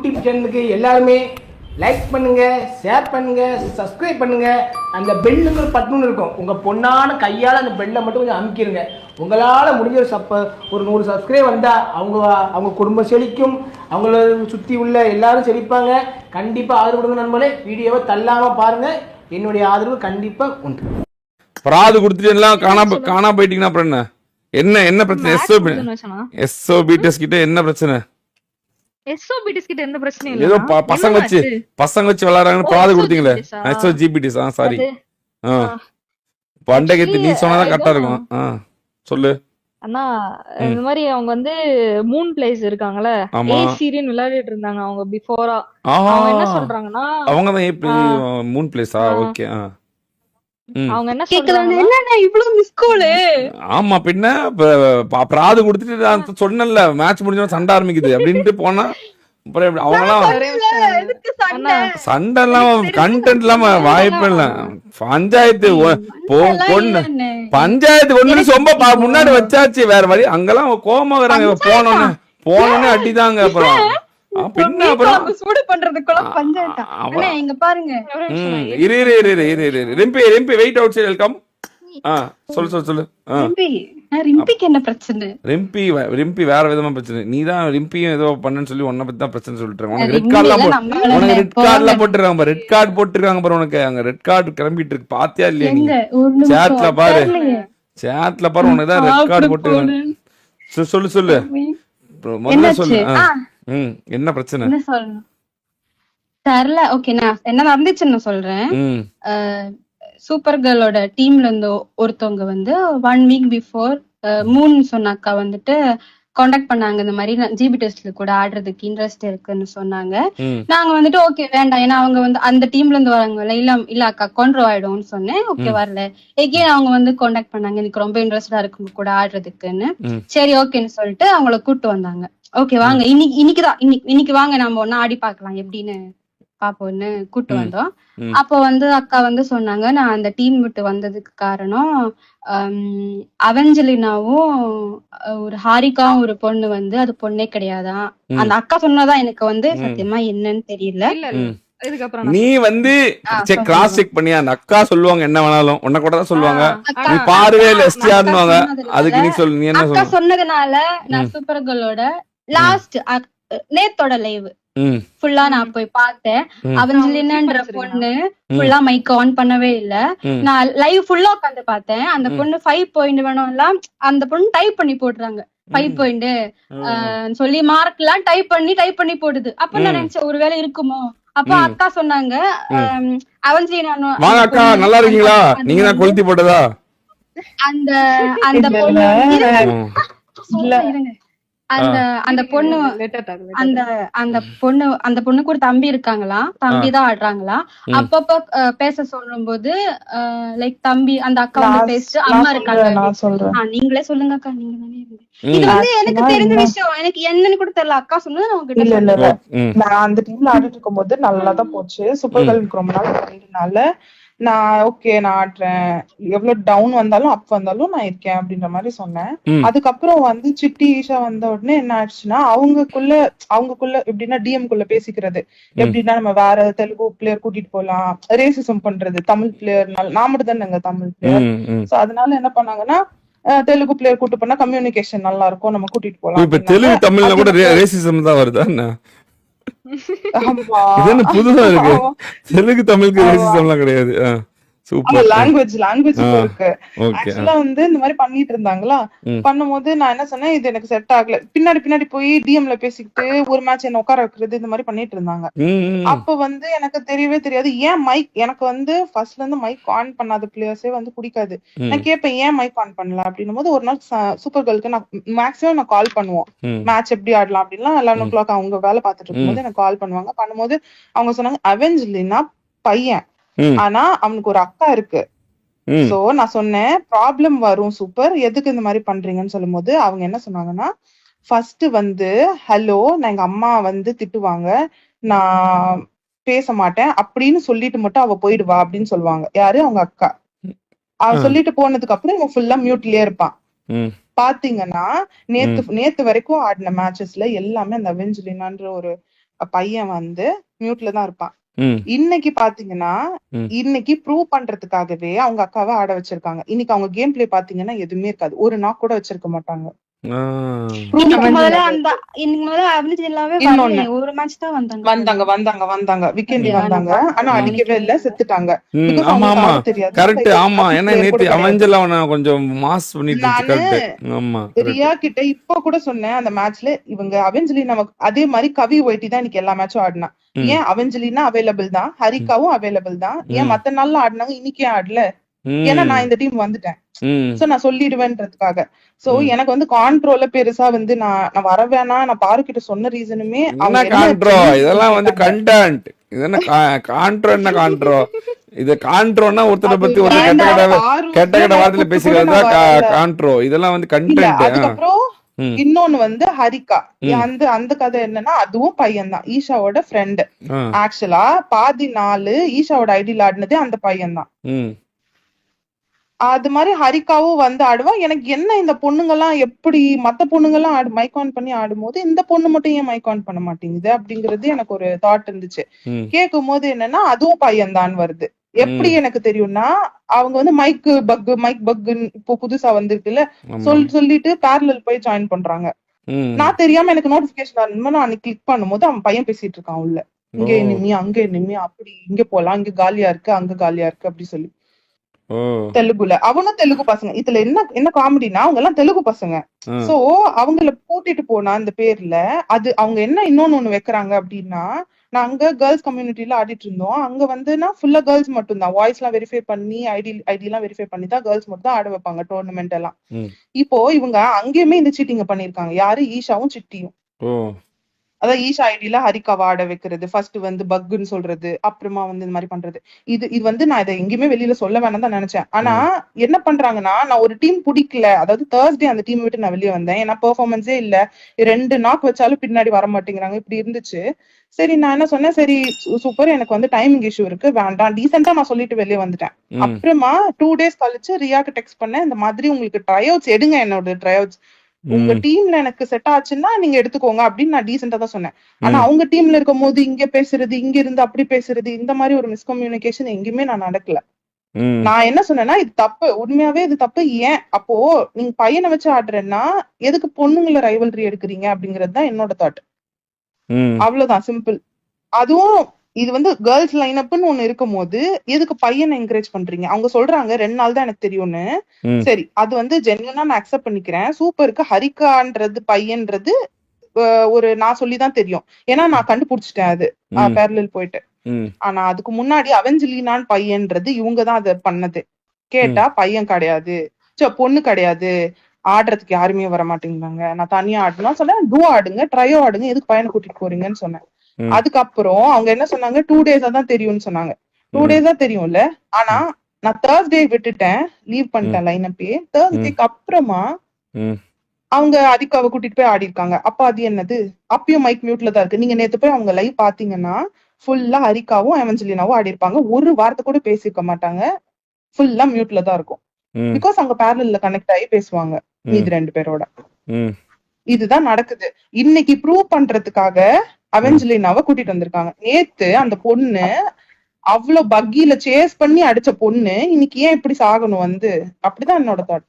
YouTube சேனலுக்கு எல்லாருமே like பண்ணுங்க, ஷேர் பண்ணுங்க, சப்ஸ்கிரைப் பண்ணுங்க. அந்த பெல்லுங்கிற பட்டன் இருக்கும், உங்க பொண்ணான கையால் அந்த பெல்லை மட்டும் கொஞ்சம் அமுக்கிடுங்க. உங்களால் முடிஞ்ச ஒரு 100 சப்ஸ்கிரைப் வந்தால் அவங்க குடும்பம் செழிக்கும், அவங்கள சுற்றி உள்ள எல்லாரும் செழிப்பாங்க. கண்டிப்பாக ஆதரவு கொடுங்க நண்பர்களே. வீடியோவை தள்ளாமல் பாருங்க, என்னுடைய ஆதரவு கண்டிப்பாக உண்டு. பிராது கொடுத்துட்டு எல்லாம் காணா போயிட்டீங்கன்னா அப்புறம் என்ன என்ன பிரச்சனை? எஸ்ஓபிடிஎஸ் கிட்ட என்ன பிரச்சனை? எஸ்ஓபிடிஎஸ் கிட்ட எந்த பிரச்சனையும் இல்ல. ஏதோ பசங்க வச்சு விளையாடுறாங்கன்னு பிராது கொடுத்தீங்களே. எஸ்ஓஜிபிடிஎஸ் சாரி. பண்டைக்கு நீ சொன்னாதான் கரெக்டா இருக்கும். சொல்லு அண்ணா. இந்த மாதிரி அவங்க வந்து மூன் பிளேஸ் இருக்காங்கல்ல, ஏ சீரியன் விளையாடிட்டு இருந்தாங்க அவங்க பிஃபோரா. அவங்க என்ன சொல்றாங்கன்னா அவங்கதான் மூன் பிளேஸா? ஓகே. அவங்க என்ன சொல்றாங்க, என்னன்னா இவ்வளவு மிஸ் கால். ஆமா, பின்ன பிராது கொடுத்துட்டு நான் சொன்னேன்ல மேட்ச் முடிஞ்சோம் சண்டை ஆரம்பிக்குது அப்படின்ட்டு போனா சண்டை எல்லாம் கண்டென்ட் இல்லாம வாய்ப்பு இல்ல. பஞ்சாயத்து ஒண்ணு ரொம்ப முன்னாடி வச்சாச்சு, வேற வழி. அங்கெல்லாம் கோமா வராங்க, போனோன்னு அடிதாங்க. அப்புறம் பின்ன அப்புறம் சூடு பண்றதுக்குள்ள பஞ்சாயத்தா இங்க பாருங்க. ரிம்பி வெயிட் அவுட் சைடு வெல்கம். சொல்லு. ரிம்பிக்கு என்ன பிரச்சனை? ரிம்பி வேற விதமா பிரச்சனை. நீதான் ரிம்பியும் ஏதோ பண்ணன்னு சொல்லி உன்ன பத்தி தான் பிரச்சனை சொல்லிட்டு உனக்கு ரெட் கார்ட்லாம் போட்டுருக்காங்க. ரெட் கார்டு போட்டுருக்காங்க பாரு உனக்கு. அங்க ரெட் கார்டு கிளம்பிட்டு இருக்கு, பாத்தியா இல்லையா? நீ சேட்ல பாரு உனக்கு தான் ரெட் கார்டு போட்டுருக்காங்க. சொல்லு முதல்ல சொல்லு. என்ன பிரச்சனை? தெரியல. ஓகே, நான் என்ன நடந்துச்சுன்னு சொல்றேன். சூப்பர் கேர்ளோட டீம்ல இருந்து ஒருத்தவங்க வந்து 1 வீக் பிஃபோர் மூன் சொன்னாக்கா வந்துட்டு காண்டாக்ட் பண்ணாங்க. இந்த மாதிரி ஜிபி டெஸ்ட்ல கூட ஆடுறதுக்கு இன்ட்ரெஸ்ட் இருக்குன்னு சொன்னாங்க. நாங்க வந்துட்டு ஓகே வேண்டாம், ஏன்னா அவங்க வந்து அந்த டீம்ல இருந்து வராங்க. இல்ல அக்கா கொண்ட்ரோ ஆயிடும்னு சொன்னேன். ஓகே வரல. எகேன் அவங்க வந்து காண்டாக்ட் பண்ணாங்க, எனக்கு ரொம்ப இன்ட்ரெஸ்டா இருக்கு கூட ஆடுறதுக்குன்னு. சரி ஓகேன்னு சொல்லிட்டு அவங்கள கூப்பிட்டு வந்தாங்க. ஓகே வாங்க, இன்னைக்கு வாங்க நம்ம ஒன்னா ஆடி பாக்கலாம் எப்படின்னு பாப்போம்னு கூட்டு வந்தோம். அப்போ வந்து அக்கா வந்து சொன்னாங்க, நான் அந்த டீம் விட்டு வந்ததுக்கு காரணம் அவெஞ்சலினாவும் ஒரு ஹாரிகாவும் ஒரு பொண்ணு வந்து அது பொண்ணே கிடையாதான். அந்த அக்கா சொன்னதான் எனக்கு வந்து சத்தியமா என்னன்னு தெரியல. நீ வந்து கிராஸ் செக் பண்ணியா? அந்த அக்கா சொல்லுவாங்க என்ன வேணாலும், உன்ன கூட தான் சொல்லுவாங்க. நீ பாருவே இல்ல எஸ்டிஆர்னுவாங்க. அதுக்கு நீ சொல்லு, நீ என்ன அக்கா சொன்னதுனால நான் சூப்பர் கேர்ளோட லாஸ்ட் நேத்தோட லைவ் ஃபுல்லா நான் போய் பார்த்தேன். அவெஞ்சலினான்ற பொண்ணு ஃபுல்லா மைக் ஆன் பண்ணவே இல்ல. நான் லைவ் ஃபுல்லா உட்காந்து பார்த்தேன். அந்த பொண்ணு 5 பாயிண்ட் வேணும்லாம் அந்த பொண்ணு டைப் பண்ணி போடுறாங்க. 5 பாயிண்ட் சொல்லி மார்க் எல்லாம் டைப் பண்ணி போடுது. அப்ப நான் நினைச்சேன் ஒருவேளை இருக்குமோ. அப்ப அக்கா சொன்னாங்க அவெஞ்சலினா அக்கா நல்லா இருக்கீங்களா, நீங்க தான் கொளுத்தி போட்டதா அந்த அந்த பொண்ணு அந்த பொண்ணுக்கு ஒரு தம்பி இருக்காங்களாம், தம்பி தான் ஆடுறாங்களா. அப்பப்ப பேச சொல்லும் போது லைக் தம்பி அந்த அக்கா வந்து பேசிட்டு அம்மா இருக்காங்க. நீங்களே சொல்லுங்க அக்கா, நீங்க தானே இது வந்து எனக்கு தெரிஞ்ச விஷயம், எனக்கு என்னன்னு கூட தெரியல. அக்கா சொன்னது நான் உங்ககிட்ட நான் அந்த டீம்ல ஆடிட்டு இருக்கும் போது நல்லாதான் போச்சு. சூப்பர் கேர்ளுக்கு ரொம்ப நாள் பண்ணிட்டனால நான் ஓகே நான் ஆடுறேன், எவ்வளவு டவுன் வந்தாலும் அப் வந்தாலும் நான் இருக்கேன் அப்படின்ற மாதிரி சொன்னேன். அதுக்கப்புறம் வந்து சிட்டி ஈஷா வந்த உடனே என்ன ஆயிடுச்சுன்னா அவங்களுக்குள்ள எப்படின்னா டிஎம் குள்ள பேசிக்கிறது எப்படின்னா நம்ம வேற தெலுங்கு பிளேயர் கூட்டிட்டு போலாம், ரேசிசம் பண்றது தமிழ் பிளேயர்னால. நான் மட்டும் தானேங்க தமிழ் பிளேயர். சோ அதனால என்ன பண்ணாங்கன்னா தெலுங்கு பிளேயர் கூட்டு போனா கம்யூனிகேஷன் நல்லா இருக்கும், நம்ம கூட்டிட்டு போலாம். இப்ப தெலுங்கு தமிழ்ல கூட ரேசிசம் தான் வருதா? புதுசா இருக்கு. தெலுங்கு தமிழுக்கு ரேசிசம்லாம் கிடையாது. லாங்குவேஜ் இருக்கு. ஆக்சுவலா வந்து இந்த மாதிரி பண்ணிட்டு இருந்தாங்களா. பண்ணும்போது நான் என்ன சொன்னேன், இது எனக்கு செட் ஆகல. பின்னாடி போய் டிஎம்ல பேசிக்கிட்டு ஒரு மேட்ச் என்ன உட்கார வைக்கிறது இந்த மாதிரி பண்ணிட்டு இருந்தாங்க. அப்ப வந்து எனக்கு தெரியவே தெரியாது ஏன் மைக், எனக்கு வந்து ஃபர்ஸ்ட்ல இருந்து மைக் ஆன் பண்ணாத பிளேயர்ஸே வந்து பிடிக்காது. நான் கேட்பேன் ஏன் மைக் ஆன் பண்ணல அப்படின்னும் போது ஒரு நாள் சூப்பர் கேர்ளுக்கு நான் மேக்ஸிமம் நான் கால் பண்ணுவோம், மேட்ச் எப்படி ஆடலாம் அப்படின்லாம் 11 o'clock அவங்க வேலை பார்த்துட்டு இருக்கும்போது எனக்கு கால் பண்ணுவாங்க. பண்ணும்போது அவங்க சொன்னாங்க அவெஞ்சலினா பையன், ஆனா அவனுக்கு ஒரு அக்கா இருக்கு. சோ நான் சொன்னேன் ப்ராப்ளம் வரும் சூப்பர், எதுக்கு இந்த மாதிரி பண்றீங்கன்னு சொல்லும் போது அவங்க என்ன சொன்னாங்கன்னா, ஃபர்ஸ்ட் வந்து ஹலோ நான் எங்க அம்மா வந்து திட்டுவாங்க, நான் பேச மாட்டேன் அப்படின்னு சொல்லிட்டு மட்டும் அவ போயிடுவா அப்படின்னு சொல்லுவாங்க. யாரு? அவங்க அக்கா. அவ சொல்லிட்டு போனதுக்கு அப்புறம் இவன் ஃபுல்லா மியூட்லயே இருப்பான். பாத்தீங்கன்னா நேத்து வரைக்கும் ஆடின மேட்சஸ்ல எல்லாமே அந்த அவெஞ்சலினான்ற ஒரு பையன் வந்து மியூட்ல தான் இருப்பான். ம் இன்னைக்கு பாத்தீங்கன்னா ம் இன்னைக்கு ப்ரூவ் பண்றதுக்காகவே அவங்க அக்காவை ஆட வச்சிருக்காங்க. இன்னைக்கு அவங்க கேம் பிளே பாத்தீங்கன்னா எதுவுமே இருக்காது. ஒரு நாக் கூட வச்சிருக்க மாட்டாங்க. ஆ. ப்ரூவ் இன்னைக்கு முதல்ல பண்றதுக்காக. இன்னைக்கு முதல்ல அவனிஜ் எல்லாமே இன்னொன்னு வரலையே, ஒரு மேட்ச் தான் வந்தாங்க வந்தாங்க வீக்கெண்ட்ல அப்படியா? நான் வந்தாங்க. ஆனா நான் அடிக்கவே இல்ல, கவனிக்கவே செத்துட்டாங்க. ம் பிகாஸ் ஆமா அவங்களுக்கு ஆமா ஆட தெரியாது. கரெக்ட் ஆமா. ஏன்னா பிளேயர் கூட நேத்து கிடையாது. அவெஞ்சர்ல அவனை கொஞ்சம் மாஸ் பண்ணிட்டு இருந்துச்சு. நானு கரெக்ட். ஆமா கரெக்ட். ரியா கிட்ட இப்ப கூட சொன்னேன், அந்த மேட்ச்ல இவங்க அவெஞ்சலினா அதே மாதிரி கவி ஒயிட்டி தான் இன்னைக்கு எல்லா மேட்சும் ஆடினா. ம் ஏன் அவெஞ்சலினா அவைலபிள் தான், ம் ஹரிகாவும் அவைலபிள் தான், ஏன் ம் மத்த நாள்ல ஆடினாங்க, இன்னைக்கு ஏன் ஆடல? ஏன்னா ம் நான் இந்த டீம் வந்துட்டேன். ம் சோ நான் சொல்லிடுவேன்றதுக்காக. சோ ம். எனக்கு வந்து கான்ட்ரோல பெருசா வந்து நான் வர வேணாம், நான் பாரு கிட்ட சொன்ன ரீசனுமே என்ன அவங்க என்ன காண்ட்ரோ ஜென்யூன் ரீசன் இதெல்லாம் வந்து கேட்டாங்க. கண்டென்ட். இது என்ன காண்ட்ரோ? என்ன காண்ட்ரோ? இது காண்ட்ரோன்னா ஒருத்தரை அது பத்தி ஒருத்தர் ஏன்டா கெட்ட கெட்ட வார்த்தையில கூப்பிட்டு கூட பேசிக்கிறது நான் தான் வரல. காண்ட்ரோ. இதெல்லாம் வந்து இல்ல கண்டென்ட். அதுக்கப்புறம் ம் இன்னொன்னு வந்து ஹரிகா. ம் அந்த அந்த கதை என்னன்னா, அதுவும் பையன் தான், ஈஷாவோட ஃப்ரெண்ட். ஆ ஆக்சுவலா பாதி நாள் ஈஷாவோட ஐடியில் ஆடினதே அந்த பையன் தான். ம் அது மாதிரி ஹரிகாவும் வந்து ஆடுவா. எனக்கு என்ன இந்த பொண்ணுங்கெல்லாம் எப்படி மத்த பொண்ணுங்கெல்லாம் மைக் ஆன் பண்ணி ஆடும்போது இந்த பொண்ணு மட்டும் ஏன் மைக் ஆன் பண்ண மாட்டேங்குது அப்படிங்கிறது எனக்கு ஒரு தாட் இருந்துச்சு. ம் கேட்கும் போது என்னன்னா அதுவும் பையன் தான் வருது. எப்படி ம் எனக்கு தெரியும்னா, அவங்க வந்து மைக் பக்குன்னு இப்போ புதுசா வந்திருக்குல்ல, ஆமா. சொல்லிட்டு பேரலல் போய் ஜாயின் பண்றாங்க. ம் நான் தெரியாம எனக்கு நோட்டிபிகேஷன் வரணுமா, நான் அன்னைக்கு கிளிக் பண்ணும்போது அவன் பையன் பேசிட்டு இருக்கான் உள்ள. ஓ இங்க நிம்மி அங்க நிம்மி, அப்படி இங்க போலாம், இங்க காலியா இருக்கு, அங்க காலியா இருக்கு அப்படி சொல்லி ஓ தெலுங்குல. அவனும் தெலுங்கு பசங்க. இதுல என்ன என்ன காமெடினா அவங்க எல்லாம் தெலுங்கு பசங்க. ஆ சோ அவங்கள கூட்டிட்டு போனா அந்த பேர்ல அது அவங்க என்ன இன்னொன்னு வைக்கிறாங்க அப்படின்னா, நாங்க கேர்ள்ஸ் கம்யூனிட்டில ஆடிட்டு இருந்தோம். அங்க வந்துனா ஃபுல்லா கேர்ள்ஸ் மட்டும் தான், வாய்ஸ் எல்லாம் வெரிஃபை பண்ணி ஐடி எல்லாம் வெரிஃபை பண்ணி தான் கேர்ள்ஸ் மட்டும் தான் ஆட வைப்பாங்க டோர்னமெண்ட் எல்லாம். ம் இப்போ இவங்க அங்கேயுமே இந்த சீட்டிங்க பண்ணிருக்காங்க. யாரு? ஈஷாவும் சிட்டியும். ஓ அதான் ஈஷா ஐடில ஹரிகாவா ஆட வைக்கிறது, ஃபர்ஸ்ட் வந்து பக்குன்னு சொல்றது, அப்புறமா வந்து இந்த மாதிரி பண்றது. இது வந்து நான் இதை எங்கேயுமே வெளியில சொல்ல வேணாம் தான் நினைச்சேன். ஆனா ம் என்ன பண்றாங்கன்னா, நான் ஒரு டீம் பிடிக்கல, அதாவது தேர்ஸ்டே அந்த டீம் விட்டு நான் வெளியே வந்தேன். ஏன்னா பெர்ஃபார்மன்ஸே இல்ல, 2 நாக் வச்சாலும் பின்னாடி வர மாட்டேங்கிறாங்க, இப்படி இருந்துச்சு. சரி நான் என்ன சொன்னேன், சரி சூப்பர், எனக்கு வந்து டைமிங் இஷ்யூ இருக்கு, வேண்டாம், டீசெண்டா நான் சொல்லிட்டு வெளியே வந்துட்டேன். ம் அப்புறமா 2 days கழிச்சு ரியாக்கு டெக்ஸ்ட் பண்ணேன், இந்த மாதிரி உங்களுக்கு ட்ரை அவுட்ஸ் எடுங்க, என்னோட ட்ரை அவுட்ஸ் உங்க ம் டீம்ல எனக்கு செட் ஆச்சுன்னா நீங்க எடுத்துக்கோங்க அப்படின்னு நான் டீசெண்டா தான் சொன்னேன். ஆனா ம் அவங்க டீம்ல இருக்கும் போது இங்க பேசுறது, இங்க இருந்து அப்படி பேசுறது, இந்த மாதிரி ஒரு மிஸ்கம்யூனிகேஷன் எங்கேயுமே நான் நடக்கல. ம் நான் என்ன சொன்னேன்னா, இது தப்பு, உண்மையாவே இது தப்பு. ஏன் அப்போ நீங்க பையனை வச்சு ஆடுறேன்னா எதுக்கு பொண்ணுங்கள ரைவல்ரி எடுக்கிறீங்க அப்படிங்கிறது தான் என்னோட தாட். ம் அவ்வளவுதான், சிம்பிள். அதுவும் இது வந்து கேர்ள்ஸ் லைனப்னு ஒண்ணு இருக்கும் போது எதுக்கு பையனை என்கரேஜ் பண்றீங்க? அவங்க சொல்றாங்க 2 நாள் தான் எனக்கு தெரியும்னு. ம் சரி, அது வந்து ஜென்யூனா நான் அக்செப்ட் பண்ணிக்கிறேன். சூப்பருக்கு ஹரிகான்றது பையன்றது ஒரு நான் சொல்லிதான் தெரியும். ஏன்னா நான் கண்டுபிடிச்சிட்டேன் அது ம் பேரலல் போயிட்டு. ம் ஆனா அதுக்கு முன்னாடி அவெஞ்சலினான் பையன்றது இவங்கதான் அதை பண்ணது. கேட்டா பையன் கிடையாது, பொண்ணு கிடையாது, ஆடுறதுக்கு யாருமே வர மாட்டேங்கிறாங்க, நான் தனியா ஆடணும் சொன்னேன். டூ ஆடுங்க, ட்ரையோ ஆடுங்க, எதுக்கு பையனை கூட்டிட்டு போறீங்கன்னு சொன்னேன். ம் அதுக்கப்புறம் அவங்க என்ன சொன்னாங்க, 2 days தான் தெரியும்னு சொன்னாங்க. 2 ம் days தான் தெரியும்ல. ஆனா ம் நான் தேர்ஸ்டே விட்டுட்டேன், லீவ் ம் பண்ணிட்டேன் லைனப்பே. ம் தேர்ஸ்டேக்கு அப்புறமா ம் அவங்க ஹரிகாவை கூட்டிட்டு போய் ஆடி இருக்காங்க. அப்ப அது என்னது? அப்பயும் மைக் மியூட்ல தான் இருக்கு. நீங்க நேத்து போய் அவங்க லைவ் பாத்தீங்கன்னா ஃபுல்லா ஹரிகாவும் அவெஞ்சலினாவும் ஆடி இருப்பாங்க. ஒரு வார்த்தை கூட பேசியிருக்க மாட்டாங்க. ஃபுல்லா மியூட்ல தான் இருக்கும். ம் பிகாஸ் அவங்க பேரலல்ல கனெக்ட் ஆகி பேசுவாங்க ம் மீதி 2 பேரோட. ம் இதுதான் நடக்குது. இன்னைக்கு ப்ரூவ் பண்றதுக்காக அவெஞ்சலினாவை கூட்டிட்டு வந்திருக்காங்க. நேத்து அந்த பொண்ணு அவ்வளவு பக்கியில சேஸ் பண்ணி அடிச்ச பொண்ணு இன்னைக்கு ஏன் இப்படி சாகணும் வந்து? அப்படிதான் என்னோட தாட்.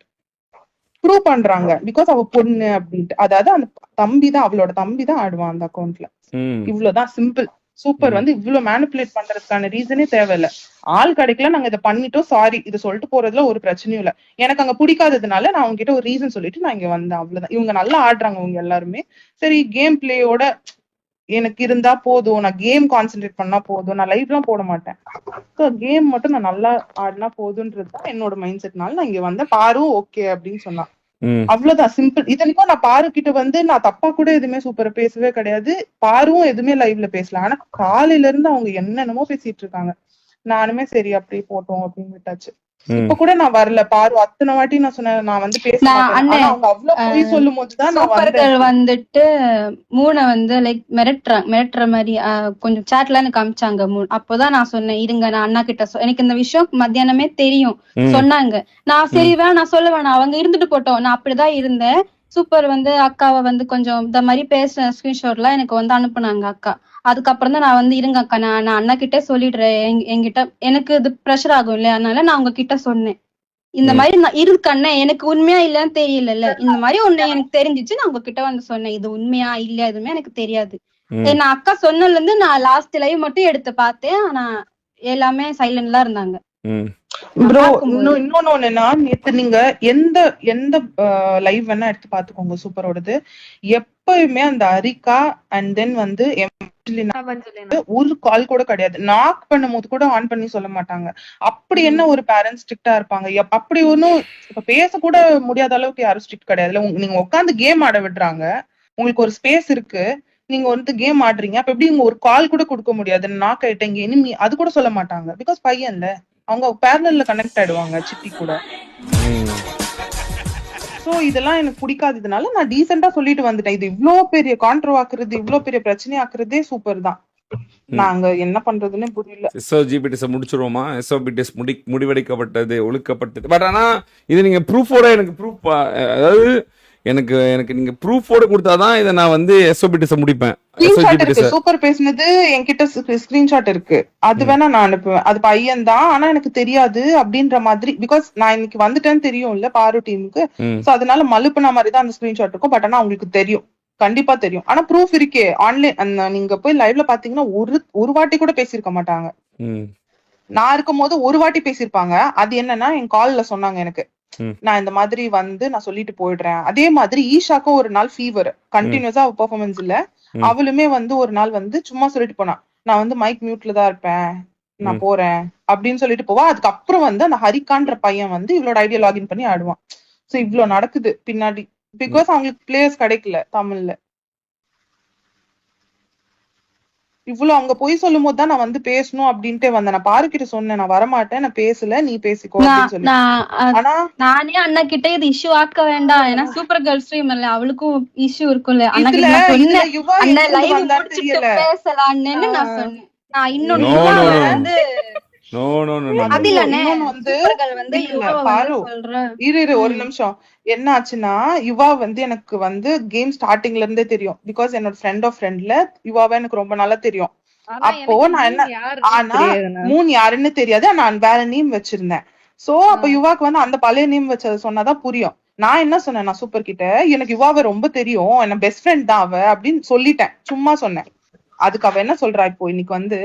ப்ரூவ் பண்றாங்க பிகாஸ் அவ பொண்ணு அப்படின்ட்டு. அதாவது அந்த தம்பி தான், அவளோட தம்பி தான் ஆடுவான் அந்த அக்கௌண்ட்ல. ம் இவ்வளவுதான், சிம்பிள். சூப்பர் ம் வந்து இவ்வளவு மேனிபுலேட் பண்றதுக்கான ரீசனே தேவையில்ல. ஆள் கிடைக்கல, நாங்க இதை பண்ணிட்டோம், சாரி, இது சொல்லிட்டு போறதுல ஒரு பிரச்சனையும் இல்ல. எனக்கு அங்க பிடிக்காததுனால நான் அவங்க கிட்ட ஒரு ரீசன் சொல்லிட்டு நான் இங்க வந்தேன், அவ்வளவுதான். இவங்க நல்லா ஆடுறாங்க இவங்க எல்லாருமே. சரி, கேம் பிளேயோட எனக்கு இருந்தா போதும், நான் கேம் கான்சென்ட்ரேட் பண்ணா போதும், நான் லைவ் எல்லாம் போட மாட்டேன். கேம் மட்டும் நான் நல்லா ஆடினா போதுன்றதுதான் என்னோட மைண்ட் செட்னால நான் இங்க வந்தேன். பாரும் ஓகே அப்படின்னு சொன்னா. ம் அவ்வளவுதான், சிம்பிள். இத்தனைக்கும் நான் பாரு கிட்ட வந்து நான் தப்பா கூட எதுவுமே சூப்பரா பேசவே கிடையாது. பாரும் எதுவுமே லைவ்ல பேசல. ஆனா காலையில இருந்து அவங்க என்னென்னமோ பேசிட்டு இருக்காங்க. நானுமே சரி அப்படி போட்டோம் அப்படின்னு விட்டாச்சு. இப்ப கூட நான் வரல. பாரு அத்தனை வாட்டி நான் சொன்னேன் நான் வந்து பேச மாட்டேன். ஆனா அவங்க அவ்வளவு பொய் சொல்லும் போதுதான் நான் சூப்பர் கேர்ள் வந்தேன். வந்துட்டு மூணை வந்து லைக் மிரட்டுற மாதிரி கொஞ்சம் சாட்ல எனக்கு காமிச்சாங்க மூணு. அப்போதான் நான் சொன்னேன், இருங்க நான் அண்ணா கிட்ட எனக்கு இந்த விஷயம் மத்தியானமே தெரியும் ம் சொன்னாங்க. நான் சரி நான் சொல்ல வேணாம், அவங்க இருந்துட்டு போட்டோம், நான் அப்படிதான் இருந்தேன். சூப்பர் வந்து அக்காவை வந்து கொஞ்சம் இந்த மாதிரி பேசுன ஸ்கிரீன்ஷாட்லாம் எனக்கு வந்து அனுப்புனாங்க அக்கா. அதுக்கப்புறம் தான் நான் வந்து இருங்க அக்கா நான் அண்ணா கிட்டே சொல்லிடுறேன், என்கிட்ட எனக்கு இது ப்ரெஷர் ஆகும் இல்லையா, அதனால நான் உங்ககிட்ட சொன்னேன். இந்த மாதிரி நான் இருக்கு அண்ணே, எனக்கு உண்மையா இல்லன்னு தெரியல, இந்த மாதிரி ஒண்ணு எனக்கு தெரிஞ்சிச்சு, நான் உங்ககிட்ட வந்து சொன்னேன். இது உண்மையா இல்லையா எதுவுமே எனக்கு தெரியாது. நான் அக்கா சொன்னதுல இருந்து நான் லாஸ்ட் லைவ் மட்டும் எடுத்து பார்த்தேன். ஆனா எல்லாமே சைலண்ட்லாம் இருந்தாங்க. ப்ரோ இன்னொன்னு ஒண்ணுன்னா, நேத்து நீங்க எந்த எந்த லைவ் வேணா எடுத்து பாத்துக்கோங்க சூப்பரோடது. எப்பயுமே அந்த அரிகா அண்ட் தென் வந்து ஒரு கால் கூட கிடையாது. நாக் பண்ணும் போது கூட ஆன் பண்ணி சொல்ல மாட்டாங்க. அப்படி என்ன ஒரு பேரண்ட்ஸ் ஸ்ட்ரிக்டா இருப்பாங்க? அப்படி ஒன்னும் இப்ப பேச கூட முடியாத அளவுக்கு யாரும் ஸ்ட்ரிக்ட் கிடையாதுல. நீங்க உட்காந்து கேம் ஆட விடுறாங்க, உங்களுக்கு ஒரு ஸ்பேஸ் இருக்கு, நீங்க வந்து கேம் ஆடுறீங்க. அப்ப எப்படி ஒரு கால் கூட கொடுக்க முடியாது? நாக் ஆயிட்டீங்க இனிமே அது கூட சொல்ல மாட்டாங்க. பிகாஸ் பையன்ல அவங்க பேரலல்ல கனெக்ட் ஆயிடுவாங்க சிட்டி கூட. சோ இதெல்லாம் எனக்கு பிடிக்காததுனால நான் டீசெண்டா சொல்லிட்டு வந்துட்டேன். இது இவ்ளோ பெரிய கான்ட்ரோ ஆக்குறது, இவ்ளோ பெரிய பிரச்சனை ஆக்குறதே சூப்பர் தான். நாங்க என்ன பண்றதுன்னு புரியல. எஸ்ஓஜிபிடிஎஸ் முடிச்சிருவோமா? எஸ்ஓபிடிஎஸ் முடிவெடுக்கப்பட்டது, ஒழுக்கப்பட்டது. பட் ஆனா இது நீங்க ப்ரூஃபோட எனக்கு ப்ரூஃப், அதாவது எனக்கு எனக்கு நீங்க ப்ரூஃபோட கொடுத்தாதான் இதை நான் வந்து எஸ்ஓபிடிஎஸ் முடிப்பேன். சூப்பர் பேசுனது என்கிட்ட ஸ்கிரீன்ஷாட் இருக்கு, அது வேணா நான் அனுப்புவேன். அது பையன் தான், ஆனா எனக்கு தெரியாது அப்படின்ற மாதிரி. பிகாஸ் நான் இன்னைக்கு வந்துட்டேன்னு தெரியும் இல்ல பாரு டீமுக்கு. சோ அதனால மலுப்புன மாதிரி தான் அந்த ஸ்கிரீன்ஷாட் இருக்கும். பட் ஆனா அவங்களுக்கு தெரியும், கண்டிப்பா தெரியும். ஆனா ப்ரூஃப் இருக்கே ஆன்லைன். நீங்க போய் லைவ்ல பாத்தீங்கன்னா ஒரு வாட்டி கூட பேசியிருக்க மாட்டாங்க. நான் இருக்கும் போது ஒரு வாட்டி பேசியிருப்பாங்க. அது என்னன்னா என் கால்ல சொன்னாங்க எனக்கு, நான் இந்த மாதிரி வந்து நான் சொல்லிட்டு போயிடுறேன். அதே மாதிரி ஈஷாக்கும் ஒரு நாள் ஃபீவர், கண்டினியூஸா அவ பெர்ஃபார்மன்ஸ் இல்ல. அவளுமே வந்து ஒரு நாள் வந்து சும்மா சொல்லிட்டு போனா, நான் வந்து மைக் மியூட்ல தான் இருப்பேன், நான் போறேன் அப்படின்னு சொல்லிட்டு போவா. அதுக்கப்புறம் வந்து அந்த ஹரிகான்ற பையன் வந்து இவளோட ஐடியா லாகின் பண்ணி ஆடுவான். சோ இவ்ளோ நடக்குது பின்னாடி. பிகாஸ் அவங்களுக்கு பிளேயர்ஸ் கிடைக்கல தமிழ்ல. இவ்வளவு அவங்க பொய் சொல்லும் போதுதான் நான் வந்து பேசணும் அப்படின்ட்டு வந்தேன். நான் பாருக்கிட்ட சொன்னேன், நான் வரமாட்டேன், நான் பேசல, நீ பேசிக்கோ அப்படின்னு சொல்லி. ஆனா நானே அண்ணா கிட்ட இது இஷ்யூ ஆக்க வேண்டாம், ஏன்னா சூப்பர் கேர்ள் ஸ்ட்ரீம் இல்ல, அவளுக்கும் இஷ்யூ இருக்கும்ல. அண்ணா கிட்ட நான் சொன்னேன், அண்ணா லைவ் முடிச்சிட்டு பேசலாம்னு நான் சொன்னேன். நான் இன்னொன்னு வந்து ஒரு நிமிஷம், என்ன ஆச்சுன்னா யுவா வந்து எனக்கு வந்து கேம் ஸ்டார்டிங்ல இருந்தே தெரியும். பிகாஸ் என்னோட ஃப்ரெண்ட் ஆஃப் ஃப்ரெண்ட்ல யுவாவை எனக்கு ரொம்ப நல்லா தெரியும். அப்போ நான் என்ன, ஆனா மூணு யாருன்னு தெரியாது, நான் வேற நேம் வச்சிருந்தேன். சோ அப்ப யுவாக்கு வந்து அந்த பழைய நேம் வச்சத சொன்னாதான் புரியும். நான் என்ன சொன்னேன், நான் சூப்பர் கிட்ட எனக்கு யுவாவை ரொம்ப தெரியும், என்ன பெஸ்ட் ஃப்ரெண்ட் தான் அவ அப்படின்னு சொல்லிட்டேன், சும்மா சொன்னேன். அதுக்கு அவ என்ன சொல்றா, இப்போ இன்னைக்கு வந்து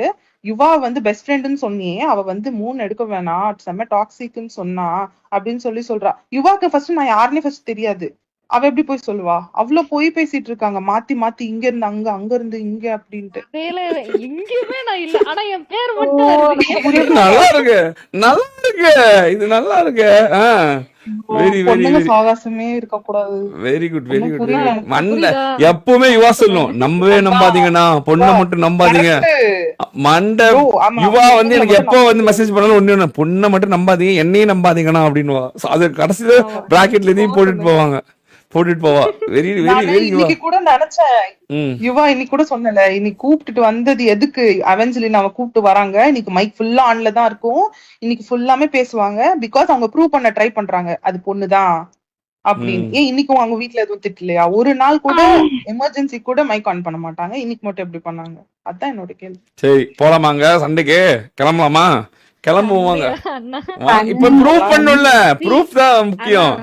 யுவா வந்து பெஸ்ட் ஃப்ரெண்ட்னு சொன்னியே, அவ வந்து 3 எடுக்க வேணாம், செம்ம டாக்ஸிக்னு சொன்னா அப்படின்னு சொல்றா. யுவாக்கு ஃபர்ஸ்ட் நான் யாருன்னே ஃபர்ஸ்ட் தெரியாது. அவ எப்படி போய் சொல்லுவா? அவ்வளவு போய் பேசிட்டு இருக்காங்க, மாத்தி மாத்தி, இங்க இருந்து அங்க, அங்க இருந்து இங்க அப்படின்ட்டு. எங்கேயுமே நான் இல்ல, ஆனா என் பேர் மட்டும் நல்லா இருக்கு, நல்லா இருக்கு, இது நல்லா இருக்கு. சாகசமே இருக்க கூடாது. Very good, very good. மண்டை எப்பவுமே யுவா சொல்லும், நம்பவே நம்பாதீங்கன்னா, பொண்ணை மட்டும் நம்பாதீங்க. மண்டை யுவா வந்து எனக்கு எப்போ வந்து மெசேஜ் பண்ணாலும் ஒண்ணு, பொண்ணை மட்டும் நம்பாதீங்க, என்னையும் நம்பாதீங்கன்னா அப்படின்னு. அது கடைசியில பிராக்கெட்ல எதையும் போட்டுட்டு போவாங்க, போட்டுட்டு போவா. Very very very. இன்னைக்கு கூட நினைச்சேன், யுவா இன்னைக்கு கூட சொன்னல, இன்னைக்கு கூப்பிட்டுட்டு வந்தது எதுக்கு, அவெஞ்சலின் அவ கூப்பிட்டு வராங்க, இன்னைக்கு மைக் ஃபுல்லா ஆன்ல தான் இருக்கும், இன்னைக்கு ஃபுல்லாமே பேசுவாங்க. பிகாஸ் அவங்க ப்ரூவ் பண்ண ட்ரை பண்றாங்க அது பொண்ணுதான் அப்படின்னு. ஏன் இன்னைக்கும் அவங்க வீட்டுல எதுவும் திட்டலையா? ஒரு நாள் கூட எமர்ஜென்சி கூட மைக் ஆன் பண்ண மாட்டாங்க, இன்னைக்கு மட்டும் எப்படி பண்ணாங்க? அதான் என்னோட கேள்வி. சரி போலாமாங்க, சண்டைக்கு கிளம்பலாமா? கிளம்புவாங்க. இப்ப ப்ரூவ் பண்ணும்ல, ப்ரூஃப் தான் முக்கியம்.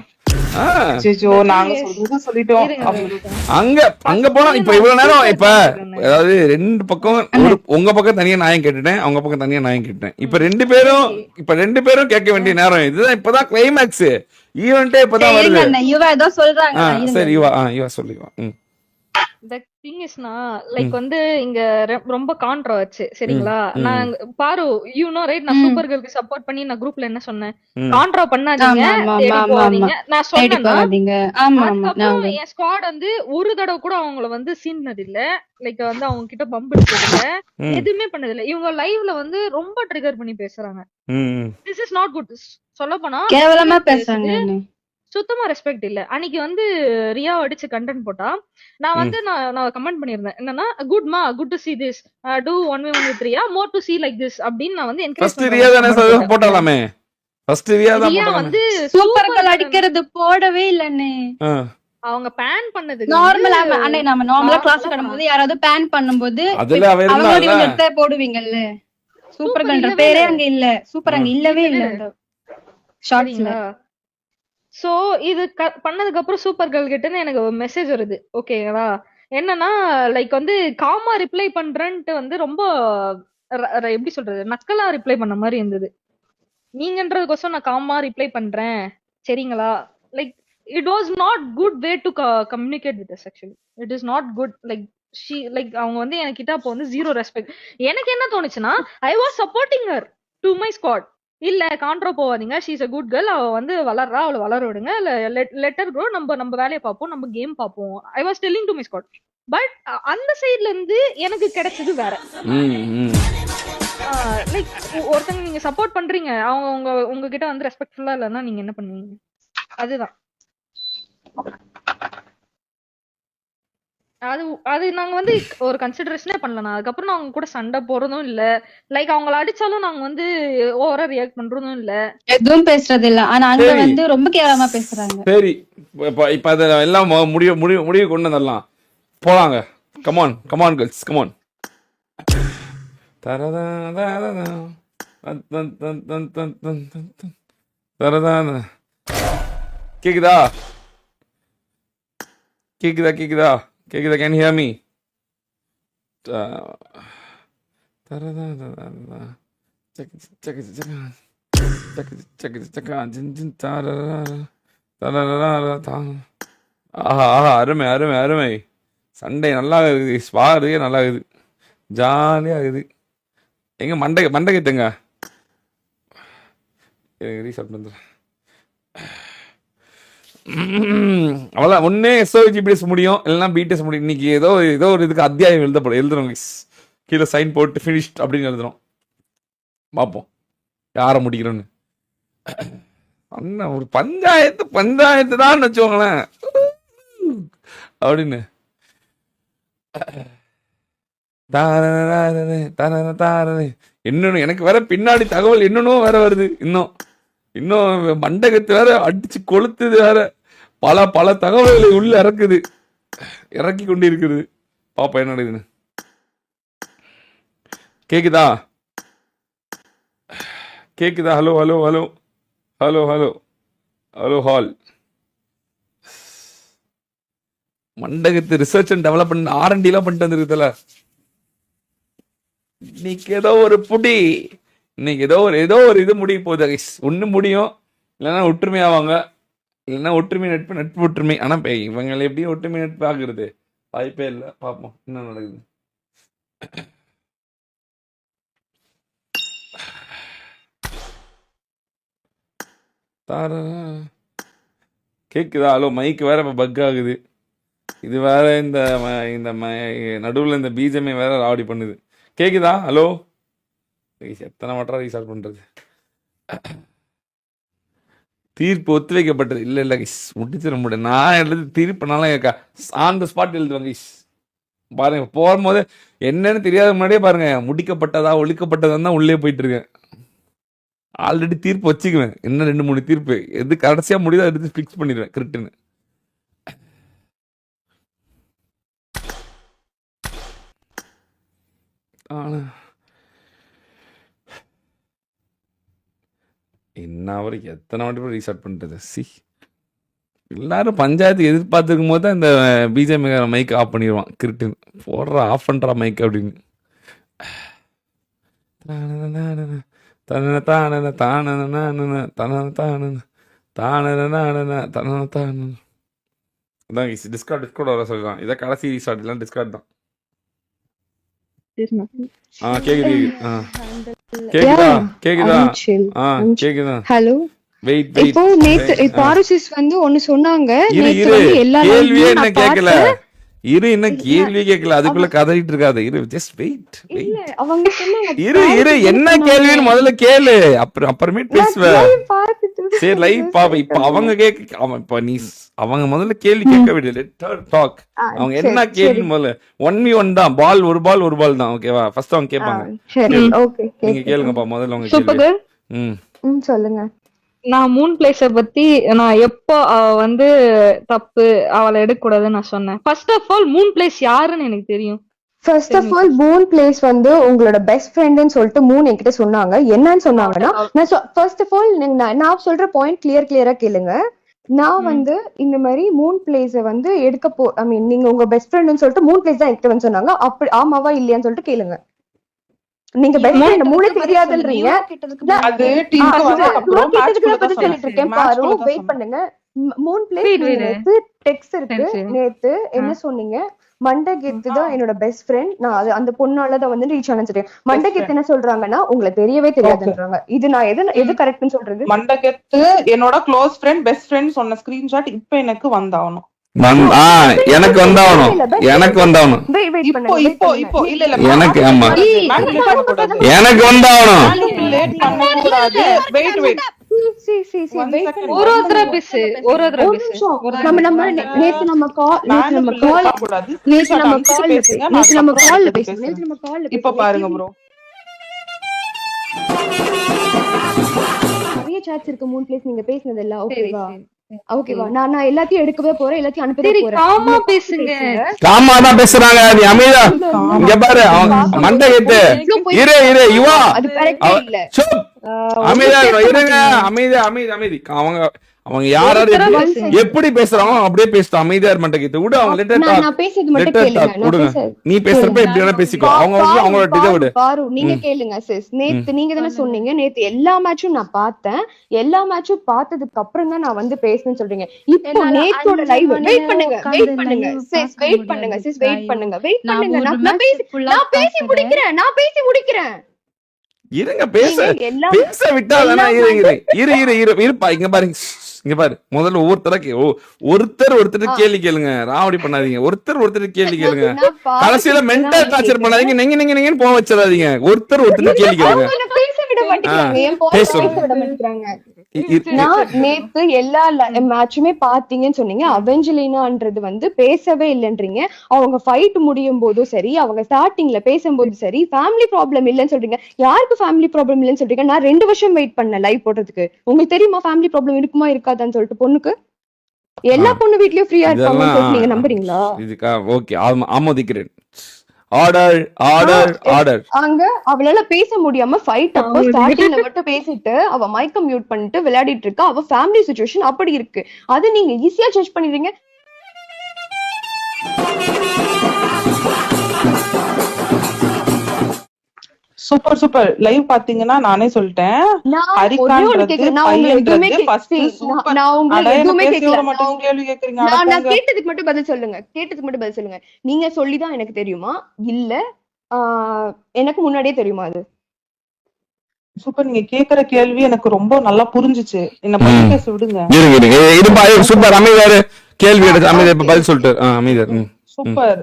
அங்க போனா இப்ப இவ்வளவு நேரம், இப்ப அதாவது ரெண்டு பக்கம், உங்க பக்கம் தனியா நியாயம் கேட்டுட்டேன், அவங்க பக்கம் தனியா நியாயம் கேட்டேன். இப்ப ரெண்டு பேரும் கேட்க வேண்டிய நேரம் இதுதான். இப்பதான் கிளைமேக்ஸ், ஈவென்ட்டே இப்பதான் வருது. சரி யுவா சொல்லுவா. The thing is லைக் வந்து இங்க ரொம்ப கான்ட்ரோ ஆச்சு சரிங்களா. நான் பாரு யூ நோ ரைட், நான் சூப்பர் கேர்ளுக்கு சப்போர்ட் பண்ணி நான் குரூப்ல என்ன சொன்னேன், கான்ட்ரோ பண்ணாதீங்க, நான் சொன்னேன். என் ஸ்குவாட் வந்து ஒரு தடவை கூட அவங்கள வந்து சீனது இல்ல, லைக் வந்து அவங்க கிட்ட பம்ப் எடுத்தது இல்ல, எதுவுமே பண்ணது இல்ல. இவங்க லைவ்ல வந்து ரொம்ப ட்ரிகர் பண்ணி பேசுறாங்க. This is not good. சொல்ல போனா கேவலமா பேசுறாங்க, சுத்தமா ரெஸ்பெக்ட் இல்ல. அன்னைக்கு வந்து ரியா அடிச்சு கண்டென்ட் போட்டா, நான் வந்து நான் கமெண்ட் பண்ணிருந்தேன் என்னன்னா, குட்மா, good to see this, do 1v1 more to see like this அப்படின்னு நான் வந்து என்கரேஜ் பண்ணேன். போடலாமே ஃபர்ஸ்ட் ரியா தான் வந்து சூப்பர் கேர்ள் அடிக்கிறது போடவே இல்லனே. அவங்க பேன் பண்ணதுக்கு நார்மலா அண்ணே நம்ம நார்மலா கிளாஸ் normal-ஆ பண்ணும்போது யாராவது பேன் பண்ணும்போது அதுல அவ அவங்க இருந்தா கொஞ்சம் எடுத்து போடுவீங்கல்ல. சூப்பர் கன்ற பேரே அங்க இல்ல. சூப்பர் அங்க இல்லவே இல்ல அந்த ஷார்ட்ஸ்ல. சரிங்களா? சோ இது பண்ணதுக்கு அப்புறம் சூப்பர் கேர்ள் கிட்ட இருந்து எனக்கு மெசேஜ் வருது. ஓகேவா? என்னன்னா லைக் வந்து காமா ரிப்ளை பண்றேன்ட்டு வந்து ரொம்ப எப்படி சொல்றது, நக்கலா ரிப்ளை பண்ண மாதிரி இருந்தது. நீங்கன்றதுக்கோசம் நான் காமா ரிப்ளை பண்றேன் சரிங்களா. Like it was not good way to communicate with us. Actually it is not good. Like like அவங்க வந்து என்கிட்ட அப்போ வந்து ஜீரோ ரெஸ்பெக்ட். எனக்கு என்ன தோணுச்சுன்னா, I was supporting her to my squad. இல்ல கான்ட்ரோ போவாதீங்க, she is a good girl, அவ வந்து வளர்றா, அவளை வளர விடுங்க, லெட்டர் க்ரோ, நம்ம வேலையை பார்ப்போம், நம்ம கேம் பார்ப்போம். I was telling to my squad. But அந்த சைட்ல இருந்து எனக்கு கிடைச்சது வேற. லைக் ஒருத்தங்க நீங்க சப்போர்ட் பண்றீங்க, அவங்க உங்ககிட்ட வந்து ரெஸ்பெக்ட்ஃபுல்லா இல்லைன்னா நீங்க என்ன பண்ணுவீங்க? அதுதான் அது நாங்க வந்து ஒரு கன்சிடரேஷனே பண்ணல. அதுக்கப்புறம் நான் அவங்க கூட சண்டை போறதும் இல்ல. லைக் அவங்கள அடிச்சாலும் நாங்க வந்து ஓவரா ரியாக்ட் பண்றதும் இல்ல, எதுவும் பேசுறது இல்ல. ஆனா அங்க வந்து ரொம்ப கேவலமா பேசுறாங்க. சரி, இப்ப அத எல்லாம் முடிவு கொண்டு வந்துடலாம். போலாங்க. Come on come on girls come on. கேக்குதா கேக்குதா கேக்குதா கேக்குதா? Can hear me? ஆஹா, அருமை அருமை அருமை. சண்டே நல்லா இருக்குது, ஸ்பாரு நல்லா இருக்குது, ஜாலியா இருக்குது. எங்க மண்டை கேத்துங்க ரீசார்ட் பண்ணுறேன். அவ்வளோ ஒன்னே SOGBS முடியும், இல்லைன்னா BTS முடியும். இன்னைக்கு ஏதோ ஒரு இதுக்கு அத்தியாயம் எழுதுறோம். கீழே சைன் போட்டு ஃபினிஷ்ட் அப்படின்னு எழுதுறோம். பார்ப்போம் யாரை முடிக்கிறோன்னு. அண்ணா ஒரு பஞ்சாயத்து தான் வச்சுக்கோங்களேன் அப்படின்னு. இன்னொன்னு எனக்கு வேற பின்னாடி தகவல் என்னன்னு வேற வருது. இன்னும் மண்டகத்து வேற அடிச்சு கொளுத்துது வேற. பல தகவல்களை உள்ள இறக்கி கொண்டு இருக்குது. பாப்பா என்ன நடக்குதுன்னு. கேக்குதா? Hello hello hello hello hello hello ஹால். மண்டகத்து ரிசர்ச் அண்ட் டெவலப்மெண்ட் R&D எல்லாம் பண்ணிட்டு வந்துருக்குதுல. இன்னைக்கு ஏதோ ஒரு புடி, இன்னைக்கு ஏதோ ஒரு இது முடிய போகுது. ஒண்ணு முடியும், இல்லைன்னா ஒற்றுமை ஆவாங்க, இல்லைன்னா ஒற்றுமை நட்பு ஒற்றுமை. ஆனா இவங்களை எப்படியும் ஒற்றுமை நட்பு ஆகுறது வாய்ப்பே இல்லை. பார்ப்போம் என்ன நடக்குது. கேக்குதா? ஹலோ, மைக் வேற இப்ப பக் ஆகுது. இது வேற இந்த நடுவில் இந்த BGM வேற ராவடி பண்ணுது. கேக்குதா? ஹலோ, எத்தனை மாட்டா ரீசார்ட் பண்றது? தீர்ப்பு ஒத்து வைக்கப்பட்டது. இல்ல கைஸ், முடிச்சிட முடியும். நான் எழுது தீர்ப்புனால ஆன் த ஸ்பாட் எழுதுவாங்க கைஸ். பாருங்க, போகும்போது என்னன்னு தெரியாத முன்னாடியே பாருங்க, முடிக்கப்பட்டதா ஒழிக்கப்பட்டதா தான் உள்ளே போயிட்டு இருக்கேன். ஆல்ரெடி தீர்ப்பு வச்சுக்குவேன். இன்னும் 2-3 தீர்ப்பு எது கடைசியா முடியுதோ எடுத்து ஃபிக்ஸ் பண்ணிடுவேன் கரெக்டுன்னு. என்ன வரைக்கும் எத்தனை வாட்டி ரீசார்ட் பண்றது? எல்லாரும் பஞ்சாயத்து எதிர்பார்த்துக்கும் போது தான் இந்த BGM மைக் ஆஃப் பண்ணிடுவான் கிரிட்டுன்னு. போடுறா ஆஃப் பண்றா மைக் அப்படின்னு. டிஸ்கார்ட் வர சொல்றான். இதான் கடைசி ரீசார்ட், எல்லாம் டிஸ்கார்ட் தான். கேக்குதா? ஹலோ, வெயிட் இப்போ இப்போ ஆர்எஸ்எஸ் வந்து ஒன்னு சொன்னாங்க. கேள்வியே என்ன கேட்கல. என்ன கேள்வி கேட்கல, அதுக்குள்ள கதறிட்டு இருக்காது. Just wait. இல்ல, அவங்க சொன்னாங்க என்ன கேள்வின்னு முதல்ல கேளு, அப்புறமேட்டு பேசுவேன். சரி, லைவ் பாப்ப. இப்ப அவங்க இப்ப நீ அவங்க முதல்ல கேள்வி கேட்க வேண்டியது. டாக். அவங்க என்ன கேள்வி முதல்ல 1v1 தான். ஒரு பால் தான். ஓகேவா? ஃபர்ஸ்ட் அவங்க கேட்பாங்க. சரி, ஓகே, நீங்க கேளுங்கப்பா முதல்ல உங்க கேள்வி. சொல்லுங்க. நான் மூன் பிளேஸ பத்தி நான் எப்போ அவ வந்து தப்பு அவளை எடுக்க கூடாதுன்னு நான் சொன்னேன். First of all moon place யாருன்னு எனக்கு தெரியும். First of all moon place வந்து உங்களோட பெஸ்ட் ஃப்ரெண்ட்னு சொல்லிட்டு மூன் என்கிட்ட சொன்னாங்க. என்னன்னு சொன்னாங்கன்னா, நான் ஃபர்ஸ்ட் ஆஃப் ஆல் நான் சொல்ற பாயிண்ட் கிளியரா கேளுங்க. நான் வந்து இந்த மாதிரி மூன் பிளேஸ வந்து ஐ மீன் நீங்க உங்க பெஸ்ட் ஃப்ரெண்ட்னு சொல்லிட்டு மூன் பிளேஸ் தான் என்கிட்ட வந்து சொன்னாங்க. அப்படி ஆமாவா இல்லையான்னு சொல்லிட்டு கேளுங்க. நீங்க பெஸ்ட் ஃப்ரெண்ட் மூணே தெரியாதுன்றீங்க. அது டீமுக்கு வந்து அப்புறம் கேட்டதுக்கு பதில் சொல்லிட்டு இருக்கேன் பாரு. வெயிட் பண்ணுங்க. மூன் பிளேஸ் நேத்து டெக்ஸ்ட் இருக்கு. நேத்து என்ன சொன்னீங்க? மண்டகேத்து தான் என்னோட பெஸ்ட் ஃப்ரெண்ட். நான் அது அந்த பொண்ணாலதான் வந்து ரீச் ஆனேன். மண்டகேத்து என்ன சொல்றாங்கன்னா உங்களுக்கு தெரியவே தெரியாதுன்றாங்க. இது நான் எது கரெக்ட்னு சொல்றது? மண்டகேத்து என்னோட க்ளோஸ் ஃப்ரெண்ட் பெஸ்ட் ஃப்ரெண்ட் சொன்ன ஸ்கிரீன்ஷாட் இப்ப எனக்கு வந்தாகணும். எனக்கு வந்தாகணும். எனக்கு வந்தாகணும். இப்போ இல்ல எனக்கு ஆமா எனக்கு வந்தாகணும். வெயிட் ஒரு பேசு இப்ப பாருங்க ப்ரோ. நிறைய சாட்ஸ் இருக்கு மூன் பிளேஸ் நீங்க பேசினது எல்லாம். ஓகேவா நான் எல்லாத்தையும் எடுக்கவே போறேன். எல்லாத்தையும் அனுப்பவே போறேன். காமா பேசுங்க. காமா தான் பேசுறாங்க. நீ அமைதியா இங்க பாரு. மண்டகேத்து இரு யுவா அது கரெக்ட் இல்ல. அமைதியா இருங்க. அமைதி. அவங்க யாராரு எப்படி பேசுறாங்க அப்படியே பேசுறோம். அமைதியா மண்டகேத்து விடு. அவங்க நான் பேசுறது மட்டும் கேளுங்க. நீ பேசுறப்ப எப்படி வேணா பேசிக்கோ. அவங்களோட இதை விடு. பாரு நீங்க கேளுங்க சிஸ். நேத்து நீங்க தானே சொன்னீங்க நேத்து எல்லா மேட்சும் நான் பார்த்தேன். எல்லா மேட்சும் பார்த்ததுக்கு அப்புறம் தான் நான் வந்து பேசணும்னு சொல்றீங்க. இப்போ நேத்தோட லைவ் வெயிட் பண்ணுங்க சிஸ். வெயிட் பண்ணுங்க. நான் பேசி முடிக்கிறேன். இருங்க பேச விட்டா இருப்பா. இங்க பாரு முதல்ல ஒருத்தர் கேள்வி கேளுங்க. ராவடி பண்ணாதீங்க. ஒருத்தர் கேள்வி கேளுங்க. கடைசியில மென்டல் டார்ச்சர் பண்ணாதீங்க. நீங்க போக வச்சிடாதீங்க. ஒருத்தர் கேள்வி கேளுங்க. நான் நேத்து எல்லா மேட்சுமே பாத்தீங்கன்னு சொன்னீங்க. அவெஞ்சலினான்றது வந்து பேசவே இல்லைன்றீங்க. அவங்க ஃபைட் முடியும் போதும் சரி, அவங்க ஸ்டார்டிங்ல பேசும்போது சரி, ஃபேமிலி ப்ராப்ளம் இல்லைன்னு சொல்றீங்க. யாருக்கு ஃபேமிலி ப்ராப்ளம் இல்லைன்னு சொல்றீங்க? நான் 2 வருஷம் வெயிட் பண்ணேன் லைவ் போடுறதுக்கு. உங்களுக்கு தெரியுமா ஃபேமிலி ப்ராப்ளம் இருக்குமா இருக்காதான்னு சொல்லிட்டு? பொண்ணுக்கு எல்லா பொண்ணு வீட்லயும் ஃப்ரீயா இருப்பாங்கன்னு நீங்க நம்புறீங்களா? இதுக்கா ஓகே ஆமோதிக்கிறேன். ஆர்டர் அங்க அவளால பேச முடியாம ஃபைட் அப்போ ஸ்டார்டிங்ல மட்டும் பேசிட்டு அவ மைக்க மியூட் பண்ணிட்டு விளையாடிட்டு இருக்கா. அவ ஃபேமிலி சிச்சுவேஷன் அப்படி இருக்கு. அது நீங்க ஈஸியா ஜட்ஜ் பண்ணிடுறீங்க. சூப்பர் லைவ் பாத்தீங்கன்னா நானே சொல்லிட்டேன். நான் கேட்டதுக்கு மட்டும் பதில் சொல்லுங்க. நீங்க சொல்லிதான் எனக்கு தெரியுமா இல்ல எனக்கு முன்னாடியே தெரியுமா? அது சூப்பர். நீங்க கேக்குற கேள்வி எனக்கு ரொம்ப நல்லா புரிஞ்சுச்சு. என்ன பத்தி பேச விடுங்க. சூப்பர். அமைதியாரு. கேள்வி பதில் சொல்லிட்டு சூப்பர்.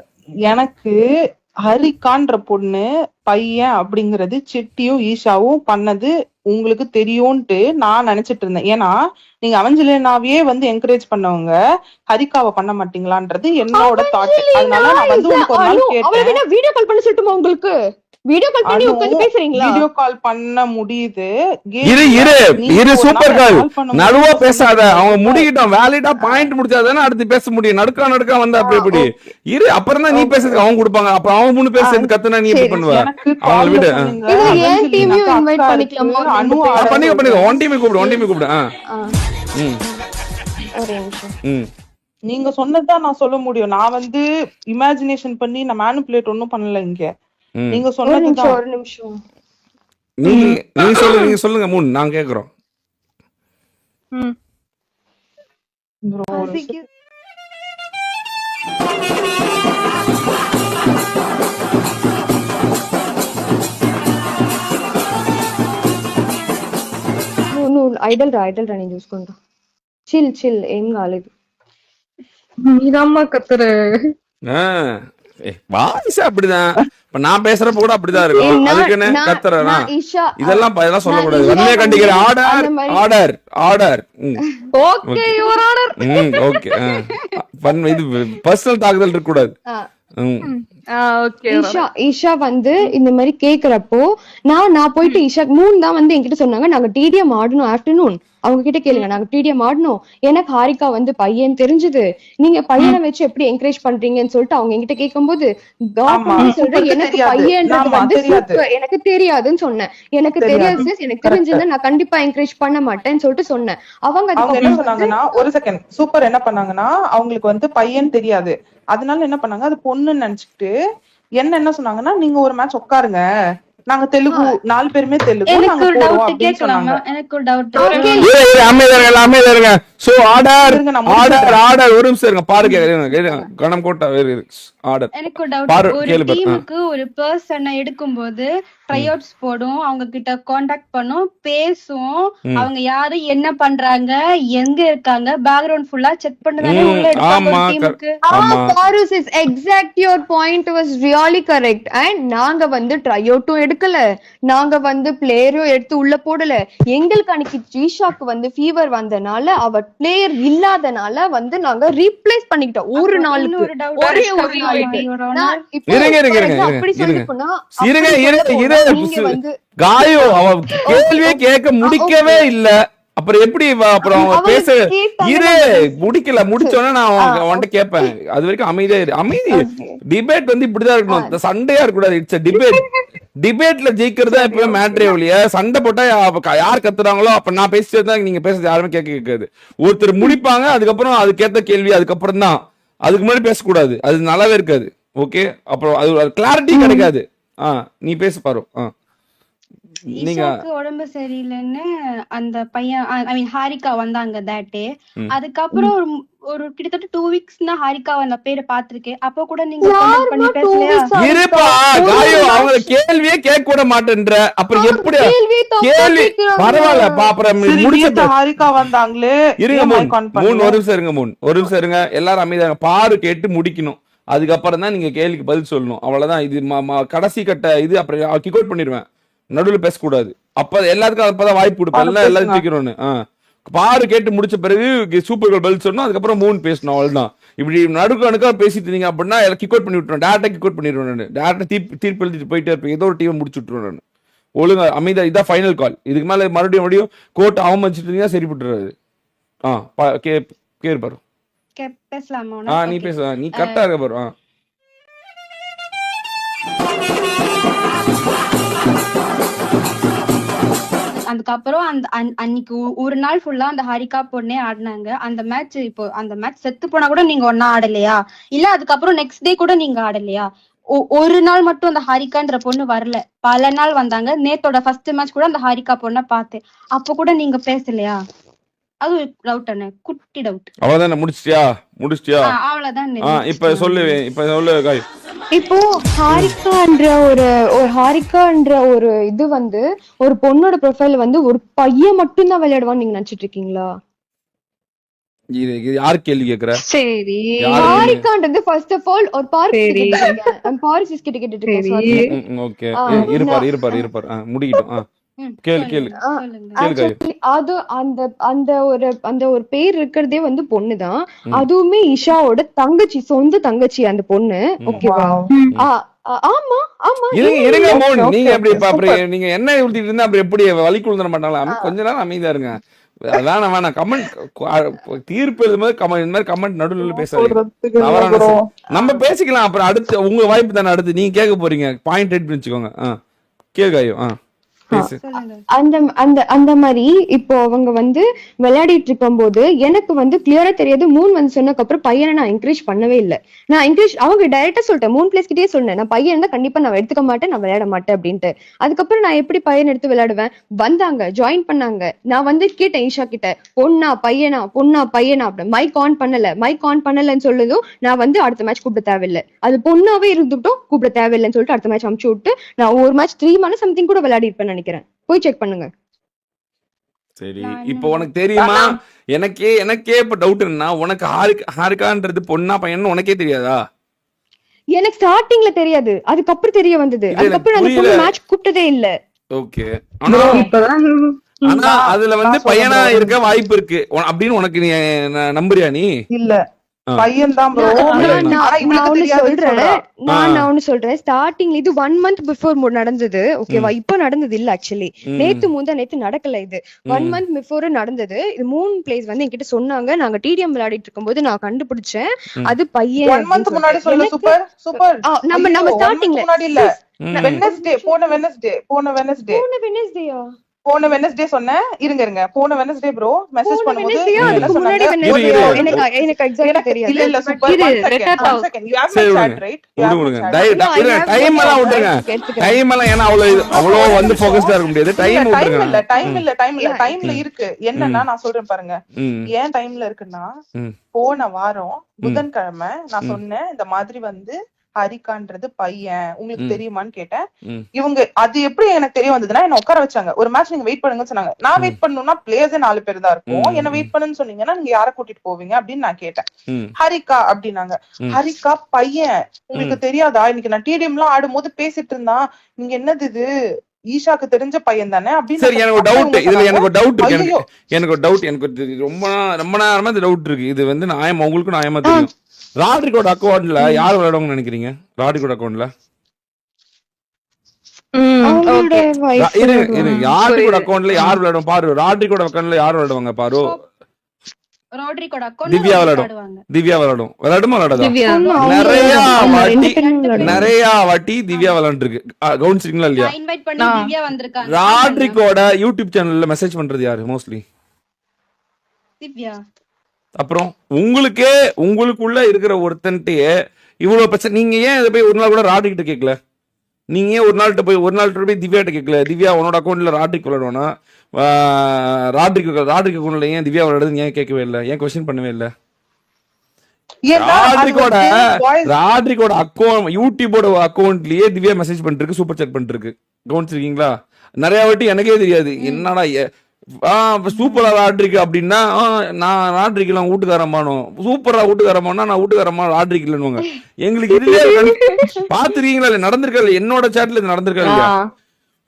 எனக்கு ஹரிகான்ற பொண்ணு பையன் அப்படிங்கறது சிட்டியும் ஈஷாவும் பண்ணது உங்களுக்கு தெரியும்ட்டு நான் நினைச்சிட்டு இருந்தேன். ஏன்னா நீங்க அவஞ்சலினாவே வந்து என்கரேஜ் பண்ணவங்க ஹரிகாவை பண்ண மாட்டீங்களான்றது என்னோட தாட். அதனால நான் வந்து உங்களுக்கு ஒரு நாள் கேட்டேன். வீடியோ கால் பண்ண சொல்லட்டுமா உங்களுக்கு? வீடியோ கால் பண்ணி உட்கார்ந்து பேசுறீங்களா? வீடியோ கால் பண்ண முடியுது. இரு சூப்பர் கால். நடுவா பேசாத. அவங்க முடிக்கிட்டோம். வேலிடா பாயிண்ட் முடிச்சாதானே அடுத்து பேச முடியும். நடுக்கா வந்தா அப்படி இரு. அப்புறம் தான் நீ பேசுறதுக்கு அவங்க கொடுப்பாங்க. அப்புறம் அவங்க 3 பேர் சேர்ந்து கத்துனா நீ எப்படி பண்ணுவ? அவங்க விடு. ஏன் டீமையும் இன்வைட் பண்ணிக்கலாமா? பண்ணிக்கோ. ஒன் டீமை கூப்பிடு. ஒரே நிமிஷம். நீங்க சொன்னதுதான் நான் சொல்ல முடியும். நான் வந்து இமேஜினேஷன் பண்ணி நான் மேனிபுலேட் ஒன்னும் பண்ணல இங்க. நீங்க சொன்னது ஒரு நிமிஷம். நீங்க சொல்லுங்க மூணு நான் கேக்குறோம். ఐడల్ రా నేను చూసుకుంటా. చిల్ ఏం కాలేదు. நீதாம்மா கத்துற. வாய்ஸ் அப்படிதான். இப்ப நான் பேசுறப்ப கூட அப்படிதான் இருக்கும். அதுக்குன்னு கத்துறேனா? இதெல்லாம் சொல்லக்கூடாது. வன்மையா கண்டிக்கிறேன். Order. Okay your order. Okay. இது பர்சனல் தாக்குதல் இருக்க கூடாது. ஓகே ஈஷா வந்து இந்த மாதிரி கேக்குறப்போ நான் போயிட்டு ஈஷா தான் வந்து என்கிட்ட சொன்னாங்க, நாங்க டிடிஎம் ஆடணும் ஆஃப்டர்நூன், அவங்க கிட்ட கேளுங்க, நாங்க டிடிஎம் ஆடணும். எனக்கு ஹாரிகா வந்து பையன் தெரிஞ்சது, நீங்க பையனை வச்சு எப்படி என்கரேஜ் பண்றீங்கன்னு சொல்லிட்டு அவங்க என்கிட்ட கேட்கும்போது சொல்றேன், எனக்கு பையன்றது வந்து சூப்பர், எனக்கு தெரியாதுன்னு சொன்னேன். எனக்கு தெரியாது sis, எனக்கு தெரிஞ்சது நான் கண்டிப்பா என்கரேஜ் பண்ண மாட்டேன்னு சொல்லிட்டு சொன்னேன். அவங்க என்ன சொன்னாங்கன்னா, ஒரு செகண்ட், சூப்பர் என்ன பண்ணாங்கன்னா, அவங்களுக்கு வந்து பையன் தெரியாது, அதனால என்ன பண்ணாங்க, அது பொண்ணுன்னு நினைச்சுக்கிட்டு என்ன சொன்னாங்கன்னா, நீங்க ஒரு மேட்ச் உட்காருங்க, நாங்க தெலுங்கு 4 பேருமே தெலுங்கு, நாங்க போறோம் அப்படின்னு சொன்னாங்க. எனக்கு ஒரு டவுட். அமைதியா சோ ஆர்டர் ஒரு நிமிஷம் இருங்க, பாருங்க கணம் கோட்டா ஆர்டர். எனக்கு ஒரு டவுட். ஒரு டீமுக்கு ஒரு பர்சனை எடுக்கும்போது ட்ரைஅவுட்ஸ் போடும், அவங்க கிட்ட கான்டாக்ட் பண்ணும், பேசும், அவங்க யாரு என்ன பண்றாங்க எங்க இருக்காங்க பேக்ரவுண்ட் ஃபுல்லா செக் பண்ணதானே உள்ள எடுப்பாங்க டீமுக்கு. Parus is exact, your point was really correct. And நாங்க வந்து ட்ரைஅவுட்டும் எடுக்கல, நாங்க வந்து பிளேயரும் எடுத்து உள்ள போடல. எங்களுக்கு அன்னைக்கு ஜீஷாக்கு வந்து ஃபீவர் வந்தனால, அவ பிளேயர் இல்லாதனால வந்து நாங்க ரீப்ளேஸ் பண்ணிக்கிட்டோம் ஒரு நாளுக்கு, ஒரே ஒரு நாளுக்கு. அப்படி சொல்லி போனா காயோ அவ கேள்வியே கேட்க முடிக்கவே இல்ல, அப்புறம் எப்படி அப்புறம் பேச இரு முடிக்கல, முடிச்சோன்னா நான் அவன்கிட்ட கேட்பேன். அது வரைக்கும் அமைதி. டிபேட் வந்து இப்படிதான் இருக்கணும், சண்டையா இருக்கக்கூடாது. It's debate. டிபேட்ல ஜெயிக்கிறதா எப்பவுமே மேட்ரே ஒழிய, சண்டை போட்டா யார் கத்துறாங்களோ அப்ப நான் பேசிட்டு தான் நீங்க பேசுறது யாருமே கேட்காது. ஒருத்தர் முடிப்பாங்க, அதுக்கப்புறம் அதுக்கேத்த கேள்வி அதுக்கப்புறம் தான், அதுக்கு முன்னாடி பேசக்கூடாது, அது நல்லாவே இருக்காது. ஓகே, அப்புறம் அது கிளாரிட்டி கிடைக்காது. நீ பேச பாரு. ஈஷாக்கு உடம்பு சரியில்லைன்னு அந்த பையன் ஐ மீன் ஹாரிகா வந்தாங்க that day. அதுக்கப்புறம் ஒரு கிட்டத்தட்ட 2 weeks தான் ஹாரிகா அந்த பேரை பாத்திருக்கேன். அப்போ கூட நீங்க கான்டாக்ட் பண்ணி பேசலையா? இருப்பா காயோ, அவங்க கேள்வியே கேட்க கூட மாட்டேன்ற, அப்புறம் எப்படி கேள்வி பரவாயில்ல அப்புறம் முடிச்சது ஹாரிகா வந்தாங்களே. இருங்க மூணு ஒரு நிமிஷம் இருங்க, எல்லாரும் அமைதியாக பாரு கேட்டு முடிக்கணும். அதுக்கப்புறம் தான் நீங்க கேள்விக்கு பதில் சொல்லணும். அவ்வளவுதான். இது கடைசி கட்ட இது. அப்புறம் கிக் அவுட் பண்ணிடுவேன், நடுவில் பேசக்கூடாது. அப்ப எல்லாத்துக்கும் அப்பதான் வாய்ப்பு கொடுப்பேன், எல்லாரும் தூக்கிறோன்னு. பாரு கேட்டு முடிச்ச பிறகு சூப்பர் கோல் பதில் சொல்லணும், அதுக்கப்புறம் 3 பேசணும். அவ்வளவுதான். இப்படி நடுக்கா பேசிட்டு இருந்தீங்க அப்படின்னா எல்லாம் கிக் அவுட் பண்ணி விட்டுருவேன், டேரக்டா கிக் அவுட் பண்ணிடுவேன், டேரக்டா தீர்ப்பு எழுதிட்டு போயிட்டே இருப்பேன். ஏதோ ஒரு டீம் முடிச்சு விட்டுருவேன். ஒழுங்கா அமைதியா, இதான் ஃபைனல் கால். இதுக்கு மேல மறுபடியும் கோர்ட் அவமதிச்சுட்டு இருந்தீங்கன்னா சரிப்பட்டுறாது. கேரு பாரு. பேசலாமா? நீ பேச, நீ கரெக்டா இருக்க பாரு. அதுக்கப்புறம் அன்னைக்கு ஒரு நாள் ஃபுல்லா அந்த ஹாரிகா பொண்ணே ஆடினாங்க. அந்த மேட்ச் இப்போ அந்த மேட்ச் செத்து போனா கூட நீங்க ஒன்னா ஆடலையா? இல்ல அதுக்கப்புறம் நெக்ஸ்ட் டே கூட நீங்க ஆடலையா? ஒரு நாள் மட்டும் அந்த ஹாரிகான்ற பொண்ணு வரல, பல நாள் வந்தாங்க. நேத்தோட ஃபர்ஸ்ட் மேட்ச் கூட அந்த ஹாரிகா பொண்ண பார்த்தேன், அப்ப கூட நீங்க பேசலையா? அது ஒரு டவுட் அண்ணே, குட்டி டவுட். அவ்வளவுதானே? முடிச்சிட்டியா? அவ்வளவுதான். இப்ப சொல்லு காய். இப்போ ஹாரிகான்ற ஒரு இது வந்து ஒரு பொண்ணோட ப்ரொஃபைல் வந்து ஒரு பையன் மட்டும் தான் விளையாடுவான்னு நீங்க நினைச்சிட்டு இருக்கீங்களா? யாரு கேள்வி கேக்குற? சரி, ஹாரிகான்றது ஃபர்ஸ்ட் ஆஃப் ஆல் ஒரு பாரிஸ் கிட்ட கேட்டுட்டு இருக்கேன். ஓகே, இருப்பார் முடிக்கட்டும். கேளு. அது அந்த ஒரு பேர் இருக்கிறதே வந்து பொண்ணுதான், அதுவுமே இஷாவோட தங்கச்சி, சொந்த தங்கச்சி அந்த பொண்ணு. ஓகேவா? ஆமா ஆமா. இருங்க நீங்க எப்படி நீங்க என்ன ஊத்திட்டு இருந்தா அப்படி எப்படி வலிக்குள்ள மாட்டாங்களா? கொஞ்ச நேரம் அமைதியா இருங்க. வேணாம் கமெண்ட் தீர்ப்பு எழுதும்போது இந்த மாதிரி கமெண்ட் நடுவில் பேசாதீங்க. நம்ம பேசிக்கலாம் அப்புறம், அடுத்து உங்க வாய்ப்பு தானே. அடுத்து நீங்க கேட்க போறீங்க, பாயிண்ட் ரெட் பண்ணிச்சுக்கோங்க. கேள்காயோ அந்த மாதிரி இப்போ அவங்க வந்து விளையாடிட்டு இருக்கும் போது எனக்கு வந்து கிளியரா தெரியாது. 3 வந்து சொன்னதுக்கு அப்புறம் பையனை நான் என்கரேஜ் பண்ணவே இல்லை. அவங்க டைரக்டா சொல்லிட்டேன், 3 பிளேஸ் கிட்டே சொன்னேன், நான் பையன் தான் கண்டிப்பா நான் எடுத்துக்க மாட்டேன், நான் விளையாட மாட்டேன் அப்படின்ட்டு. அதுக்கப்புறம் நான் எப்படி பையன் எடுத்து விளையாடுவேன்? வந்தாங்க, ஜாயின் பண்ணாங்க. நான் வந்து கேட்டேன் ஈஷா கிட்ட, பொண்ணா பையனா அப்படி. மைக் ஆன் பண்ணலன்னு சொல்லுதும் நான் வந்து அடுத்த மேட்ச் கூப்பிட தேவையில்லை, அது பொண்ணாவே இருந்துட்டோம், கூப்பிட தேவையில்லைன்னு சொல்லிட்டு அடுத்த மேட்ச் அமுச்சு விட்டு நான் ஒரு மேட்ச் 3 மணி சம்திங் கூட விளையாடி இருப்பேன் நினைக்கிறேன். போய் செக் பண்ணுங்க. சரி, இப்போ உனக்கு தெரியுமா? எனக்கே இப்ப டவுட் என்ன, உனக்கு ஹாரிகான்றது பொண்ணா பையன் உனக்கே தெரியாதா? எனக்கு ஸ்டார்டிங்ல தெரியாது, அதுக்கப்புறம் தெரிய வந்தது. அதுக்கப்புறம் அந்த பொண்ணு மேட்ச் கூப்பிட்டதே இல்ல. ஓகே, ஆனா அதுல வந்து பையனா இருக்க வாய்ப்பு இருக்கு அப்படின்னு உனக்கு நீ நம்புறியா? நீ இல்ல பையன் தான் ப்ரோ. நான் ஒண்ணு சொல்றேன். ஸ்டார்டிங்ல இது 1 month பிஃபோர் நடந்தது. ஓகேவா? இப்போ நடந்தது இல்ல. ஆக்சுவலி நேத்து நடக்கல. இது 1 month பிஃபோர் நடந்தது. இது 3 பிளேஸ் வந்து என்கிட்ட சொன்னாங்க. நாங்க டிடிஎம் விளையாடிட்டு இருக்கும்போது நான் கண்டுபிடிச்சேன் அது பையன். 1 month முன்னாடி சொல்ல. Super super. நம்ம ஸ்டார்டிங்ல முன்னாடி இல்ல, போன வெனஸ்டே சொன்னேன். இருங்க போன வெனஸ்டே ப்ரோ மெசேஜ் பண்ணும்போது என்ன சொன்னாங்க? எனக்கு எக்ஸாக்ட்டா தெரியாது. இல்ல super. 1 second you have my chat right? Time எல்லாம் விட்டுருங்க. டைம் எல்லாம் ஏன்னா அவ்வளோ வந்து ஃபோக்கஸ்டா இருக்க முடியாது. டைம்ல இருக்கு. என்னன்னா நான் சொல்றேன் பாருங்க. ஏன் டைம்ல இருக்குன்னா, போன வாரம் புதன்கிழமை நான் சொன்னேன் இந்த மாதிரி வந்து ஹரிகான்றது பையன் உங்களுக்கு தெரியுமான்னு கேட்டேன். இவங்க அது எப்படி எனக்கு தெரிய வந்ததுன்னா, என்ன உட்கார வச்சாங்க. ஒரு மேட்ச் நீங்க வெயிட் பண்ணுங்கன்னு சொன்னாங்க. நான் வெயிட் பண்ணணும்னா பிளேயர்ஸே 4 பேர் தான் இருக்கும். என்ன வெயிட் பண்ணுன்னு சொன்னீங்கன்னா நீங்க யார கூட்டிட்டு போவீங்க அப்படின்னு நான் கேட்டேன். ஹரிகா அப்படின்னாங்க. ஹரிகா பையன் உங்களுக்கு தெரியாதா? இன்னைக்கு நான் டிடிஎம் எல்லாம் ஆடும்போது பேசிட்டு இருந்தான். நீங்க என்னது இது ஈஷாக்கு தெரிஞ்ச பையன் தானே அப்படின்னு. சரி, எனக்கு ஒரு டவுட். இதுல எனக்கு ஒரு டவுட் இருக்கு. எனக்கு ரொம்ப நேரமா இந்த டவுட் இருக்கு. இது வந்து நியாயமா உங்களுக்கு நியாயமா தெரியும். ராட்ரிகோட அக்கௌண்ட்ல யார் விளையாடுவாங்கன்னு நினைக்கிறீங்க? ராட்ரிகோட அக்கௌண்ட்ல ராட்ரிகோட அக்கௌண்ட்ல யார் விளையாடுவாங்க பாரு. ராட்ரிகோட அக்கௌண்ட்ல யார் விளையாடுவாங்க பாரு? திவ்யா விளையாடும். நிறைய வாட்டி திவ்யா விளையாண்டு இருக்கு. கவனிச்சிருக்கீங்களா இல்லையா? ராட்ரிகோட யூடியூப் சேனல்ல மெசேஜ் பண்றது யாரு மோஸ்ட்லி? அப்புறம் உங்களுக்குள்ள இருக்கிற ஒருத்தன்ட்டே இவ்வளவு பிரச்சனை. நீங்க ஏன் இதை போய் ஒரு நாள் கூட ராட்ரிகிட்ட கேட்கல? நீங்க ஏன் ஒரு நாள்கிட்ட போய் திவ்யாட்ட கேட்கல? திவ்யா உன்னோட அக்கௌண்ட்ல ராட்ரிக் விளையாடுவானா? ராட்ரிக் அக்கௌண்ட்ல ஏன் திவ்யா விளையாடுறது ஏன் கேட்கவே இல்லை? ஏன் கொஸ்டின் பண்ணவே இல்லை? ராட்ரிகோட அக்கௌண்ட் யூடியூபோட அக்கௌண்ட்லயே திவ்யா மெசேஜ் பண்ணிருக்கு, சூப்பர் சாட் பண்ணிருக்கு. கவனிச்சிருக்கீங்களா? நிறைய வாட்டி எனக்கே தெரியாது என்னடா சூப்பரா ராட்ரிக் அப்படின்னா நான் ராட்ரிக் எல்லாம் வீட்டுக்காரமானோம். சூப்பரா வீட்டுக்காரமானா நான் வீட்டுக்காரமா ராட்ரிக் இல்லைன்னு எங்களுக்கு இதுலயே பாத்துருக்கீங்களா? இல்ல நடந்திருக்கா? இல்ல என்னோட சேட்ல இது நடந்திருக்கா இல்லையா?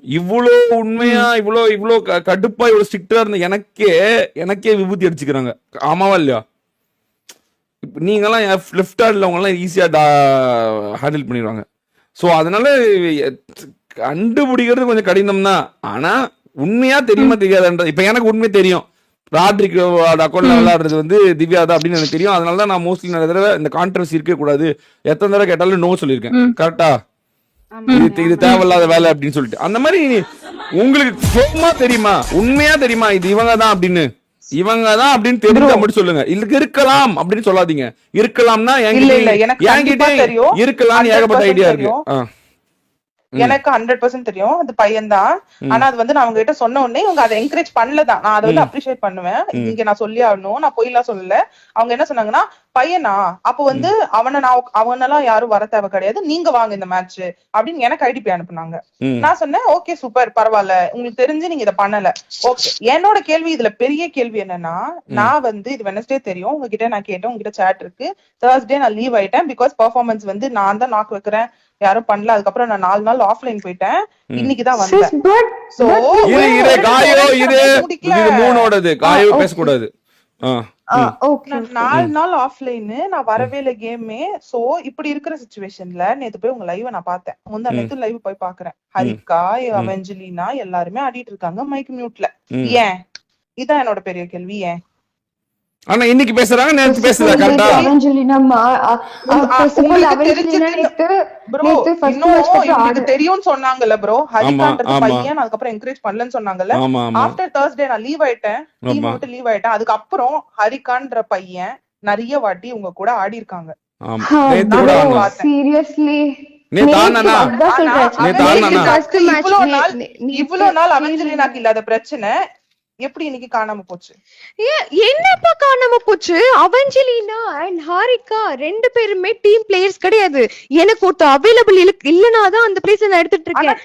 இவ்வளவு உண்மையா இவ்வளவு கடுப்பா இவ்வளவு ஸ்ட்ரிக்டா இருந்த எனக்கே விபூதி அடிச்சுக்கிறாங்க. ஆமாவா இல்லையா? நீங்க எல்லாம் லெஃப்ட் ஹேண்ட்ல அவங்க எல்லாம் ஈஸியா ஹேண்டில் பண்ணிடுவாங்க. சோ அதனால கண்டுபிடிக்கிறது கொஞ்சம் கடினம் தான். ஆனா உண்மையா தெரியுமா தெரியாதுன்றது இப்ப எனக்கு உண்மை தெரியும். ராட்ரிக் அக்கௌண்ட்ல விளையாடுறது வந்து திவ்யா தான் அப்படின்னு எனக்கு தெரியும். அதனாலதான் நான் மோஸ்ட்லி நிறைய தடவை இந்த கான்ட்ரவர்சி இருக்கவே கூடாது, எத்தனை தடவை கேட்டாலும் நோ சொல்லியிருக்கேன். கரெக்டா? இது தேவையில்லாத வேலை அப்படின்னு சொல்லிட்டு. அந்த மாதிரி உங்களுக்கு சும்மா தெரியுமா, உண்மையா தெரியுமா இது இவங்க தான் அப்படின்னு தெரிஞ்சா மட்டும் சொல்லுங்க. இல்ல இருக்கலாம் அப்படின்னு சொல்லாதீங்க. இருக்கலாம்னா என்கிட்ட இருக்கலாம் ஏகப்பட்ட ஐடியா இருக்கு. எனக்கு 100% தெரியும் அது பையன் தான். ஆனா அது வந்து நான் அவங்க கிட்ட சொன்ன உடனே இவங்க அதை என்கரேஜ் பண்ணலதான். நான் அதை வந்து அப்ரிஷியேட் பண்ணுவேன். இங்க நான் சொல்லி ஆகணும், நான் பொய்லாம் சொல்லல. அவங்க என்ன சொன்னாங்கன்னா பையனா அப்ப வந்து அவனெல்லாம் யாரும் வர தேவை கிடையாது, நீங்க வாங்க இந்த மேட்ச் அப்படின்னு எனக்கு ஐடிபி அனுப்புனாங்க. நான் சொன்னேன் ஓகே சூப்பர் பரவாயில்ல, உங்களுக்கு தெரிஞ்சு நீங்க இதை பண்ணல. ஓகே. என்னோட கேள்வி இதுல பெரிய கேள்வி என்னன்னா, நான் வந்து இது வெனஸ்டே தெரியும் உங்ககிட்ட நான் கேட்டேன், உங்ககிட்ட சேட் இருக்கு. தேர்ஸ்டே நான் லீவ் ஆயிட்டேன் பிகாஸ் பெர்ஃபார்மன்ஸ் வந்து நான் தான் நாக்கு வைக்கிறேன், யாரும் பண்ணல. அதுக்கப்புறம் நான் 4 நாள் ஆஃப்லைன் போயிட்டேன். இன்னைக்குதான் வந்தேன். சோ பேசக்கூடாது. 4 நாள் ஆஃப்லைன் நான் வரவே இல்ல கேமே. சோ இப்படி இருக்கிற சிச்சுவேஷன்ல நேத்து போய் உங்க லைவ் நான் பார்த்தேன். நேத்து லைவ் போய் பாக்குறேன். ஹரிகா, அவெஞ்சலினா எல்லாருமே ஆடிட்டு இருக்காங்க மைக் மியூட்ல. ஏன்? இதான் என்னோட பெரிய கேள்வி. ஏன்? ஆனா இன்னைக்கு பேசுறாங்க, நேத்து பேசுறா கரெக்ட்டா? தெரியும் சொன்னாங்கல்ல ப்ரோ, ஹரிகான்றது பையன். அதுக்கப்புறம் என்கரேஜ் பண்ணலன்னு சொன்னாங்கல்ல. ஆஃப்டர் தேர்ஸ்டே நான் லீவ் ஆயிட்டேன், டீம் விட்டு லீவ் ஆயிட்டேன். அதுக்கப்புறம் ஹரிகான்ற பையன் நிறைய வாட்டி உங்க கூட ஆடி இருக்காங்க. சீரியஸ்லி இவ்வளவு நாள் அவெஞ்சலினாக்கு இல்லாத பிரச்சனை எப்படி இன்னைக்கு காணாம போச்சு? என்னப்பா காணாம போச்சு? அவெஞ்சலினா அண்ட் ஹாரிகா 2 பேருமே டீம் பிளேயர்ஸ் கிடையாது. எனக்கு ஒருத்த அவைலபிள் இல்லனாதான் அந்த பிளேஸ் நான் எடுத்துட்டு இருக்கேன்.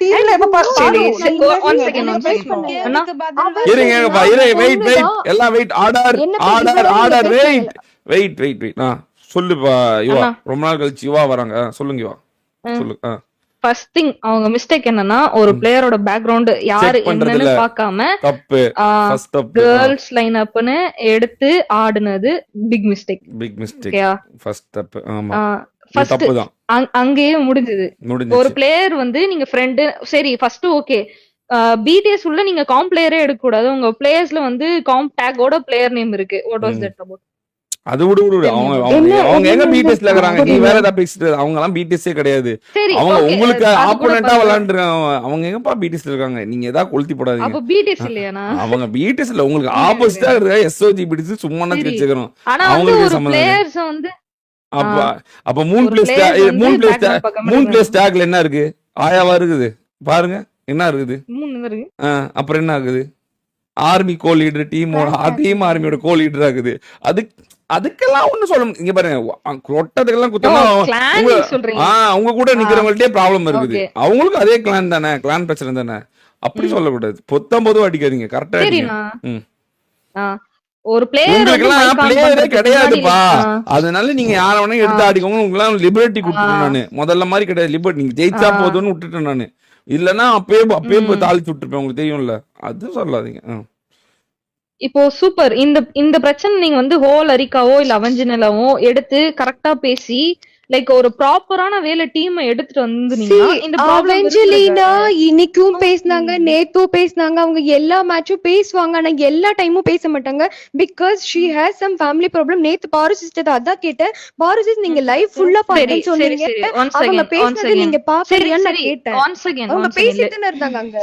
சொல்லுப்பா யுவா, ரொம்ப நாள் கழிச்சு யுவா வராங்க. சொல்லுங்க யுவா, சொல்லுங்க. ஃபர்ஸ்ட் திங் அவங்க மிஸ்டேக் என்னன்னா ஒரு பிளேயரோட பேக்ரவுண்ட் யாரு பண்றது என்னன்னு இல்ல. பார்க்காம தப்பு ஃபர்ஸ்ட் தப்பு கேர்ள்ஸ் லைன் அப்னு எடுத்து ஆடுனது பிக் மிஸ்டேக். பிக் மிஸ்டேக் ஓகேயா? ஃபர்ஸ்ட் தப்பு ஆமா இது ஃபர்ஸ்ட் தப்புதான் அங்கேயே முடிஞ்சது. ஒரு முடிஞ்சிச்சு பிளேயர் வந்து நீங்க ஃப்ரெண்டு சரி ஃபர்ஸ்ட் ஓகே பிடிஎஸ் உள்ள நீங்க காம் பிளேயரே எடுக்க கூடாது. உங்க பிளேயர்ஸ்ல வந்து காம் டேகோட பிளேயர் நேம் இருக்கு. What was that about? அது விடு அவங்க அவங்க எங்க பிடிஎஸ்ல இருக்காங்க நீ வேற ஏதாவது பேசிட்டு அவங்க எல்லாம் பிடிஎஸ்ஸே கிடையாது சரி அவங்க okay, உங்களுக்கு அது கூட ஆப்போனண்டா பரவாயில்ல. விளையாண்டுருக்காங்க அவங்க எங்கப்பா பிடிஎஸ்ல இருக்காங்க நீங்க ஏதாவது கொளுத்தி போடாதீங்க அப்ப பிடிஎஸ் இல்லையானா? அவங்க பிடிஎஸ் இல்ல உங்களுக்கு ஆப்போசிட்டா இருக்க எஸ்ஓஜி பிடிஎஸ் சும்மா சரி. வச்சுக்கிறோம் ஆனா வந்து அவங்களுக்கு ஒரு சம்மந்தம் பிளேயர்ஸ் வந்து அப்ப அப்ப மூணு ஒரு பிளேஸ் players வந்து மூணு பிளேஸ் background பக்கமா மூணு இருக்காங்க. பிளேஸ் டேக்ல என்ன இருக்கு ஆயாவா இருக்குது பாருங்க என்ன இருக்குது 3 இருக்கு. அப்புறம் என்ன ஆகுது ஆர்மி கோ லீடர் டீம் ஆர்மியோட கோ லீடர் ஆகுது அதுக்கெல்லாம் ஒண்ணு சொல்ல இங்க பாருங்க கொட்டதுக்கெல்லாம் குத்தமா clan உங்க சொல்றீங்க. அவங்க கூட நிக்கிறவங்கள்ட்டே ப்ராப்ளம் இருக்குது Okay. அவங்களுக்கும் அதே கிளான் தானே கிளான் பிரச்சனை தானே அப்படி சொல்லக்கூடாது பொதுவா அடிக்காதீங்க கரெக்டா சரிண்ணா. ம். ஒரு பிளேயர் உங்களுக்கு எல்லாம் பிளேயரே கிடையாதுப்பா அதனால நீங்க யார வேணா எடுத்து ஆடிக்கோங்க உங்களுக்கு லிபர்ட்டி கொடுத்துட்டேன் நானு முதல்ல மாதிரி கிடையாது லிபர்ட்டி நீங்க ஜெயிச்சா போதும்னு விட்டுட்டேன் நானு இல்லன்னா அப்பயே போய் தாளிச்சு விட்டுருப்பேன் உங்களுக்கு தெரியும்ல அது சொல்லாதீங்க இப்போ சூப்பர். இந்த பிரச்சனை நீங்க வந்து ஹோல் அரிக்காவோ இல்ல அவெஞ்சனலாவோ எடுத்து கரெக்டா பேசி லைக் ஒரு ப்ராப்பரான வேலை டீம் எடுத்துட்டு வந்தீங்கன்னா இந்த ப்ராப்ளம் அவெஞ்சலினா இன்னைக்கும் பேசினாங்க நேத்தும் பேசினாங்க அவங்க எல்லா மேட்சும் பேசுவாங்க ஆனா எல்லா டைமும் பேச மாட்டாங்க because she has some family problem. நேத்து பாரு சிஸ்டர் அதான் கேட்டேன் பாரு சிஸ்டர் நீங்க லைவ் ஃபுல்லா பாத்தேன்னு சொன்னீங்க அவங்க பேசுனது நீங்க பாக்குறீங்கன்னு நான் கேட்டேன் அவங்க பேசிட்டு தானே இருந்தாங்க அங்க.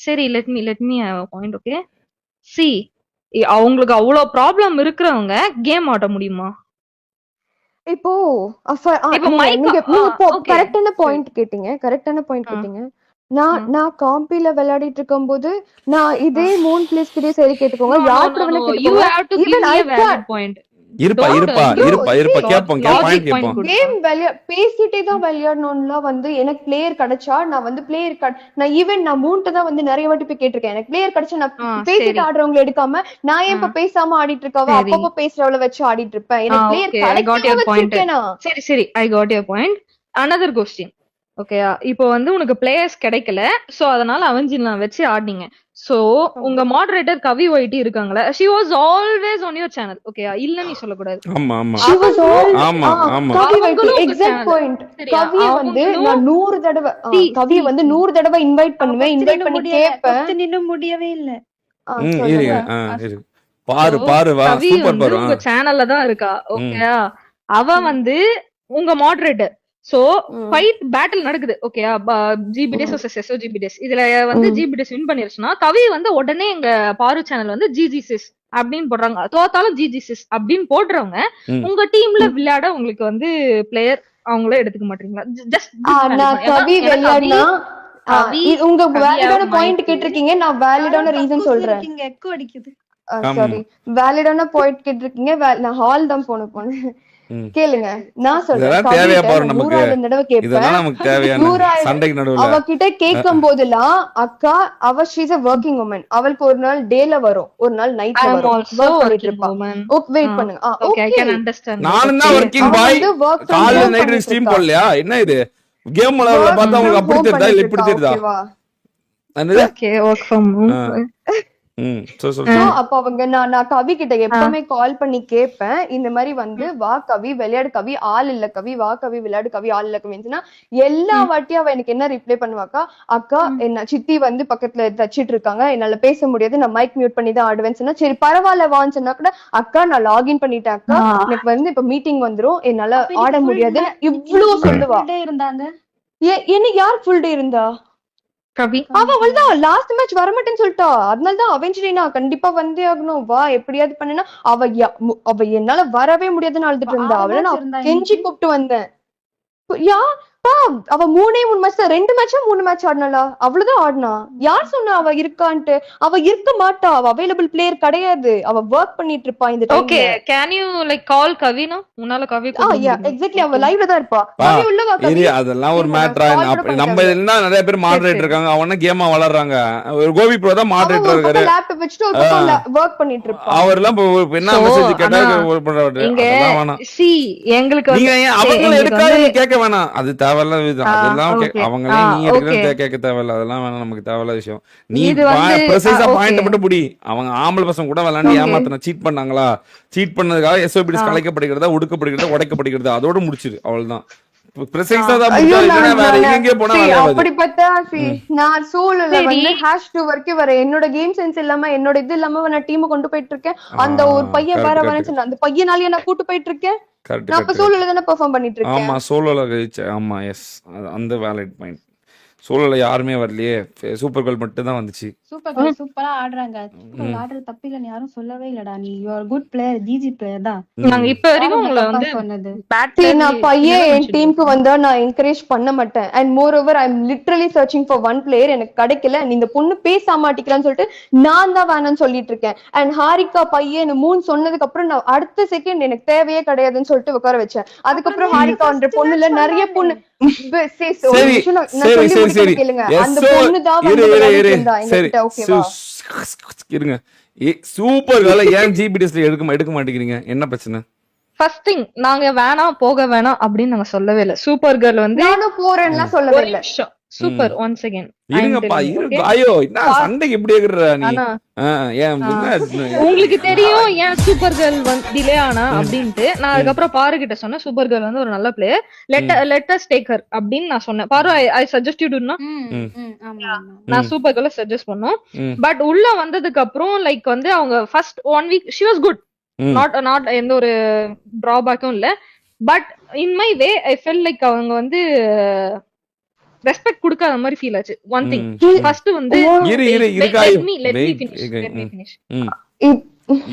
சரி let me point. Okay C அவங்களுக்கு அவ்வளவு ப்ராப்ளம் இருக்கிறவங்க கேம் ஆட முடியுமா? இப்போ இப்போ mic- okay. கரெக்டான பாயிண்ட் கேட்டீங்க நான் காம்பில விளையாடிட்டு இருக்கும் போது நான் இதே 3 பிளேஸ் கிட்டே சரி கேட்டுக்கோங்க யார் கூட வேணா you கேட்டுக்கோங்க have to give Even me I a valid point. இருப்பா கேட்போம் பாயிண்ட் கேட்போம் கேம் பேசிட்டே தான் விளையாடணும்லாம் வந்து எனக்கு பிளேயர் கிடைச்சா நான் வந்து நான் ஈவன் நான் 3 தான் வந்து நிறைய வாட்டி போய் கேட்டிருக்கேன் எனக்கு பிளேயர் கிடைச்சா நான் பேசிட்டு ஆடுறவங்களை எடுக்காம நான் ஏன் இப்ப பேசாம ஆடிட்டு இருக்கவ அப்பப்ப பேசுறவள வச்சு ஆடிட்டு இருப்பேன் எனக்கு பிளேயர் கிடைக்கா. சரி I got your point. Another question ஓகேயா? இப்போ வந்து உனக்கு பிளேயர்ஸ் கிடைக்கல சோ அதனால அவெஞ்சன் வச்சு ஆடினீங்க. சோ உங்க மாடரேட்டர் கவி ஒயிட்டி இருக்காங்களா? she was always on your channel. ஓகேயா? இல்ல நீ சொல்ல கூடாது. ஆமா She was all- ஆமா ஆமா கவி வந்து அவங்களும் exact channel. point. சரியா? கவியை வந்து அவங்களும் நான் 100 தடவை கவியை வந்து 100 தடவை இன்வைட் பண்ணுவேன் இன்வைட் பண்ணி கேட்பேன் இன்னும் முடியவே இல்ல. இருங்க இரு பாரு வா கவி சூப்பர் வந்து பாரு உங்க சேனல்ல தான் இருக்கா. ஓகேயா? அவ வந்து உங்க மாடரேட்டர். சோ ஃபைட் பேட்டில் நடக்குது. ஓகேயா? ஜிபிடிஎஸ் vs எஸ்ஓஜிபிடிஎஸ் இதுல வந்து ஜிபிடிஎஸ் வின் பண்ணிருச்சுன்னா கவி வந்து உடனே எங்க பாரு சேனல் வந்து ஜிஜிசிஸ் அப்படின்னு போடுறாங்க. தோத்தாலும் ஜிஜிசிஸ் அப்படின்னு போடுறவங்க உங்க டீம்ல விளையாட உங்களுக்கு வந்து பிளேயர் அவங்கள எடுத்துக்க மாட்டீங்களா? ஜஸ்ட் நான் கவி விளையாடினா உங்க வேலிடான பாயிண்ட் கேட்டிருக்கீங்க நான் வேலிடான ரீசன் சொல்றேன். இங்க எக்கோ அடிக்குது. சாரி வேலிடான பாயிண்ட் கேட்டிருக்கீங்க நான் ஹால் தான் போனேன் கேளுங்க நான் சொல்றேன் தேவையா பாரு நமக்கு 100 தடவை கேட்பேன் இதெல்லாம் நமக்கு தேவையான சண்டைக்கு நடுவுல அவகிட்ட கேட்கும் போதெல்லாம் அக்கா அவ ஷீஸ் a working woman அவளுக்கு ஒரு நாள் டேல வரும் ஒரு நாள் நைட்ல வரும் work பண்ணிட்டு இருப்பா. ஓகே வெயிட் பண்ணுங்க ஓகே ஐ கேன் அண்டர்ஸ்டாண்ட். நானும் தான் வர்க்கிங் பாய் காலையில நைட் ஸ்ட்ரீம் போடலையா என்ன இது கேம் விளையாட பார்த்தா உங்களுக்கு அப்படி தெரியுதா இல்ல இப்படி தெரியுதா என்னது ஓகே வர்க் ஃப்ரம் ஹோம். அப்ப அவங்க நான் கவி கிட்ட எப்பவுமே கால் பண்ணி கேட்பேன் இந்த மாதிரி வந்து வா கவி விளையாடு கவி ஆள் இல்ல கவி வா கவி விளையாடு கவி ஆள் இல்ல கவின்னா எல்லா வாட்டியும் அவ எனக்கு என்ன ரிப்ளை பண்ணுவாக்கா அக்கா என்ன சித்தி வந்து பக்கத்துல தச்சிட்டு இருக்காங்க என்னால பேச முடியாது நான் மைக் மியூட் பண்ணி தான் ஆடுவேன்னு சொன்னா சரி பரவாயில்ல வான்னு சொன்னா கூட அக்கா நான் லாகின் பண்ணிட்டேன் அக்கா எனக்கு வந்து இப்ப மீட்டிங் வந்துரும் என்னால ஆட முடியாது இவ்வளவு சொல்லுவா. இருந்தாங்க என்ன யார் ஃபுல் டே இருந்தா கவி அவள்தான் லாஸ்ட் மேட்ச் வரமாட்டேன்னு சொல்லிட்டா அதனாலதான் அவெஞ்சலினா கண்டிப்பா வந்தே ஆகணும் வா எப்படியாவது பண்ணனா அவ என்னால வரவே முடியாதுன்னு அழுதுட்டு இருந்தா அவளை நான் கெஞ்சி கூப்பிட்டு வந்தேன். அவ 3 மேட்ச் தான் 2 மேட்சா 3 மேட்ச் ஆடினாளா அவ்வளவுதான் ஆடினா யார் சொன்னா அவ இருக்கான்ட்டு அவ இருக்க மாட்டா அவ அவைலபிள் பிளேயர் கிடையாது அவ ஒர்க் பண்ணிட்டு இருப்பா இந்த டைம்ல. ஓகே கேன் யூ லைக் கால் கவினா உன்னால கவி எக்ஸாக்ட்லி அவ லைவ்ல தான் இருப்பா கவி உள்ள வா கவி அதெல்லாம் ஒரு மேட்டரா நம்ம என்ன நிறைய பேர் மாடரேட்டர் இருக்காங்க அவன கேமா வளர்றாங்க ஒரு கோபி ப்ரோ தான் மாடரேட்டர் இருக்காரு லேப்டாப் வச்சிட்டு ஒரு பக்கம் வர்க் பண்ணிட்டு இருப்பா அவர்லாம் என்ன மெசேஜ் கேட்டா இங்க சி எங்களுக்கு நீங்க அவங்கள எடுக்காதீங்க கேட்க வேணாம் அது தேவையில்லாத விஷயம். அதெல்லாம் ஓகே அவங்களே நீ ஓகே எடுக்கிறது கேட்க தேவையில்ல. அதெல்லாம் வேணாம், நமக்கு தேவையில்லாத விஷயம். நீ இது வந்து ப்ரெசைஸா ஓகே பாயிண்ட் மட்டும் புடி. அவங்க ஆம்பளை பசங்க கூட விளையாண்டு ஓகே ஏமாத்தின சீட் பண்ணாங்களா, சீட் பண்ணதுக்காக எஸ்ஓபிடிஸ் கலைக்கப்படுகிறதா, ஒடுக்கப்படுகிறதா, உடைக்கப்படுகிறதா, அதோட முடிச்சிரு. அவ்வளவுதான். ப்ரெசைஸா தான் ஐயோ முடிச்சா, இல்லைன்னா வேற நான் எங்கெங்கே போனா see, வேலையாவது. அப்படி பார்த்தா see, நான் சோலோல சரி வந்து #2 வரைக்கும் வரேன். என்னோட கேம் சென்ஸ் இல்லாம என்னோட இது இல்லாம நான் டீமை கொண்டு போயிட்டு இருக்கேன். அந்த ஒரு பையன் வேற கரெக்ட் வரேன்னு கரெக்ட் சொன்ன அந்த பையனாலேயே நான் கூட்டு போயிட்டு இருக்கேன். கரெக்ட் நான் அப்ப கரெக்ட் சோலோல தானே பெர்ஃபார்ம் பண்ணிட்டு இருக்கேன். ஆமா சோலோல கழிச்ச. ஆமா எஸ், அந்த வேலிட் பாயிண்ட். சோலோல யாருமே வரலையே, சூப்பர் கேர்ள் மட்டும் தான் வந்துச்சு. சூப்பர் கேர்ள் சூப்பரா ஆடுறாங்க. சூப்பர் கேர்ள் ஆடுறது தப்பில்லைன்னு யாரும் சொல்லவே இல்லடா. நீ you are good player, GG player தான். நாங்க இப்ப யார் வரைக்கும் உன்னை உங்களை தப்பா வந்து சொன்னது? பேட் See, பிளேயர் நான் பையன் தான் என் மென்ஷன் டீமுக்கு பண்ணிருக்கோம். வந்தா நான் என்கரேஜ் பண்ண மாட்டேன். And more over I am literally searching for one player. எனக்கு கிடைக்கல. And இந்த பொண்ணு பேச மாட்டேங்கிறான்னு சொல்லிட்டு நான் தான் வேணாம்னு சொல்லிட்டு இருக்கேன். அண்ட் ஹாரிகா பையன் 3 சொன்னதுக்கு அப்புறம் நான் அடுத்த செகண்ட் எனக்கு தேவையே கிடையாதுன்னு சொல்லிட்டு உட்கார வச்சேன். அப்புறம் அதுக்கப்புறம் நேத்து ஹாரிகான்ற ஃபர்ஸ்ட் பொண்ணுல மேட்ச் நிறைய வந்தாலே பொண்ணு ஒரு சரி நிமிஷம் நான் சரி சொல்லி சரி முடிக்கிறத சரி கேளுங்க. அந்த எஸ்ஓ பொண்ணு தான் இரு வந்து இரு விளையாடிட்டு இரு இருந்தா சரி எங்ககிட்ட. ஓகேவா? இருங்க. சூப்பர் கேர்ள ஏன் ஜிபிடிஎஸ்ல எடுக்க மாட்டேங்கிறீங்க? என்ன பிரச்சனை? ஃபர்ஸ்ட் திங் நாங்க வேணாம் போக வேணாம் அப்படின்னு நாங்க சொல்லவே இல்ல. சூப்பர் கேர்ள் வந்து நானும் போறேன்னுலாம் சொல்லவே ஒரு இல்ல. நிமிஷம் சூப்பர் ஒன் செகண்ட் இருங்கப்பா இரு. ஐயோ என்ன சண்டைக்கு எப்படி இருக்கிற நீ? ஆனா ஏன் என்ன உங்களுக்கு தெரியும் ஏன் சூப்பர் கேர்ள் வந்து டிலே ஆனா அப்படின்ட்டு. நான் அதுக்கப்புறம் பாரு கிட்ட சொன்னேன் சூப்பர் கேர்ள் வந்து ஒரு நல்ல பிளேயர், லெட்டஸ் டேக் ஹர் அப்படின்னு நான் சொன்னேன். பாரு ஐ சஜஸ்ட் யூ டுனா ஆமா நான் சூப்பர் கேர்ள சஜஸ்ட் பண்ணோம். பட் உள்ள வந்ததுக்கு அப்புறம் லைக் வந்து அவங்க first 1 week she was good, not எந்த ஒரு டிராபேக்கும் இல்ல. But in my way I felt like அவங்க வந்து ரெஸ்பெக்ட் கொடுக்காத மாதிரி ஃபீல் ஆச்சு. ஒன் திங் ஃபர்ஸ்ட் வந்து இரு இரு இருக்காய்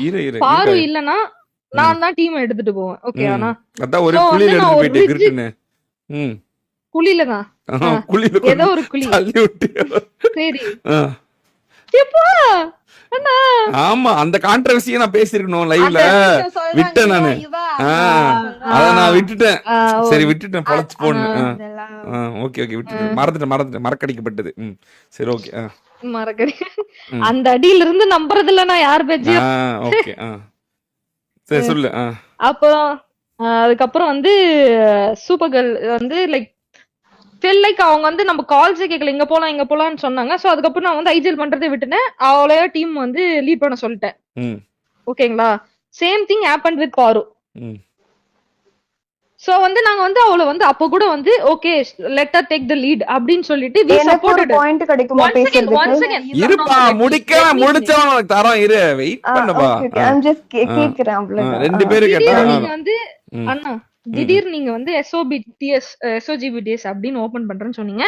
இரு பாரு இல்லனா நான் தான் டீம் எடுத்துட்டு போவேன். ஓகே ஆனா அதான் ஒரு குளியில எடுத்து போயிட்டு கிரிட்டுன்னு. குளியில தான் குளியில ஏதோ ஒரு குளி தள்ளி விட்டு. சரி எப்பா அண்ணா ஆமா அந்த கான்ட்ரவர்சியை நான் பேசிருக்கணும் லைவ்ல, விட்டேன் நானு. அத நான் விட்டுட்டேன். சரி விட்டுட்டேன், பொழைச்சு போன்னு. ஓகே ஓகே விட்டுட்டேன், மறந்துட்டேன் மறக்கடிக்கப்பட்டது. சரி ஓகே மறக்கடி அந்த அடியில இருந்து நம்புறது இல்ல நான் யார் பேச்சு. ஓகே சரி சொல்லு. அப்புறம் அதுக்கப்புறம் வந்து சூப்பர் கேர்ள் வந்து லைக் ஃபெல் லைக் அவங்க வந்து நம்ம கால்ஸே கேட்கல, இங்க போலாம்னு சொன்னாங்க. சோ அதுக்கப்புறம் நான் வந்து ஐஜிஎல் பண்றதை விட்டுனேன். அவளைய டீம் வந்து லீட் பண்ண சொல்லிட்டேன். ஓகேங்களா? சேம் திங் ஹேப்பன் வித் பாரு. சோ வந்து நாங்க வந்து அவளை வந்து அப்ப கூட வந்து okay let her take the lead அப்படினு சொல்லிட்டு we supported பாயிண்ட் கிடைக்குமா பேசுறதுக்கு? இருப்பா முடிச்சவங்க தரோம், இரு வெயிட் பண்ணப்பா. I'm just கேக்குறேன் அவ்வளவுதான். ரெண்டு பேரும் கேட்டா நீங்க வந்து அண்ணா திடீர்னு நீங்க வந்து SOGBTS அப்படின்னு ஓபன் பண்றேன்னு சொன்னீங்க.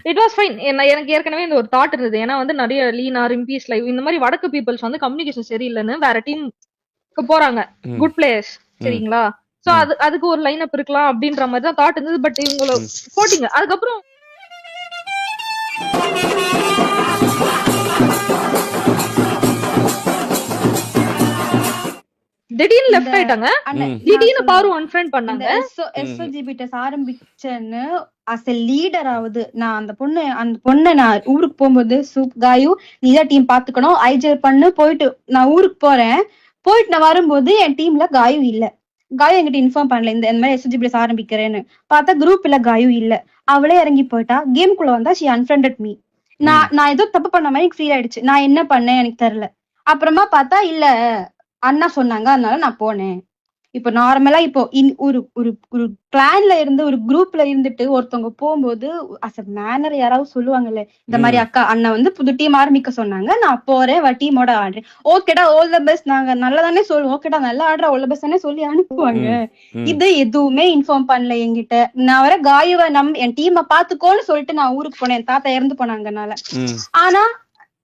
It was fine. எனக்கு ஏற்கனவே இந்த ஒரு தாட் இருந்தது. ஏன்னா வந்து நிறைய லீனா ரிம்பிஸ் லைவ் இந்த மாதிரி வடக்கு பீப்புள்ஸ் வந்து கம்யூனிகேஷன் சரியில்லைன்னு வேற டீமுக்கு போறாங்க, குட் பிளேயர்ஸ். சரிங்களா? சோ அதுக்கு ஒரு லைன் அப் இருக்கலாம் அப்படின்ற மாதிரி தான் தாட் இருந்தது. பட் இவங்கள போட்டீங்க. அதுக்கப்புறம் திடீர்னு லெஃப்ட் ஆயிட்டாங்க, திடீர்னு பாரு அன்ஃப்ரெண்ட் பண்ணாங்க. SOGBTS ஆரம்பிச்சேன்னு அஸ் எ லீடர் ஆகுது. நான் அந்த பொண்ணை நான் ஊருக்கு போகும்போது காயு நீதான் டீம் பாத்துக்கணும், ஐஜிஎல் பண்ணு. போயிட்டு நான் ஊருக்கு போயிட்டு நான் வரும்போது என் டீம்ல காயு இல்ல. காயு என்கிட்ட இன்ஃபார்ம் பண்ணல இந்த மாதிரி SOGBTS ஆரம்பிக்கிறேன்னு. பார்த்தா குரூப்ல காயு இல்ல. அவளே இறங்கி போயிட்டா. கேம்குள்ள வந்தா she unfriended me. நான் ஏதோ தப்பு பண்ண மாதிரி எனக்கு ஃபீல் ஆயிடுச்சு. நான் என்ன பண்ணேன் எனக்கு தெரியல. அப்புறமா பார்த்தா இல்ல அண்ணா சொன்னாங்க, அதனால நான் போனேன். இப்போ நார்மலா இப்போ ஒரு ஒரு பிளான்ல இருந்து ஒரு குரூப்ல இருந்துட்டு ஒருத்தவங்க போகும்போது அஸ் அ மேனர் யாராவது சொல்லுவாங்கல்ல, இந்த மாதிரி அக்கா அண்ணா வந்து புது டீம் ஆரம்பிக்க சொன்னாங்க, நான் போறேன் டீமோட ஆடுறேன். ஓகேடா ஆல் த பெஸ்ட் நாங்க நல்லா தானே சொல்லுவோம். ஓகேடா நல்லா ஆடுற ஆல் த பெஸ்ட் தானே சொல்லி அனுப்புவாங்க. இது எதுவுமே இன்ஃபார்ம் பண்ணல என்கிட்ட. நான் வர காயுவ என் டீமை பாத்துக்கோன்னு சொல்லிட்டு நான் ஊருக்கு போனேன். என் தாத்தா இறந்து போனாங்கனால. ஆனா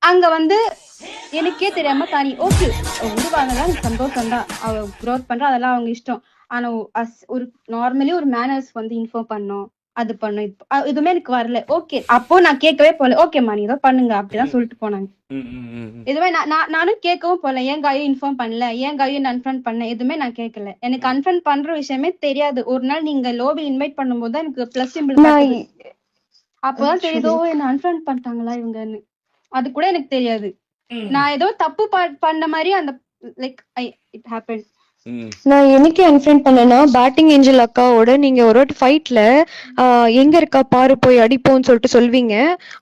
அங்க வந்து எனக்கே தெரியாம தானி ஓகே விடுவாங்கதான், சந்தோஷம் தான். அவ க்ரோத் பண்ற அதெல்லாம் அவங்க இஷ்டம். ஆனா ஒரு நார்மலி ஒரு மேனர்ஸ் வந்து இன்ஃபார்ம் பண்ணோம், அது பண்ணும். எதுவுமே எனக்கு வரல. ஓகே அப்போ நான் கேட்கவே போல. ஓகேமா நீ ஏதோ பண்ணுங்க அப்படிதான் சொல்லிட்டு போனாங்க. எதுவுமே நானும் கேட்கவும் போல. ஏன் காயும் இன்ஃபார்ம் பண்ணல, ஏன் காயும் அன்ஃப்ரெண்ட் பண்ண, எதுவுமே நான் கேட்கல. எனக்கு அன்ஃப்ரெண்ட் பண்ற விஷயமே தெரியாது. ஒரு நாள் நீங்க லோபி இன்வைட் பண்ணும்போது தான் எனக்கு பிளஸ் சிம்பிள் அப்பதான் தெரியுதோ என்ன அன்ஃப்ரெண்ட் பண்ணிட்டாங்களா இவங்கன்னு. அது கூட எனக்கு தெரியாது. நான் ஏதோ தப்பு பண்ண மாதிரி அந்த லைக் இட் ஹேப்பன். நான் என்னைக்கு அன்ஃப்ரெண்ட் பண்ணேன்னா பேட்டிங் ஏஞ்சல் அக்காவோட நீங்க ஒரு வாட்டி ஃபைட்ல எங்க இருக்கா பாரு போய் அடிப்போம்னு சொல்லிட்டு சொல்வீங்க.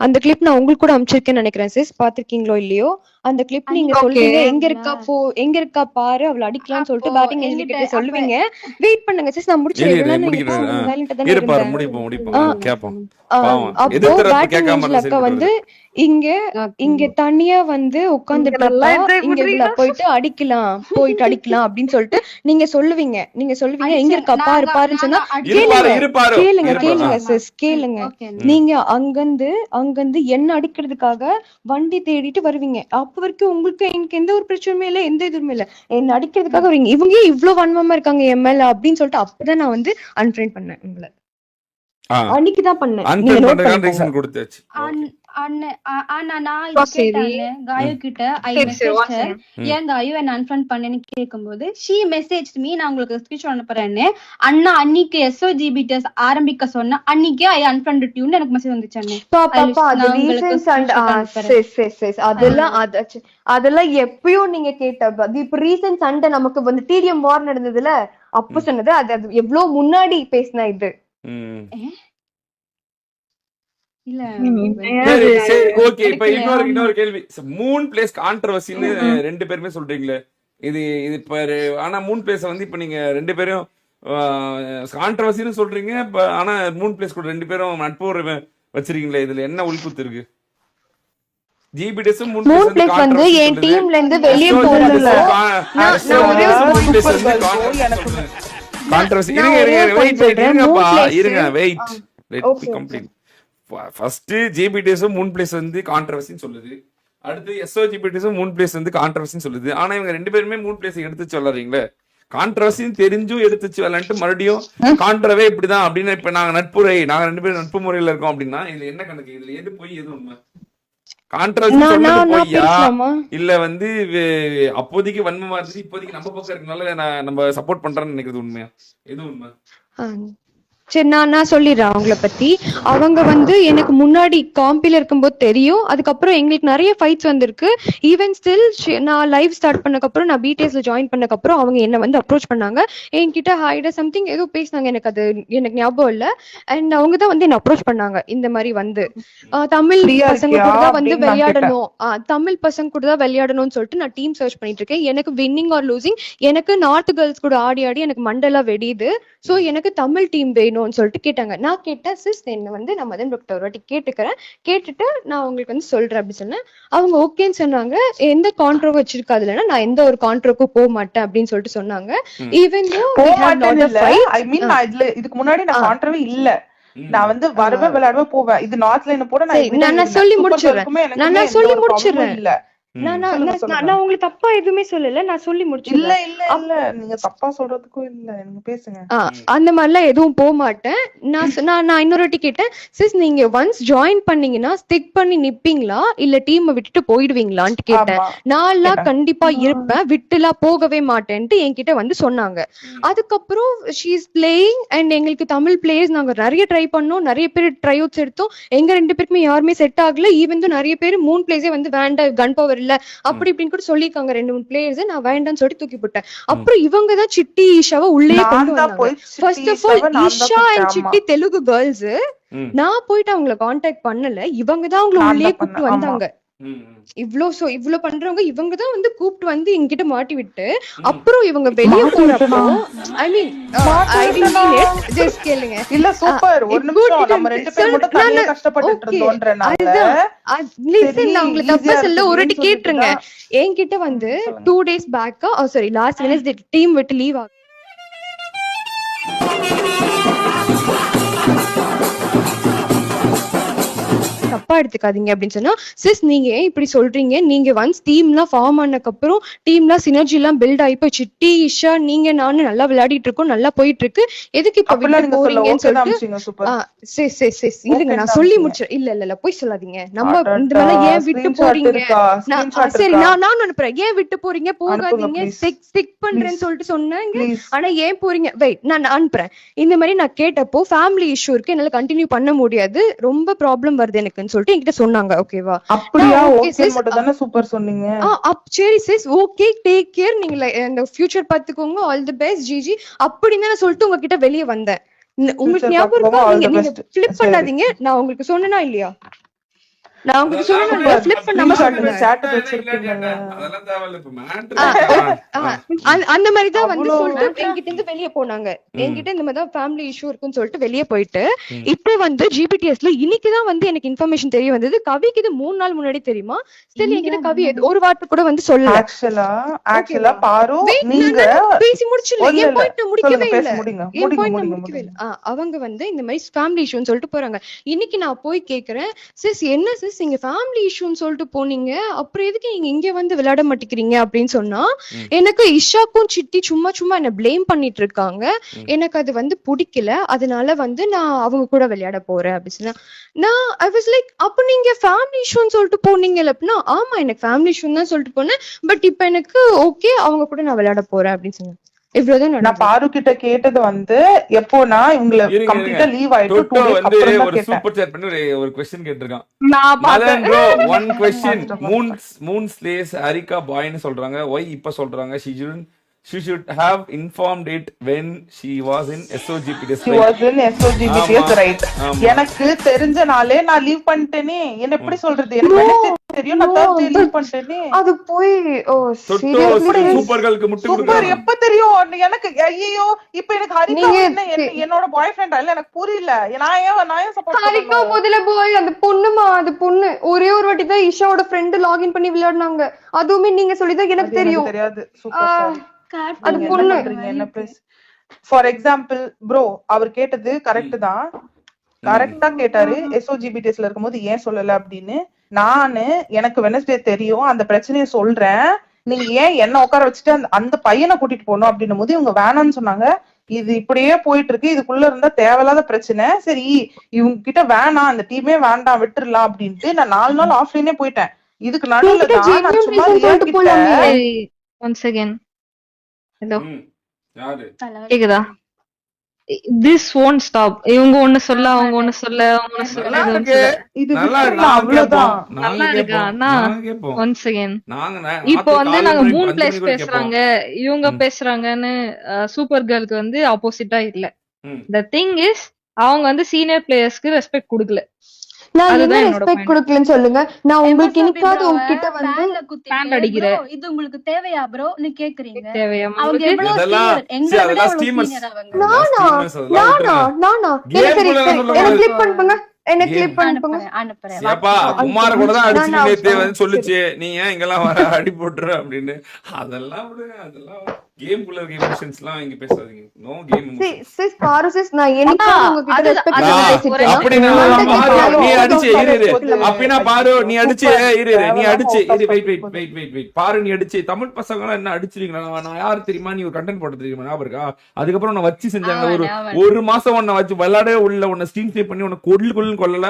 அந்த கிளிப் நான் உங்களுக்கு கூட அனுப்பிச்சிருக்கேன்னு நினைக்கிறேன் சிஸ், பாத்திருக்கீங்களோ இல்லையோ? அந்த கிளிப் நீங்க சொல்வீங்க எங்க இருக்கா பாரு அவளை அடிக்கலாம்னு சொல்லிட்டு பேட்டிங் ஏஞ்சல் கிட்ட சொல்லுவீங்க. வெயிட் பண்ணுங்க சிஸ், நான் முடிச்சிருக்கேன். அப்போ பேட்டிங் ஏஞ்சல் அக்கா வந்து இங்க தனியா வந்து உட்கார்ந்துட்டு இங்க போயிட்டு அடிக்கலாம் அப்படின்னு சொல்லிட்டு நீங்க சொல்லுவீங்க எங்க இருக்கா பாரு பாருன்னு சொன்னா கேளுங்க சிஸ் கேளுங்க. நீங்க அங்கிருந்து என்ன அடிக்கிறதுக்காக வண்டி தேடிட்டு வருவீங்க. அப்ப வரைக்கும் உங்களுக்கு எனக்கு எந்த ஒரு பிரச்சனையுமே இல்ல, எந்த இதுவுமே இல்ல, என்ன அடிக்கிறதுக்காக வருவீங்க. இவங்க இவ்வளவு வன்மமா இருக்காங்க என் மேல அப்படின்னு சொல்லிட்டு அப்பதான் நான் வந்து அன்ஃப்ரெண்ட் பண்ணேன் உங்களை. அன்னைக்குதான் பண்ணேன். காயு கிட்ட ஏன் காயு என்ன அன்ஃப்ரெண்ட் பண்ணேன்னு கேட்கும்போது ஷீ மெசேஜ் மீ, நான் உங்களுக்கு ஸ்பீச் அனுப்புறேன்னு அண்ணா அன்னைக்கு SOGBTS ஆரம்பிக்க சொன்ன அன்னைக்கே ஐ அன்ஃப்ரெண்ட் டியூன் எனக்கு மெசேஜ் வந்துச்சு. அதெல்லாம் எப்பயும் நீங்க கேட்ட இப்ப ரீசன்ட் சண்டே நமக்கு வந்து TDM வார் நடந்ததுல அப்ப சொன்னது அது எவ்வளவு முன்னாடி பேசினா இது. இன்னொரு கேள்வி, மூன் பிளேஸ் கான்ட்ரோவர்சின்னு ரெண்டு பேருமே சொல்றீங்களே, இது இப்ப ஆனா மூன் பிளேஸ் வந்து இப்ப நீங்க ரெண்டு பேரும் கான்ட்ரோவர்சின்னு சொல்றீங்க, ஆனா மூன் பிளேஸ் கூட ரெண்டு பேரும் நட்பு வச்சிருக்கீங்களே, இதுல என்ன உள்குத்து இருக்கு? ஜிபிடிஎஸ் மூன் பிளேஸ் வந்து என் டீம்ல இருந்து வெளிய போறதுல கான்ட்ரோவர்சி வெயிட் ஃபர்ஸ்ட் ஜிபிடிஎஸும் மூன் பிளேஸ் வந்து கான்ட்ரோவர்சின்னு சொல்லுது, அடுத்து SOGBTஸும் மூன் பிளேஸ் வந்து கான்ட்ரோவர்சின்னு சொல்லுது. ஆனா இவங்க ரெண்டு பேருமே மூன் பிளேஸ் எடுத்து சொல்லறீங்களே, கான்ட்ரோவர்சின்னு தெரிஞ்சும் எடுத்துச்சு வரலான்ட்டு மறுபடியும் கான்ட்ரவே இப்படிதான் அப்படின்னு இப்ப நாங்க ரெண்டு பேரும் நட்பு முறையில இருக்கோம் அப்படின்னா இதுல என்ன கணக்கு? இதுல எது போய் எது உண்மை? கான்ட்ரோவர்சி போய்யா இல்ல வந்து அப்போதைக்கு வன்மமா இருந்துச்சு இப்போதைக்கு நம்ம பக்கம் இருக்கனால நம்ம சப்போர்ட் பண்றோம்னு நினைக்கிறது உண்மையா? எது உண்மை? சரி நான் சொல்லிடுறேன் அவங்கள பத்தி. அவங்க வந்து எனக்கு முன்னாடி காம்பில இருக்கும்போது தெரியும். அதுக்கப்புறம் எங்களுக்கு நிறைய ஃபைட்ஸ் வந்திருக்கு. ஈவன் ஸ்டில் நான் லைவ் ஸ்டார்ட் பண்ணக்கப்புறம் நான் BTSல ஜாயின் பண்ணக்கப்புறம் அவங்க என்ன வந்து அப்ரோச் பண்ணாங்க, என்கிட்ட ஹைட சம்திங் ஏதோ பேசினாங்க, எனக்கு ஞாபகம் இல்ல. அண்ட் அவங்க தான் வந்து என்ன அப்ரோச் பண்ணாங்க, இந்த மாதிரி வந்து தமிழ் பசங்க கூட தான் வந்து விளையாடணும், தமிழ் பசங்க கூட தான் விளையாடணும்னு சொல்லிட்டு நான் டீம் சர்ச் பண்ணிட்டு இருக்கேன். எனக்கு வின்னிங் ஆர் லூசிங், எனக்கு நார்த் கேர்ள்ஸ் கூட ஆடி எனக்கு மண்டெல்லாம் வெடியுது. சோ எனக்கு தமிழ் டீம் வேணும் சொல்லிட்டு கேட்டாங்க. நான் கேட்டேன் சிஸ் என்ன வந்து நான் மதன் டாக்டர் ஒரு வாட்டி கேட்டுட்டு நான் உங்களுக்கு வந்து சொல்றேன் அப்படி சொன்னேன். அவங்க ஓகேன்னு சொன்னாங்க. எந்த கான்ட்ரோ வச்சிருக்காது இல்லைன்னா நான் எந்த ஒரு கான்ட்ரோக்கும் போக மாட்டேன் அப்படின்னு சொல்லிட்டு சொன்னாங்க. ஈவன் இதுக்கு முன்னாடி நான் கான்ட்ரோவே இல்ல, நான் வந்து வரவே விளையாடவே போவேன். இது நார்த் லைன் போட நான் சொல்லி முடிச்சிடுறேன் இல்ல நான் உங்களுக்கு தப்பா எதுவுமே சொல்லல, நான் சொல்லி முடிச்சேன். இல்ல நீங்க தப்பா சொல்றதுக்கும் இல்ல, நீங்க பேசுங்க. அந்த மாதிரிலாம் எதுவும் போக மாட்டேன். நான் இன்னொரு வாட்டி கேட்டேன், சிஸ் நீங்க ஒன்ஸ் ஜாயின் பண்ணீங்கன்னா ஸ்டிக் பண்ணி நிப்பீங்களா இல்ல டீம் விட்டுட்டு போயிடுவீங்களான்னு கேட்டேன். நான் கண்டிப்பா இருப்பேன், விட்டுலாம் போகவே மாட்டேன்ட்டு என்கிட்ட வந்து சொன்னாங்க. அதுக்கப்புறம் ஷீ இஸ் பிளேயிங் அண்ட் எங்களுக்கு தமிழ் பிளேயர்ஸ் நாங்க நிறைய ட்ரை பண்ணோம், நிறைய பேர் ட்ரை அவுட்ஸ் எடுத்தோம். எங்க ரெண்டு பேருக்குமே யாருமே செட் ஆகல. ஈவன் நிறைய பேர் மூன் பிளேஸே வந்து வேண்டாம், கன் பவர் இல்ல அப்படி இப்படின்னு கூட சொல்லிருக்காங்க 2-3 பிளேயர்ஸ். நான் வேண்டாம்னு சொல்லிட்டு தூக்கி போட்டேன். அப்புறம் இவங்கதான் சிட்டி ஈஷாவை உள்ளே கொண்டு வந்தாங்க. First of all Esha and Chitti Telugu girls, நான் போயிட்டு அவங்கள கான்டாக்ட் பண்ணல, இவங்கதான் அவங்கள உள்ளே கூப்பிட்டு வந்தாங்க. இவ்ளோ பண்றவங்க இவங்கதான் வந்து கூப்பிட்டு வந்து என்கிட்ட மாட்டி விட்டு அப்புறம் இவங்க வெளிய போறப்போ ஐ மீன் ஜஸ்ட் கேளுங்க. இல்ல சூப்பர், ஒரு நிமிஷம் நம்ம ரெண்டு பேரும் மட்டும் தனியா கஷ்டப்பட்டுட்டு இருந்தோம்ன்றனால லிசன் நான் உங்களுக்கு தப்பா சொல்ல ஒரு வாட்டி கேட்டுருங்க. என்கிட்ட வந்து 2 days பேக்கா சாரி லாஸ்ட் வெட்னஸ்டே டீம் விட்டு லீவ் ஆகும். தப்பா எடுத்துக்காதீங்க அப்படின்னு சொன்னா, சிஸ் நீங்க ஏன் இப்படி சொல்றீங்க, நீங்க ஒன்ஸ் டீம்லாம் ஃபார்ம் ஆனதுக்கு அப்புறம் டீம்லாம் சினர்ஜி எல்லாம் பில்ட் ஆகி போய் சிட்டி இஷா நீங்க நானு நல்லா விளையாடிட்டு இருக்கோம், நல்லா போயிட்டு இருக்கு, எதுக்கு இப்ப விட்டு போறீங்கன்னு சொல்லிட்டு இருங்க நான் சொல்லி முடிச்சேன். இல்ல போய் சொல்லாதீங்க, நம்ம இந்த மேல ஏன் விட்டு போறீங்க, சரி நான் அனுப்புறேன், ஏன் விட்டு போறீங்க, போகாதீங்க, ஸ்டிக் பண்றேன்னு சொல்லிட்டு சொன்னாங்க. ஆனா ஏன் போறீங்க, வெயிட் நான் அனுப்புறேன். இந்த மாதிரி நான் கேட்டப்போ ஃபேமிலி இஷ்யூ இருக்கு, என்னால கண்டினியூ பண்ண முடியாது, ரொம்ப ப்ராப்ளம் வருது எனக்கு, இருக்குன்னு சொல்லிட்டு என்கிட்ட சொன்னாங்க. ஓகேவா? அப்படியா? ஓகே மட்டும் தானே சூப்பர் சொன்னீங்க. சரி சிஸ், ஓகே, டேக் கேர், நீங்க இந்த ஃபியூச்சர் பாத்துக்கோங்க, ஆல் தி பெஸ்ட் ஜிஜி அப்படின்னு தானே சொல்லிட்டு உங்ககிட்ட வெளியே வந்தேன். உங்களுக்கு ஞாபகம் இருக்கா? நீங்க ஃபிளிப் பண்ணாதீங்க. நான் உங்களுக்கு சொன்னேனா இல்லையா? நான் உங்களுக்கு சொன்னேன் ஃபிளிப் பண்ணாம சொல்லுங்க. அந்த மாதிரி தான் வந்து சொல்லிட்டு என்கிட்ட இருந்து வெளியே போனாங்க. என்கிட்ட இந்த மாதிரி தான் ஃபேமிலி இஷ்யூ இருக்குன்னு சொல்லிட்டு வெளியே போயிட்டு இப்போ வந்து ஜிபிடிஎஸ்ல இன்னைக்குதான் வந்து எனக்கு இன்ஃபர்மேஷன் தெரிய வந்தது. கவிக்கு இது 3 நாள் முன்னாடி தெரியுமா? ஸ்டில் என்கிட்ட கவி ஒரு வார்த்தை கூட வந்து சொல்லல. ஆக்சுவலா பாரு, நீங்க பேசி முடிச்சிடல. என் பாயிண்ட் முடிக்கவே இல்ல. அவங்க வந்து இந்த மாதிரி ஃபேமிலி இஷ்யூன்னு சொல்லிட்டு போறாங்க. இன்னைக்கு நான் போய் கேக்குறேன், சிஸ் என்ன சிஸ் நீங்க ஃபேமிலி இஷ்யூன்னு சொல்லிட்டு போனீங்க, அப்புறம் எதுக்கு நீங்க இங்க வந்து விளையாட மாட்டேங்கிறீங்க அப்படின்னு சொன்னா, எனக்கு இஷாக்கும் சிட்டி சும்மா என்ன பிளேம் பண்ணிட்டு இருக்காங்க. எனக்கு அது வந்து பிடிக்கல, அதனால வந்து நான் அவங்க கூட விளையாட போறேன் அப்படின்னு சொன்னா, நான் ஐ வாஸ் லைக், அப்ப நீங்க ஃபேமிலி இஷ்யூன்னு சொல்லிட்டு போனீங்கல்ல அப்படின்னா, ஆமா எனக்கு ஃபேமிலி இஷ்யூன்னு தான் சொல்லிட்டு போனேன், பட் இப்ப எனக்கு ஓகே அவங்க கூட நான் விளையாட போறேன் அப்படின்னு சொன்னேன். இவ்வளவுதான். நான் பாரு கிட்ட கேட்டது வந்து எப்போனா இவங்கள கம்ப்ளீட்டா லீவ் ஆயிட்டு 2 டேஸ் அப்புறம் தான் கேட்டேன். சூப்பர் சாட் பண்ணி ஒரு क्वेश्चन கேட்டிருக்கான். நான் பார்த்தேன் bro, one question. moon slays Arika boy ன்னு சொல்றாங்க. why இப்ப சொல்றாங்க? she should have informed it when she was in SOGPTS. She was in SOGPTS, right? எனக்கு தெரிஞ்ச நாளே நான் லீவ் பண்ணிட்டேனே. என்ன எப்படி சொல்றது? எனக்கு தெரியும் நான் Thursday லீவ் பண்ணிட்டேனே. அது போய் சீரியஸ்லி சூப்பர் கேர்ளுக்கு முட்டு கொடுங்க. சூப்பர் எப்ப தெரியும் எனக்கு? ஐயோ இப்போ எனக்கு ஹரிகா என்னோட பாய் ஃப்ரெண்ட் இல்ல, எனக்கு புரியல. நான் ஏன் சப்போர்ட் பண்ணேன்? ஹரிகா முதல்ல பாய், அந்த பொண்ணுமா, அது பொண்ணு ஒரே ஒரு வாட்டி தான் இஷாவோட ஃப்ரெண்ட் லாகின் பண்ணி விளையாடுனாங்க. அதுவுமே நீங்க சொல்லிதான் எனக்கு தெரியும். தெரியாது. சூப்பர் அது பொண்ணு. என்ன ப்ளீஸ் ஃபார் எக்ஸாம்பிள் ப்ரோ, அவர் கேட்டது கரெக்ட் தான், கரெக்டா கேட்டாரு. SOGBTSல இருக்கும்போது ஏன் சொல்லல அப்படின்னு. நானு எனக்கு வெனஸ்டே தெரியும், அந்த பிரச்சனையை சொல்றேன், நீங்க ஏன் என்ன உட்கார வச்சுட்டு அந்த பையனை கூட்டிட்டு போகணும் அப்படின்னும் போது இவங்க வேணாம்னு சொன்னாங்க. இது இப்படியே போயிட்டு இருக்கு, இதுக்குள்ள இருந்தா தேவையில்லாத பிரச்சனை, சரி இவங்க கிட்ட வேணாம், அந்த டீமே வேண்டாம், விட்டுறலாம் அப்படின்ட்டு நான் 4 நாள் ஆஃப்லைனே போயிட்டேன். இதுக்கு நடுவுல நான் சும்மா ஒன்ஸ் அகைன் ஹலோ யாரு கேக்குதா? This won't stop. இவங்க ஒண்ணு சொல்ல, அவங்க ஒண்ணு சொல்ல, அவங்க ஒண்ணு சொல்ல. இது அவ்வளவுதான். நல்லா இருக்கா? once again இப்போ வந்து நாங்க மூன் பிளேஸ் பேசுறாங்க, இவங்க பேசுறாங்கன்னு சூப்பர் கேர்ளுக்கு வந்து ஆப்போசிட்டா இல்ல. the thing is அவங்க வந்து சீனியர் பிளேயர்ஸ்க்கு ரெஸ்பெக்ட் கொடுக்கல. நான் என்ன ரெஸ்பெக்ட் கொடுக்கலன்னு சொல்லுங்க. நான் உங்களுக்கு இன்னைக்காவது உங்ககிட்ட வந்து பேண்ட் அடிக்கிறேன், இது உங்களுக்கு தேவையா ப்ரோ ன்னு கேக்குறீங்க. தேவையா? அவங்க எவ்வளவு சீனியர், எங்களோட சீனியர் அவங்க. நானா எனக்கு கிளிப் பண்ணுங்க, எனக்கு கிளிப் பண்ணுங்க, அனுப்புறேன். ஏப்பா குமார் கூட தான் அடிச்சு நேத்தே வந்து சொல்லுச்சு, நீ ஏன் இங்கலாம் வர அடி போட்ற அப்படினு. அதெல்லாம் விடுங்க, அதெல்லாம் கேம்க்குள்ள இருக்க எமோஷன்ஸ்லாம் இங்க பேசாதீங்க. நோ கேம் சிஸ் பாரு சிஸ், நான் என்னைக்கு உங்ககிட்ட ரெஸ்பெக்ட் பேசிட்டேன். அப்படினா பாரு நீ அடிச்சே இரு. அப்படினா பாரு நீ அடிச்சே இரு. நீ அடிச்சே இரு. வெயிட் பாரு நீ அடிச்சே. தமிழ் பசங்க என்ன அடிச்சிரீங்களா? நான் யார் தெரியுமா? நீ ஒரு கண்டென்ட் போட்டு தெரியுமா? ஞாபகம் இருக்கா? அதுக்கு அப்புறம் நான் வச்சி செஞ்சாங்க. ஒரு மாசம் உன்னை வச்சு விளையாடவே உள்ள உன்னை ஸ்டீம் ஸ்டே பண்ணி உன்னை கொல்லுன்னு கொல்லல.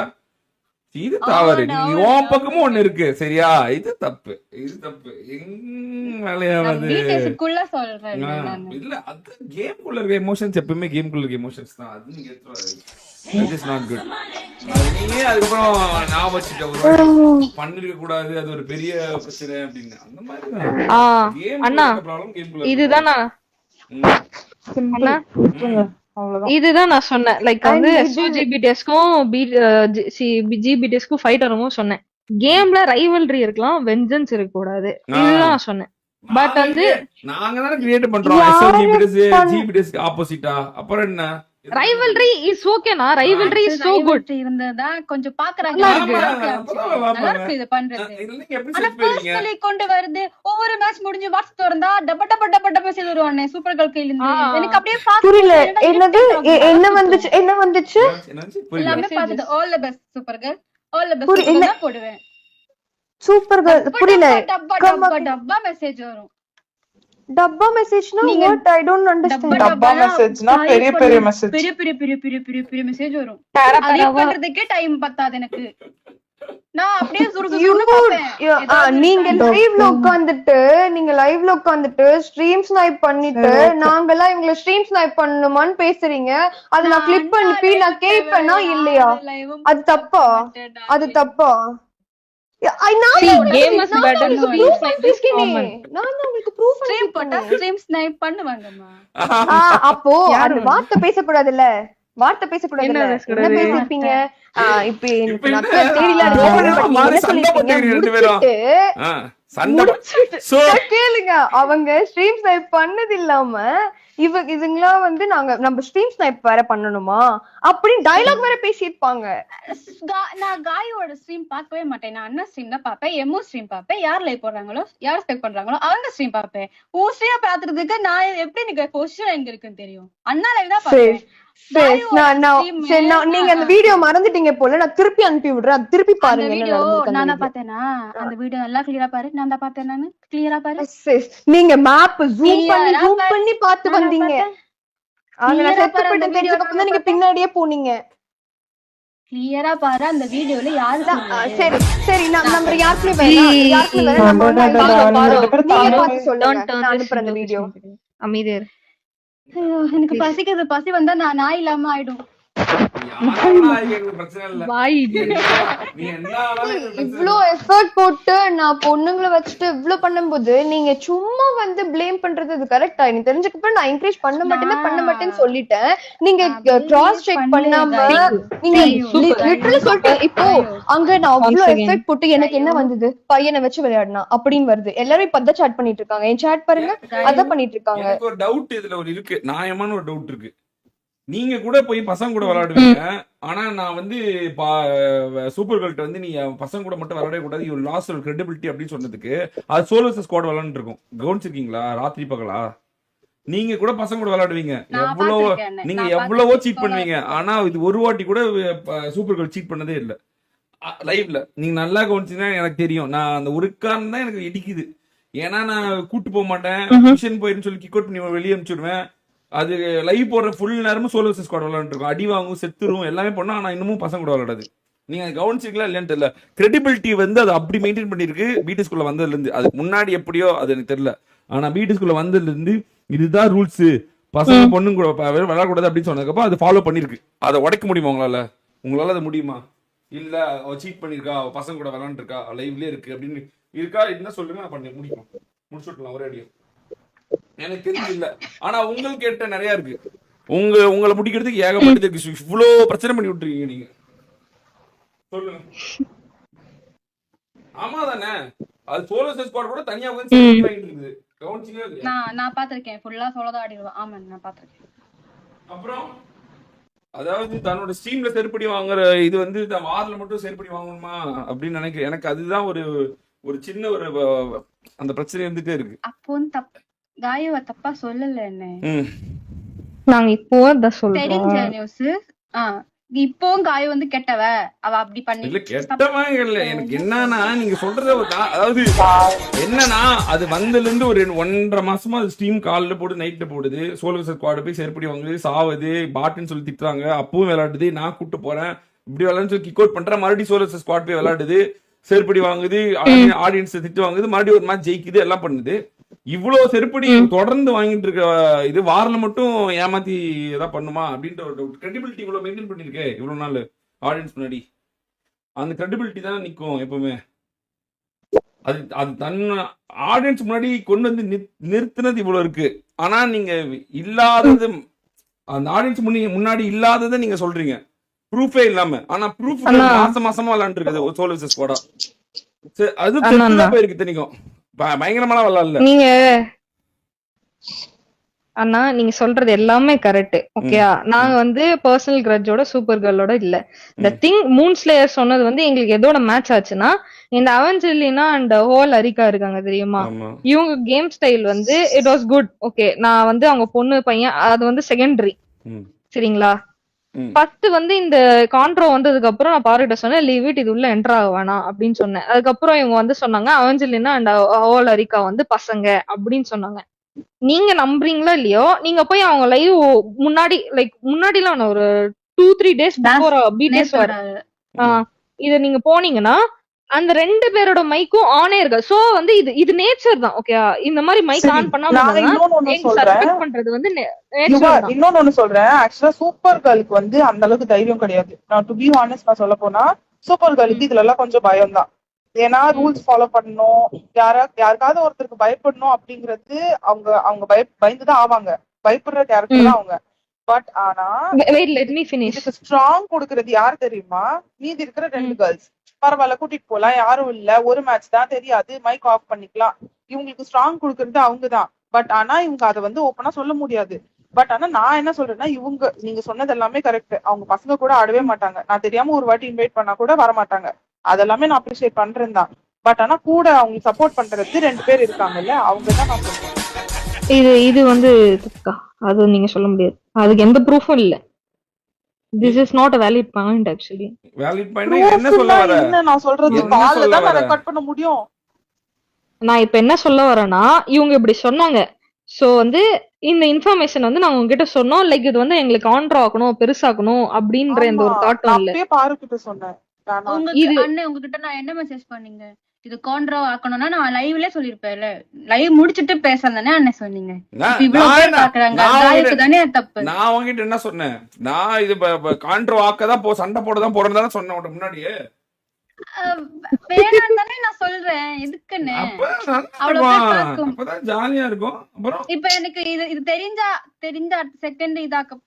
இது தவறு. நீ உன் பக்கமும் ஒண்ணு இருக்கு, சரியா? இது தப்பு, இது தப்பு. இல்ல அது கேம்குள்ள இருக்க எமோஷன்ஸ் எப்பவுமே கேம்குள்ள இருக்க எமோஷன்ஸ் தான். அது நீங்க நீங்க அதுக்கப்புறம் நான் வச்சுட்டு பண்ணிருக்க கூடாது, அது ஒரு பெரிய பிரச்சனை அப்படின்னு அந்த மாதிரி. இதுதான் இதுதான் நான் சொன்னேன். லைக் வந்து SOGBTSக்கும் GBTSக்கும் ஃபைட் வரும்போது சொன்னேன், கேம்ல ரைவல்ரி இருக்கலாம், வெஞ்சன்ஸ் இருக்க கூடாது. இதுதான் நான் சொன்னேன். பட் வந்து நாங்க தான கிரியேட் பண்றோம் GBTS ஆப்போசிட்டா. அப்புறம் என்ன ரைவல்ரி இஸ் ஓகேனா? ரைவல்ரி இஸ் சோ குட் இருந்ததா கொஞ்சம் பாக்குறாங்க. நல்லா இருக்கு இது பண்றது. ஆனா பர்சனலி கொண்டு வருது. ஒவ்வொரு மேட்ச் முடிஞ்சு வாட்ஸ் திறந்தா டப மெசேஜ் வருவானே சூப்பர் கேர்ள் கையில இருந்து. எனக்கு அப்படியே புரியல. என்னது என்ன வந்துச்சு எல்லாமே பார்த்தது. All the best super girl, all the best என்ன போடுவேன். சூப்பர் கேர்ள் புரியல. டப்பா மெசேஜ் வரும். டப்பா மெசேஜ்னா வாட்? I don't understand. டப்பா மெசேஜ்னா பெரிய மெசேஜ், பெரிய மெசேஜ் வரும். அது பண்றதுக்கே டைம் பத்தாது எனக்கு. நான் அப்படியே சுருக்கு You சுருக்குன்னு would- பார்ப்பேன். yeah, ஏதாவது நீங்க இருக்கா? நீங்க லைவ்ல உட்காந்துட்டு ஸ்ட்ரீம் ஸ்னைப் பண்ணிட்டு நாங்கெல்லாம் இவங்களை ஸ்ட்ரீம் ஸ்னைப் பண்ணணுமான்னு பேசுறீங்க. அது நான் கிளிப் பண்ணி நான் கேட்பேனா இல்லையா? அது தப்பா? அது தப்பா? See, gamers better know proof it. This is பண்ணிருக்கேனே. common. நான் தான் உங்களுக்கு ப்ரூஃப் ஸ்ட்ரீம் போட்டா ஸ்ட்ரீம் ஸ்னைப் பண்ணுவாங்கம்மா. அப்போ அந்த வார்த்தை பேசக்கூடாதுல்ல, வார்த்தை பேசக்கூடாதுல்ல. என்ன பேசக்கூடாது? என்ன பேசிருப்பீங்க? இப்ப இப்ப நான் என்ன? தேடில மாறி சண்டை போட்டுக்கிறீங்க ரெண்டு பேரும். சண்டை சோ கேளுங்க. அவங்க ஸ்ட்ரீம் ஸ்னைப் பண்ணது இல்லாம இதுங்களா வந்து நம்ம ஸ்ட்ரீம் ஸ்னைப் வேற பண்ணணுமா அப்படின்னு டயலாக் வேற பேசியிருப்பாங்க. நான் காயோட ஸ்ட்ரீம் பார்க்கவே மாட்டேன். நான் அண்ணா ஸ்ட்ரீம் தான் பார்ப்பேன், எம்ஓ ஸ்ட்ரீம் பார்ப்பேன். யார் லைவ் போடுறாங்களோ யார் ஸ்பெக் பண்றாங்களோ அவங்க ஸ்ட்ரீம் பார்ப்பேன். உன் ஸ்ட்ரீம் பாத்துறதுக்கு நான் எப்படி எனக்கு பொசிஷன் எங்க இருக்குன்னு தெரியும். அண்ணா லைவ் தான் பார்ப்பேன். நீங்க அந்த வீடியோ மறந்துட்டீங்க போல. நான் திருப்பி அனுப்பி விடுறேன், அது திருப்பி அந்த பாருங்க. வீடியோ நான் தான் பார்த்தேனா? அந்த வீடியோ நல்லா கிளியரா பாரு. நான் தான் பார்த்தேன். நானு கிளியரா பாரு. நீங்க மேப் ஜூம் பண்ணி பார்த்து வந்தீங்க. அங்க நான் செத்து போயிட்டு தெரிஞ்சதுக்கு அப்புறம் தான் நீங்க பின்னாடியே போனீங்க. கிளியரா பாரு அந்த வீடியோல யாரு சரி சரி, நம்ம யாருக்குமே வேணாம், யாருக்குமே வேணாம். நம்ம நீங்க பார்த்து சொல்லுங்க, நான் அனுப்புறேன் அந்த வீடியோ. அமைதியா இரு. எனக்கு பசிக்குது. பசி வந்தா நான் நாய் இல்லாம ஆயிடும். பிரச்சனை இல்ல. வாய் நீ என்ன ஆனாலும் இவ்ளோ எஃபர்ட் போட்டு நான் பொண்ணுங்களை வச்சுட்டு இவ்ளோ பண்ணும்போது நீங்க சும்மா வந்து ப்ளேம் பண்றது அது கரெக்டா? எனக்கு தெரிஞ்சதுக்கு நான் என்கரேஜ் பண்ண மாட்டேன்னு சொல்லிட்டேன். நீங்க கிராஸ் செக் பண்ணாம நீங்க லிட்டரலி சொல்லிட்டு இப்போ அங்க நான் அவ்ளோ எஃபர்ட் போட்டு எனக்கு என்ன வந்தது? பையனை வச்சு விளையாடினா அப்படின்னு வருது. எல்லாரும் இப்ப அதான் சாட் பண்ணிட்டு இருக்காங்க. என் சாட் பாருங்க, அதான் பண்ணிட்டு இருக்காங்க. எனக்கு ஒரு டவுட் இதுல ஒரு இருக்கு, நியாயமான ஒரு டவுட் இருக்கு. நீங்க கூட போய் பசங்க கூட விளையாடுவீங்க, ஆனா நான் வந்து சூப்பர் கேர்ள்ட்ட வந்து நீ பசங்க கூட மட்டும் விளையாடவே கூடாது, யூ லாஸ்ட் ஒரு கிரெடிபிலிட்டி அப்படின்னு சொன்னதுக்கு அது சோலோ ஸ்குவாட் விளையாண்டு இருக்கும். கவனிச்சிருக்கீங்களா? ராத்திரி பகலா நீங்க கூட பசங்க கூட விளையாடுவீங்க, எவ்வளவோ நீங்க எவ்வளவோ சீட் பண்ணுவீங்க. ஆனா இது ஒரு வாட்டி கூட சூப்பர் கேர்ள் சீட் பண்ணதே இல்லை லைவ்ல. நீங்க நல்லா கவனிச்சீங்கன்னா எனக்கு தெரியும். நான் அந்த ஒரு காரணம் தான் எனக்கு இடிக்குது. ஏன்னா நான் கூட்டு போக மாட்டேன், மிஷன் போயிருன்னு சொல்லி கிக் அவுட் பண்ணி வெளியே அனுப்பிச்சுடுவேன். அது லைவ் போடுற ஃபுல் நேரமும் சோலோ ஸ்குவாட் விளையாண்டுருக்கும், அடி வாங்கும், செத்துரும், எல்லாமே பண்ணா. ஆனா இன்னமும் பசங்க கூட விளையாடாது. நீங்க கவனிச்சிங்களா இல்லையான்னு தெரியல. கிரெடிபிலிட்டி வந்து அது அப்படி மெயின்டைன் பண்ணிருக்கு பிடி ஸ்கூல்ல வந்ததுல இருந்து. அதுக்கு முன்னாடி எப்படியோ அது எனக்கு தெரியல. ஆனா பிடி ஸ்கூல்ல வந்ததுல இருந்து இதுதான் ரூல்ஸ், பசங்க பொண்ணுங்க கூட விளையாடக்கூடாது அப்படின்னு சொன்னதுக்கப்புறம் அது ஃபாலோ பண்ணிருக்கு. அதை உடைக்க முடியுமா உங்களால? உங்களால அது முடியுமா? இல்ல அவ சீட் பண்ணிருக்கா, அவ பசங்க கூட விளையாண்டுருக்கா, லைவ்லயே இருக்கு அப்படின்னு இருக்கா? என்ன சொல்லுங்க, நான் பண்ணி முடிச்சுடலாம் ஒரே அடியும். எனக்கு தெரிஞ்சு இல்ல. ஆனா உங்களுக்கு கேட்ட நிறைய இருக்கு. உங்களை முடிக்கிறதுக்கு ஏகப்பட்டது இருக்கு. இவ்வளவு பிரச்சனை பண்ணி விட்டுருக்கீங்க நீங்க. சொல்லுங்க. ஆமா தானே? அது சோலோ ஸ்குவாட் கூட தனியா வந்து இருக்குது. கவனிச்சீங்க? நான் பாத்திருக்கேன். ஃபுல்லா சோலோதான் ஆடிடுவேன். ஆமா நான் பாத்திருக்கேன். அப்புறம் அதாவது தன்னோட ஸ்ட்ரீம்ல செருப்படி வாங்குற இது வந்து வாரில் மட்டும் செருப்படி வாங்கணுமா அப்படின்னு நினைக்கிறேன். எனக்கு அதுதான் ஒரு சின்ன ஒரு அந்த பிரச்சனை இருந்துட்டே இருக்கு. அப்போ காயவ தப்பா சொல்லல என்ன, நாங்க இப்போ தான் சொல்றோம். தெரிஞ்ச நியூஸ். இப்போ காய வந்து கெட்டவ, அவ அப்படி பண்ணி இல்ல கெட்டவன் இல்ல. எனக்கு என்னன்னா நீங்க சொல்றத அதாவது என்னன்னா அது வந்ததுல இருந்து ஒரு 1.5 மாசமா அது ஸ்ட்ரீம் காலில் போட்டு நைட்ல போடுது. சோலோ ஸ்குவாட் போய் செருப்படி வாங்குது, சாவுது, பாட்டுன்னு சொல்லி திட்டுறாங்க, அப்பவும் விளையாடுது. நான் கூப்பிட்டு போறேன் இப்படி விளையாடுன்னு சொல்லி கிக் அவுட் பண்றேன். மறுபடியும் சோலோ ஸ்குவாட் போய் விளையாடுது, செருப்படி வாங்குது, ஆடியன்ஸ் திட்டு வாங்குது, மறுபடியும் ஒரு மேட்ச் ஜெயிக்குது, எல்லாம் பண்ணுது. இவ்வளவு செருப்படி தொடர்ந்து வாங்கிட்டு இருக்க இது வாரில் மட்டும் ஏமாத்தி ஏதாவது பண்ணுமா அப்படின்ற ஒரு டவுட். கிரெடிபிலிட்டி இவ்வளவு மெயின்டைன் பண்ணிருக்கே இவ்வளவு நாள் ஆடியன்ஸ் முன்னாடி, அந்த கிரெடிபிலிட்டி தானே நிற்கும் எப்பவுமே. அது தன் ஆடியன்ஸ் முன்னாடி கொண்டு வந்து நிறுத்தினது இவ்வளவு இருக்கு. ஆனா நீங்க இல்லாதது, அந்த ஆடியன்ஸ் முன்னாடி இல்லாததை நீங்க சொல்றீங்க ப்ரூஃபே இல்லாம. ஆனா ப்ரூஃப் மாசமா விளையாண்டு இருக்குது சோலோ ஸ்குவாடா. அது போயிருக்கு தெரியும். பயங்கரமான விளையாடல நீங்க. அண்ணா நீங்க சொல்றது எல்லாமே கரெக்ட், ஓகேயா? நாங்க வந்து பர்சனல் கிரட்ஜோட சூப்பர் கேர்ளோட இல்ல. இந்த திங் மூன் ஸ்லேயர் சொன்னது வந்து எங்களுக்கு எதோட மேட்ச் ஆச்சுன்னா, இந்த அவெஞ்சலினா அண்ட் ஹோல் அரிக்கா இருக்காங்க தெரியுமா, இவங்க கேம் ஸ்டைல் வந்து இட் வாஸ் குட். ஓகே, நான் வந்து அவங்க பொண்ணு பையன் அது வந்து செகண்டரி, சரிங்களா? ஃபர்ஸ்ட் வந்து இந்த கான்ட்ரோ வந்ததுக்கு அப்புறம் நான் பாருகிட்ட சொன்னேன், லீவ் இட், இது உள்ள என்டர் ஆக வேணாம் அப்படின்னு சொன்னேன். அதுக்கப்புறம் இவங்க வந்து சொன்னாங்க அவெஞ்சலினா அண்ட் ஹோல் அரிக்கா வந்து பசங்க அப்படின்னு சொன்னாங்க. நீங்க நம்புறீங்களா இல்லையோ, நீங்க போய் அவங்க லைவ் முன்னாடி முன்னாடிலாம் ஒரு 2-3 days பிஃபோர் பிடிஎஸ் இத நீங்க போனீங்கன்னா அந்த 2 பேரோட மைக்கும் ஆனே இருக்கு. சோ வந்து இது நேச்சர் தான். ஓகே, இந்த மாதிரி மைக் சரி, ஆன் பண்ணாம நான் இன்னொன்னு சொல்றேன். சஸ்பெக்ட் பண்றது வந்து நேச்சர் தான். இன்னொன்னு சொல்றேன். ஆக்சுவலா சூப்பர் கேர்ளுக்கு வந்து அந்த அளவுக்கு தைரியம் கிடையாது. நான் டு பி ஹானஸ்ட் நான் சொல்ல போனா சூப்பர் கேர்ளுக்கு இதுல எல்லாம் கொஞ்சம் பயம் தான். ஏன்னா ரூல்ஸ் ஃபாலோ பண்ணணும், யாருக்காவது ஒருத்தருக்கு பயப்படணும் அப்படிங்கிறது அவங்க அவங்க பயந்துதான் ஆவாங்க. பயப்படுற கேரக்டர் தான் அவங்க. பட் ஆனா வெயிட் லெட் மீ ஃபினிஷ். இதுக்கு ஸ்ட்ராங் கொடுக்கறது யார் தெரியுமா? மீதி இருக்கிற 2 கேர்ள்ஸ். பரவாயில்ல, கூட்டிட்டு போலாம், யாரும் இல்ல, ஒரு மேட்ச் தான், தெரியாது, மைக் ஆஃப் பண்ணிக்கலாம். இவங்களுக்கு ஸ்ட்ராங் கொடுக்கறது அவங்கதான். பட் ஆனா இவங்க அதை வந்து ஓப்பனா சொல்ல முடியாது. பட் ஆனா நான் என்ன சொல்றேன்னா, நீங்க சொன்னது எல்லாமே கரெக்ட். அவங்க பசங்க கூட ஆடவே மாட்டாங்க. நான் தெரியாம ஒரு வாட்டி இன்வைட் பண்ணா கூட வர மாட்டாங்க. அதெல்லாமே நான் அப்ரிஷியேட் பண்றேன் தான். பட் ஆனா கூட அவங்க சப்போர்ட் பண்றது 2 பேர் இருக்காங்கல்ல, அவங்க தான் நான் சொல்றேன். இது வந்து அது நீங்க சொல்ல முடியாது. அதுக்கு எந்த ப்ரூஃபும் இல்ல. This is not a valid point actually. Valid point என்ன சொல்ல வர? என்ன நான் சொல்றது என்ன கால்ல சொல்ல தான் வர? ரெக்கார்ட் பண்ண முடியும். நான் இப்ப என்ன சொல்ல வரேன்னா, இவங்க இப்படி சொன்னாங்க. சோ வந்து இந்த இன்ஃபர்மேஷன் வந்து நாங்க உங்ககிட்ட சொன்னோம். லைக் இது வந்து எங்களுக்கு கான்ட்ரா ஆக்கணும், பெருசாக்கணும் அப்படின்ற எந்த ஒரு தாட்டும் இல்ல. அப்பவே பாரு கிட்ட சொன்னேன். உங்ககிட்ட நான் என்ன மெசேஜ் பண்ணீங்க? இது கான்ட்ரா ஆக்கணும்னா நான் லைவ்ல சொல்லிருப்பேன்ல. லைவ் முடிச்சிட்டு பேசறதானே அண்ணன் சொன்னீங்க. தப்பு. நான் உங்ககிட்ட என்ன சொன்னேன்? நான் இது கான்ட்ரோ ஆக்கதான் சண்டை போடதான் போறேன்னு சொன்னேன் உனக்கு முன்னாடியே. வேணாம்தானே நான் சொல்றேன். எதுக்குன்னு அப்பதான் ஜாலியா இருக்கும். அப்புறம் இப்ப எனக்கு இது தெரிஞ்ச அடுத்த செகண்ட் இதாக்க.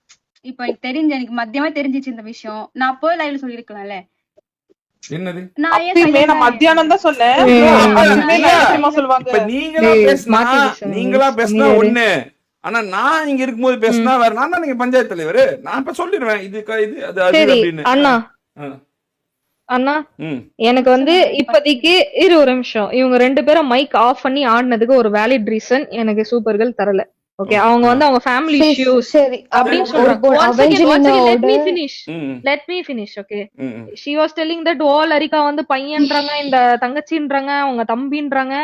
இப்ப எனக்கு எனக்கு மத்தியமா தெரிஞ்சிச்சு இந்த விஷயம். நான் போய் லைவ்ல சொல்லிருக்கலாம்ல. என்னது? நான் மத்தியானம் தான் சொன்னேன். நீங்களா பேசினா ஒண்ணு, ஆனா நான் இங்க இருக்கும்போது பேசினா வேற. நான் தான் நீங்க பஞ்சாயத்து தலைவர். நான் இப்ப சொல்லிடுவேன் இது அது அப்படின்னு. அண்ணா எனக்கு வந்து இப்போதைக்கு ஒரு நிமிஷம். இவங்க 2 பேரும் மைக் ஆஃப் பண்ணி ஆடினதுக்கு ஒரு வேலிட் ரீசன் எனக்கு சூப்பர் கேர்ள் தரல. ஓகே, அவங்க வந்து அவங்க ஃபேமிலி இஷ்யூஸ் அப்படின்னு சொல்றாங்க. Let me finish. Okay, she was telling that all அரிகா வந்து பையன்றாங்க, இந்த தங்கச்சின்றாங்க, அவங்க தம்பின்றாங்க.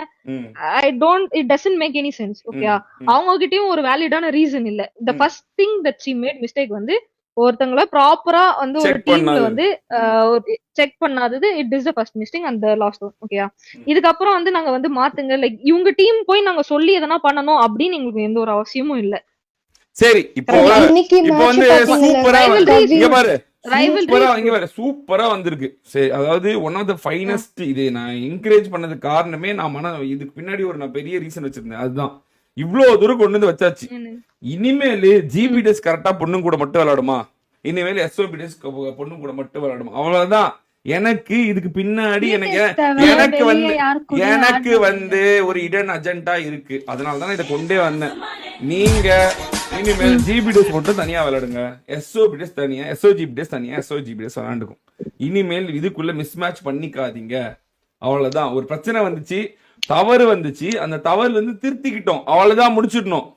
It doesn't make any sense. Okay, அவங்க கிட்டயும் ஒரு வேலிடான ரீசன் இல்ல. The first thing that she made mistake வந்து ஒருத்தங்கள ப்ராப்பரா வந்து ஒரு டீம்ல வந்து செக் பண்ணாதது. It is the first mistake and the last one. ஓகேயா, இதுக்கப்புறம் வந்து நாங்க வந்து மாத்துங்க, லைக் இவங்க டீம் போய் நாங்க சொல்லி எதனா பண்ணனும் அப்படின்னு எங்களுக்கு எந்த ஒரு அவசியமும் இல்ல. சரி, இப்போ வந்து சூப்பரா இங்க பாரு, சூப்பரா வந்திருக்கு. சரி, அதாவது ஒன் ஆஃப் தி ஃபைனஸ்ட். இது நான் என்கரேஜ் பண்ணதுக்கு காரணமே நான் இதுக்கு பின்னாடி ஒரு நான் பெரிய ரீசன் வச்சிருந்தேன். அதுதான் இவ்வளவு தூரம் கொண்டு வந்து வச்சாச்சு. இனிமேல் ஜிபிடிஎஸ் கரெக்டா பொண்ணும் கூட மட்டும் விளையாடுமா? இனிமேல் எஸ்ஓபிடிஎஸ் பொண்ணும் கூட மட்டும் விளையாடுமா? அவ்வளவுதான். எனக்கு இதுக்கு பின்னாடி எனக்கு வந்து ஒரு இடன் அஜெண்டா இருக்கு. அதனாலதான் இதை கொண்டே வந்தேன். நீங்க இனிமேல் ஜிபிடிஎஸ் மட்டும் தனியா விளையாடுங்க, எஸ்ஓபிடிஎஸ் தனியா, எஸ்ஓஜிபிடிஎஸ் தனியா, எஸ்ஓஜிபிடிஎஸ் விளையாண்டுக்கும். இனிமேல் இதுக்குள்ள மிஸ் மேட்ச் பண்ணிக்காதீங்க. அவ்வளவுதான். ஒரு பிரச்சனை வந்துச்சு, தவறு வந்துச்சு, அந்த தவறுல இருந்து திருத்திக்கிட்டோம், அவ்வளவுதான், முடிச்சிடணும்.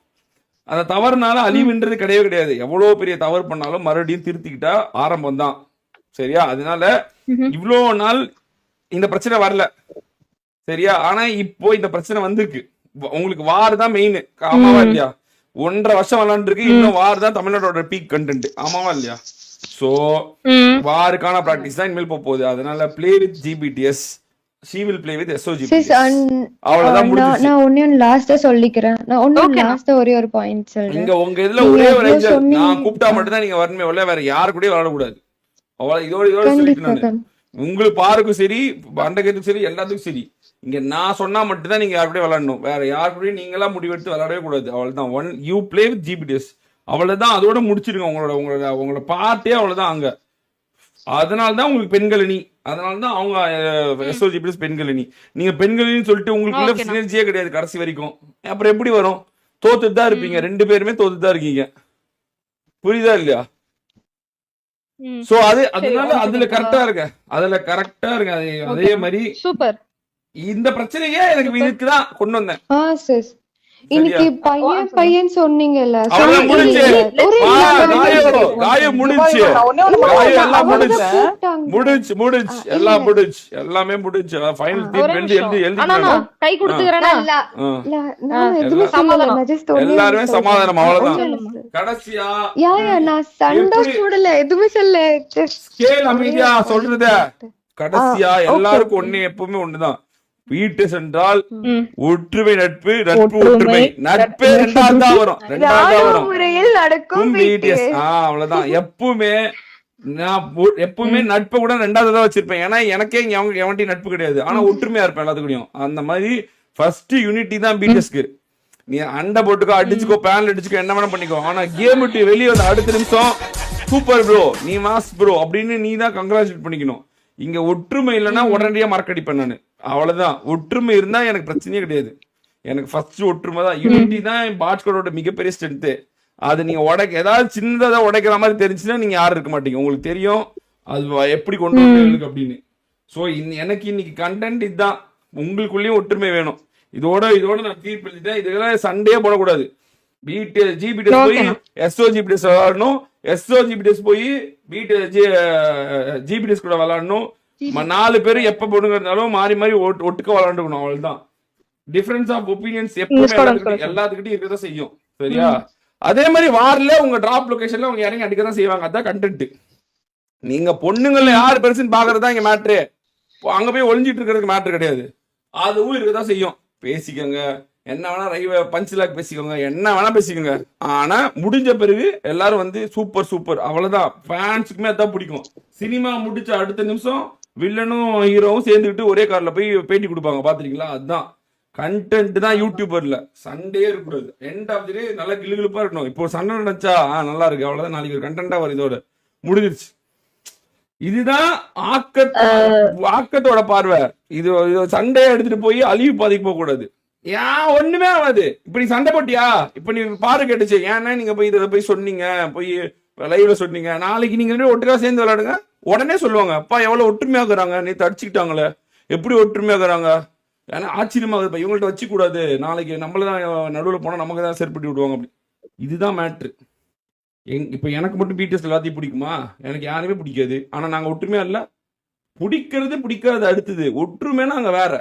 அந்த தவறுனால அழிவுன்றது கிடையவே கிடையாது. எவ்வளவு பெரிய தவறு பண்ணாலும் மறுபடியும் திருத்திக்கிட்டா ஆரம்பம் தான். சரியா? அதனால இவ்வளவு நாள் இந்த பிரச்சனை வரல. சரியா? ஆனா இப்போ இந்த பிரச்சனை வந்திருக்கு. உங்களுக்கு வார் தான் மெயின். ஆமாவா இல்லையா? 1.5 வருஷம் விளையாண்டுருக்கு. இன்னும் வார் தான் தமிழ்நாட்டோட பீக் கண்டென்ட். ஆமாவா இல்லையா? சோ வாருக்கான பிராக்டிஸ் தான் இனிமேல் போகுது. அதனால play with GPDS, she will play with SOG. அவ்வளவுதான் முடிஞ்சிச்சு. நான் ஒண்ணே லாஸ்டா சொல்லிக்கிறேன். நான் ஒண்ணே லாஸ்டா ஒரே ஒரு பாயிண்ட் சொல்றேன். இங்க உங்க இதுல ஒரே ஒரு ஏஞ்சல் நான் கூப்பிட்டா மட்டும் தான் நீங்க வரணுமே, ஒரே வேற யாரு கூடயும் விளையாட கூடாது. அவ்வளவு இதோட சொல்லிட்டு நான் உங்களுக்கு பாருக்கும் சரி, பண்டகத்துக்கும் சரி, எல்லாத்துக்கும் சரி, இங்க நான் சொன்னா மட்டும் தான் நீங்க யாரு கூடயும் விளையாடணும். வேற யாரு கூடயும் நீங்களா முடிவெடுத்து விளையாடவே கூடாது. அவ்வளவுதான். You play with GPDS. அவ்வளவுதான். அதோட முடிச்சிருங்க. உங்களோட பார்ட்டே அவ்வளவுதான் அங்க. அதனாலதான் உங்களுக்கு பெண்களணி, அதனாலதான் அவங்க எஸ்ஓஜிபிஎஸ் பெண்களணி. நீங்க பெண்களணின்னு சொல்லிட்டு உங்களுக்குள்ள சினர்ஜியே கிடையாது கடைசி வரைக்கும். அப்புறம் எப்படி வரும்? தோத்துட்டு தான் இருப்பீங்க. 2 பேருமே தோத்துட்டு தான் இருக்கீங்க. புரியுதா இல்லையா? சோ அதனால அதுல கரெக்டா இருக்க, அதே மாதிரி சூப்பர். இந்த பிரச்சனையே எனக்கு இதுக்குதான் கொண்டு வந்தேன். இன்னைக்கு பையன் சொன்னீங்கல்ல, காயம் முடிஞ்சு எல்லாம் முடிஞ்சு, எல்லாமே முடிஞ்சு. ஃபைனல் தீர்ப்பு கை கொடுத்துக்கறேனா? எல்லாருமே சமாதானம். அவ்வளவுதான். கடைசியா நான் சண்டை போடல, எதுவுமே சொல்ல. ஸ்கேல் அமைதியா சொல்றத கடைசியா எல்லாருக்கும் ஒண்ணே எப்பவுமே ஒண்ணுதான். வீட்டு என்றால் ஒற்றுமை நட்பு, நட்பு ஒற்றுமை. நட்பே ரெண்டாவது தான் வரும், ரெண்டாவது தான் வரும். முறையில் நடக்கும் BTS. அவ்வளவுதான். எப்பவுமே நட்பை கூட ரெண்டாவது தான் வச்சிருப்பேன். ஏன்னா எனக்கே எவன்ட்டி நட்பு கிடையாது, ஆனா ஒற்றுமையா இருப்பேன் எல்லாத்துக்கூடயும். அந்த மாதிரி ஃபர்ஸ்ட் யூனிட்டி தான் BTSக்கு. நீ அண்டை போட்டுக்கோ, அடிச்சுக்கோ, பேன்ல அடிச்சுக்கோ, என்ன வேணா பண்ணிக்கோ. ஆனா கேம் விட்டு வெளியே வந்து அடுத்த நிமிஷம் சூப்பர் ப்ரோ, நீ மாஸ் ப்ரோ அப்படின்னு நீ தான் கங்க்ராச்சுலேட் பண்ணிக்கணும். இங்க ஒற்றுமை இல்லைன்னா உடனடியா மறக்கடிப்பேன் நானு. அவ்வளவுதான். ஒற்றுமை இருந்தா எனக்கு பிரச்சனையே கிடையாது. எனக்கு ஃபர்ஸ்ட் ஒற்றுமை தான். யூனிட்டி தான் பாட்ஸ்கோட மிகப்பெரிய ஸ்ட்ரென்த்து. அது நீங்க ஏதாவது சின்னதா உடைக்கிற மாதிரி தெரிஞ்சுன்னா நீங்க யாரும் இருக்க மாட்டீங்க. உங்களுக்கு தெரியும் அது எப்படி கொண்டு வந்து அப்படின்னு. ஸோ எனக்கு இன்னைக்கு கண்டென்ட் இதுதான். உங்களுக்குள்ளேயும் ஒற்றுமை வேணும். இதோட நான் தீர்ப்பு எழுதிட்டேன். இதெல்லாம் சண்டையே போடக்கூடாது. GBTS போய் SOGBTS விளையாடணும், SOGBTS போய் GBTS கூட விளையாடணும். 4 பேரும் எப்ப பொண்ணுங்க இருந்தாலும் மாறி மாறி ஒட்டுக்க விளையாண்டுக்கணும். அவ்வளவுதான். டிஃபரன்ஸ் ஆஃப் ஒப்பீனியன்ஸ் எப்பவுமே எல்லாத்துக்கிட்டையும் இருக்கதான் செய்யும். சரியா? அதே மாதிரி வார்ல உங்க டிராப் லொகேஷன்ல அவங்க இறங்கி அடிக்கதான் செய்வாங்க. அதான் கண்டென்ட். நீங்க பொண்ணுங்கள்ல யாரு பெருசுன்னு பாக்குறதா இங்க மேட்ரு. அங்க போய் ஒளிஞ்சிட்டு இருக்கிறதுக்கு மேட்ரு கிடையாது. அதுவும் இருக்கதான் செய்யும். பேசிக்கோங்க, என்ன வேணா பஞ்சிலாக் பேசிக்கோங்க, என்ன வேணா பேசிக்கோங்க. ஆனா முடிஞ்ச பிறகு எல்லாரும் வந்து சூப்பர் சூப்பர் அவ்வளவுதான். ஃபேன்ஸுக்குமே அதான் பிடிக்கும். சினிமா முடிச்ச அடுத்த நிமிஷம் வில்லனும் ஹீரோவும் சேர்ந்துக்கிட்டு ஒரே கார்ல போய் பேட்டி கொடுப்பாங்க. பாத்துறீங்களா? அதுதான் கண்டென்ட் தான் யூடியூபர்ல. சண்டே இருக்கக்கூடாது. எண்ட் ஆஃப் தி டே நல்லா கிளுகிழுப்பா இருக்கணும். இப்போ சண்டை நினைச்சா நல்லா இருக்கு, அவ்வளவுதான். நாளைக்கு ஒரு கண்டென்ட்டா வரும். இதோட முடிஞ்சிருச்சு. இதுதான் ஆக்கத்தோட பார்வை. இது சண்டையை எடுத்துட்டு போய் அழிவு பாதிக்க போக கூடாது. ஏன் ஒண்ணுமே ஆகாது. இப்ப நீ சண்டை போட்டியா, இப்ப நீ பாரு கேட்டுச்சு, ஏன்னா நீங்க போய் இதுல போய் சொன்னீங்க, போய் லைவ்ல சொன்னீங்க. நாளைக்கு நீங்க ஒட்டுக்கா சேர்ந்து விளையாடுங்க. உடனே சொல்லுவாங்க, அப்பா எவ்வளவு ஒற்றுமையாக்குறாங்க, நேற்று அடிச்சுக்கிட்டாங்களே, எப்படி ஒற்றுமையாக்குறாங்க. ஏன்னா ஆச்சரியமாகுது. இவங்கள்ட்ட வச்சு கூடாது, நாளைக்கு நம்மளதான் நடுவில் போனா நமக்கு தான் செருப்பட்டி விடுவாங்க. அப்படி இதுதான் மேட்ரு. இப்ப எனக்கு மட்டும் BTS எல்லாத்தையும் பிடிக்குமா? எனக்கு யாருமே பிடிக்காது. ஆனா நாங்க ஒற்றுமையா இல்ல. பிடிக்காது அடுத்தது. ஒற்றுமைன்னா அங்க வேற.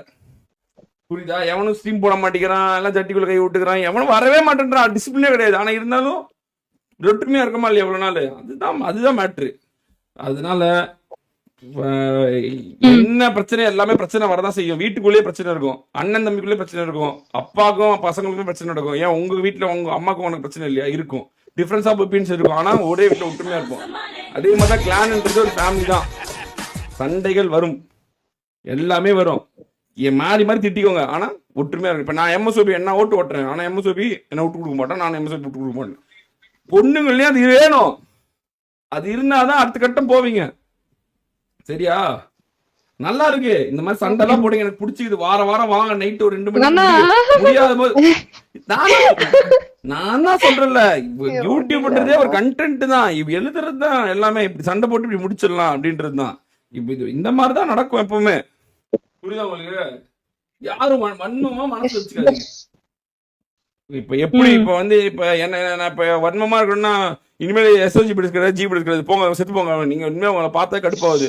புரியுதா? எவனும் ஸ்ட்ரீம் போட மாட்டேங்கிறான், எல்லாம் ஜட்டிக்குள்ள கை விட்டுக்கிறான், எவனும் வரவே மாட்டேன்றான். டிசிப்ளினே கிடையாது. ஆனா இருந்தாலும் ஒற்றுமையா இருக்கமா இல்லையா எவ்வளவு நாள்? அதுதான் மேட்ரு. அதனால என்ன பிரச்சனை, எல்லாமே பிரச்சனை வரதான் செய்யும். வீட்டுக்குள்ளேயே பிரச்சனை இருக்கும், அண்ணன் தம்பிக்குள்ளே பிரச்சனை இருக்கும், அப்பாக்கும் பசங்களுக்கும் பிரச்சனை நடக்கும். ஏன் உங்க வீட்டுல உங்க அம்மாக்கும் உனக்கு பிரச்சனை இல்லையா? இருக்கும். டிஃபரன்ஸ் ஆஃப் ஒப்பீனியன்ஸ் இருக்கும். ஆனா ஒரே வீட்டுல ஒற்றுமையா இருக்கும். அதே மாதிரி தான் கிளான்ன்றது ஒரு ஃபேமிலி தான். சண்டைகள் வரும், எல்லாமே வரும். மாறி மாறி திட்டிக்கோங்க, ஆனா ஒற்றுமையா இருக்கு. இப்ப நான் MSOB என்ன ஓட்டுறேன், ஆனா MSOB என்ன விட்டு கொடுக்க மாட்டேன், நான் MSOB விட்டு கொடுக்க மாட்டேன். பொண்ணுங்கள்லயும் அது வேணும். அது இருந்தாதான் அடுத்த கட்டம் போவீங்க. சரியா? நல்லா இருக்கு. இந்த மாதிரி சண்டை எல்லாம் போடுங்க, எனக்கு பிடிச்சிக்குது. வாரம் வாங்க, நைட் ஒரு 2 மணி முடியாத போது நான் தான் சொல்றேன்ல, யூடியூப்ன்றதே ஒரு கண்டென்ட் தான். இப்ப எழுதுறது தான் எல்லாமே. இப்படி சண்டை போட்டு இப்படி முடிச்சிடலாம் அப்படின்றது தான். இப்ப இது இந்த மாதிரிதான் நடக்கும் எப்பவுமே. புரியுதா உங்களுக்கு? யாரும் வன்மமா மனசு வச்சுக்காதீங்க. இப்ப எப்படி இப்ப வந்து இப்ப என்ன இப்ப வன்மமா இருக்கணும்னா இனிமேல் SOGBTS கிடையாது, GBTS கிடையாது, போங்க செத்து போங்க. நீங்க இனிமேல் உங்களை பார்த்தா கடுப்பாகுது.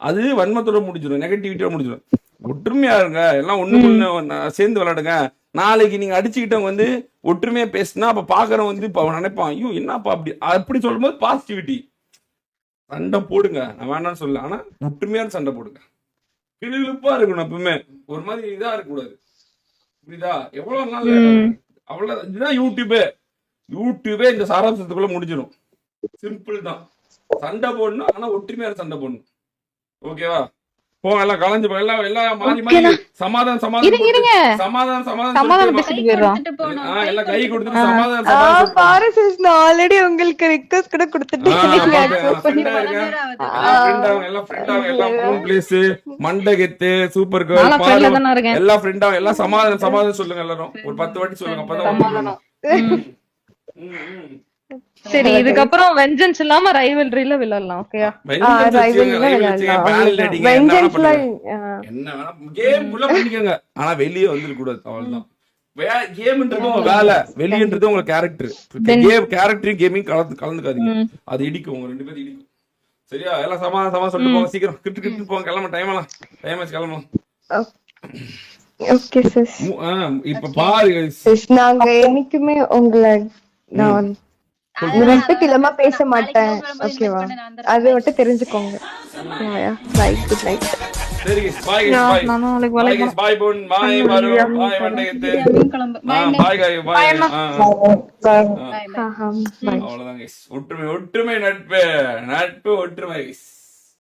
அது வன்மத்தோட முடிஞ்சிடும், நெகட்டிவிட்டியோட முடிஞ்சிடும். ஒற்றுமையா இருங்க, எல்லாம் ஒண்ணு சேர்ந்து விளையாடுங்க. நாளைக்கு நீங்க அடிச்சுக்கிட்டவங்க வந்து ஒற்றுமையா பேசினா அப்ப பாக்குறவங்க வந்து இப்ப நினைப்பான், ஐயோ என்னப்பா அப்படி சொல்லும் போது பாசிட்டிவிட்டி. சண்டை போடுங்க, நான் வேணாம்னு சொல்லல, ஆனா ஒற்றுமையான சண்டை போடுங்க. கிளுகிழுப்பா இருக்கணும் எப்பவுமே, ஒரு மாதிரி இதா இருக்கக்கூடாது. புரியுதா? எவ்வளவு நாள் அவ்வளவு. இதுதான் யூடியூபே இந்த சாராம்சத்துக்குள்ள முடிஞ்சிடும். சிம்பிள் தான். சண்டை போடணும், ஆனா ஒற்றுமையான சண்டை போடணும். ஓகேவா? போங்க, எல்லாம் கலந்து எல்லாம் மாறி மாறி சமாதானம் எல்லாம் கை கொடுத்துட்டு சமாதானம். ஆல்ரெடி உங்களுக்கு ரிக்வெஸ்ட் கூட கொடுத்துட்டேன். மண்டகத்து சூப்பர் கேர்ள் எல்லாம் ஃப்ரெண்டா, எல்லாம் சமாதானம் சொல்லுங்க. எல்லாரும் ஒரு 10 வாட்டி சொல்லுங்க, அப்பதான். சரி, இதுக்கப்புறம் வெஞ்சன்ஸ் இல்லாம ரைவல்ரியில விளையாடலாம். ஓகேயா? ஆனா வெளியே வந்துட கூடாது. அவ்வளவுதான். கேம்ன்றது உங்க வேலை, வெளியன்றது உங்க கேரக்டர். கேரக்டரும் கேமிங் கலந்துக்காதீங்க. அது இடிக்கும், உங்க 2 பேரும் இடிக்கும். சரியா? எல்லாம் சமாதானம் சொல்லிட்டு போங்க. சீக்கிரம் கிட்டு போங்க, கிளம்ப. டைம் ஆச்சு, கிளம்பலாம். Okay sis. இப்ப பாரு சிஸ், நாங்க என்னைக்குமே உங்களை நான் ரெஸ்பெக்ட் பேச மாட்டேன். ஓகேவா? அதை மட்டும் தெரிஞ்சுக்கோங்க. Right, good night. சரி guys, bye guys, bye. நானும் நாளைக்கு Bye வேலைக்கு guys, bye பொன், bye பாரு, bye வண்டகத்து. மீன் குழம்பு bye guys, bye. போறேன். அவ்வளவுதான் guys. ஒற்றுமை ஒற்றுமை நட்பு நட்பு ஒற்றுமை guys.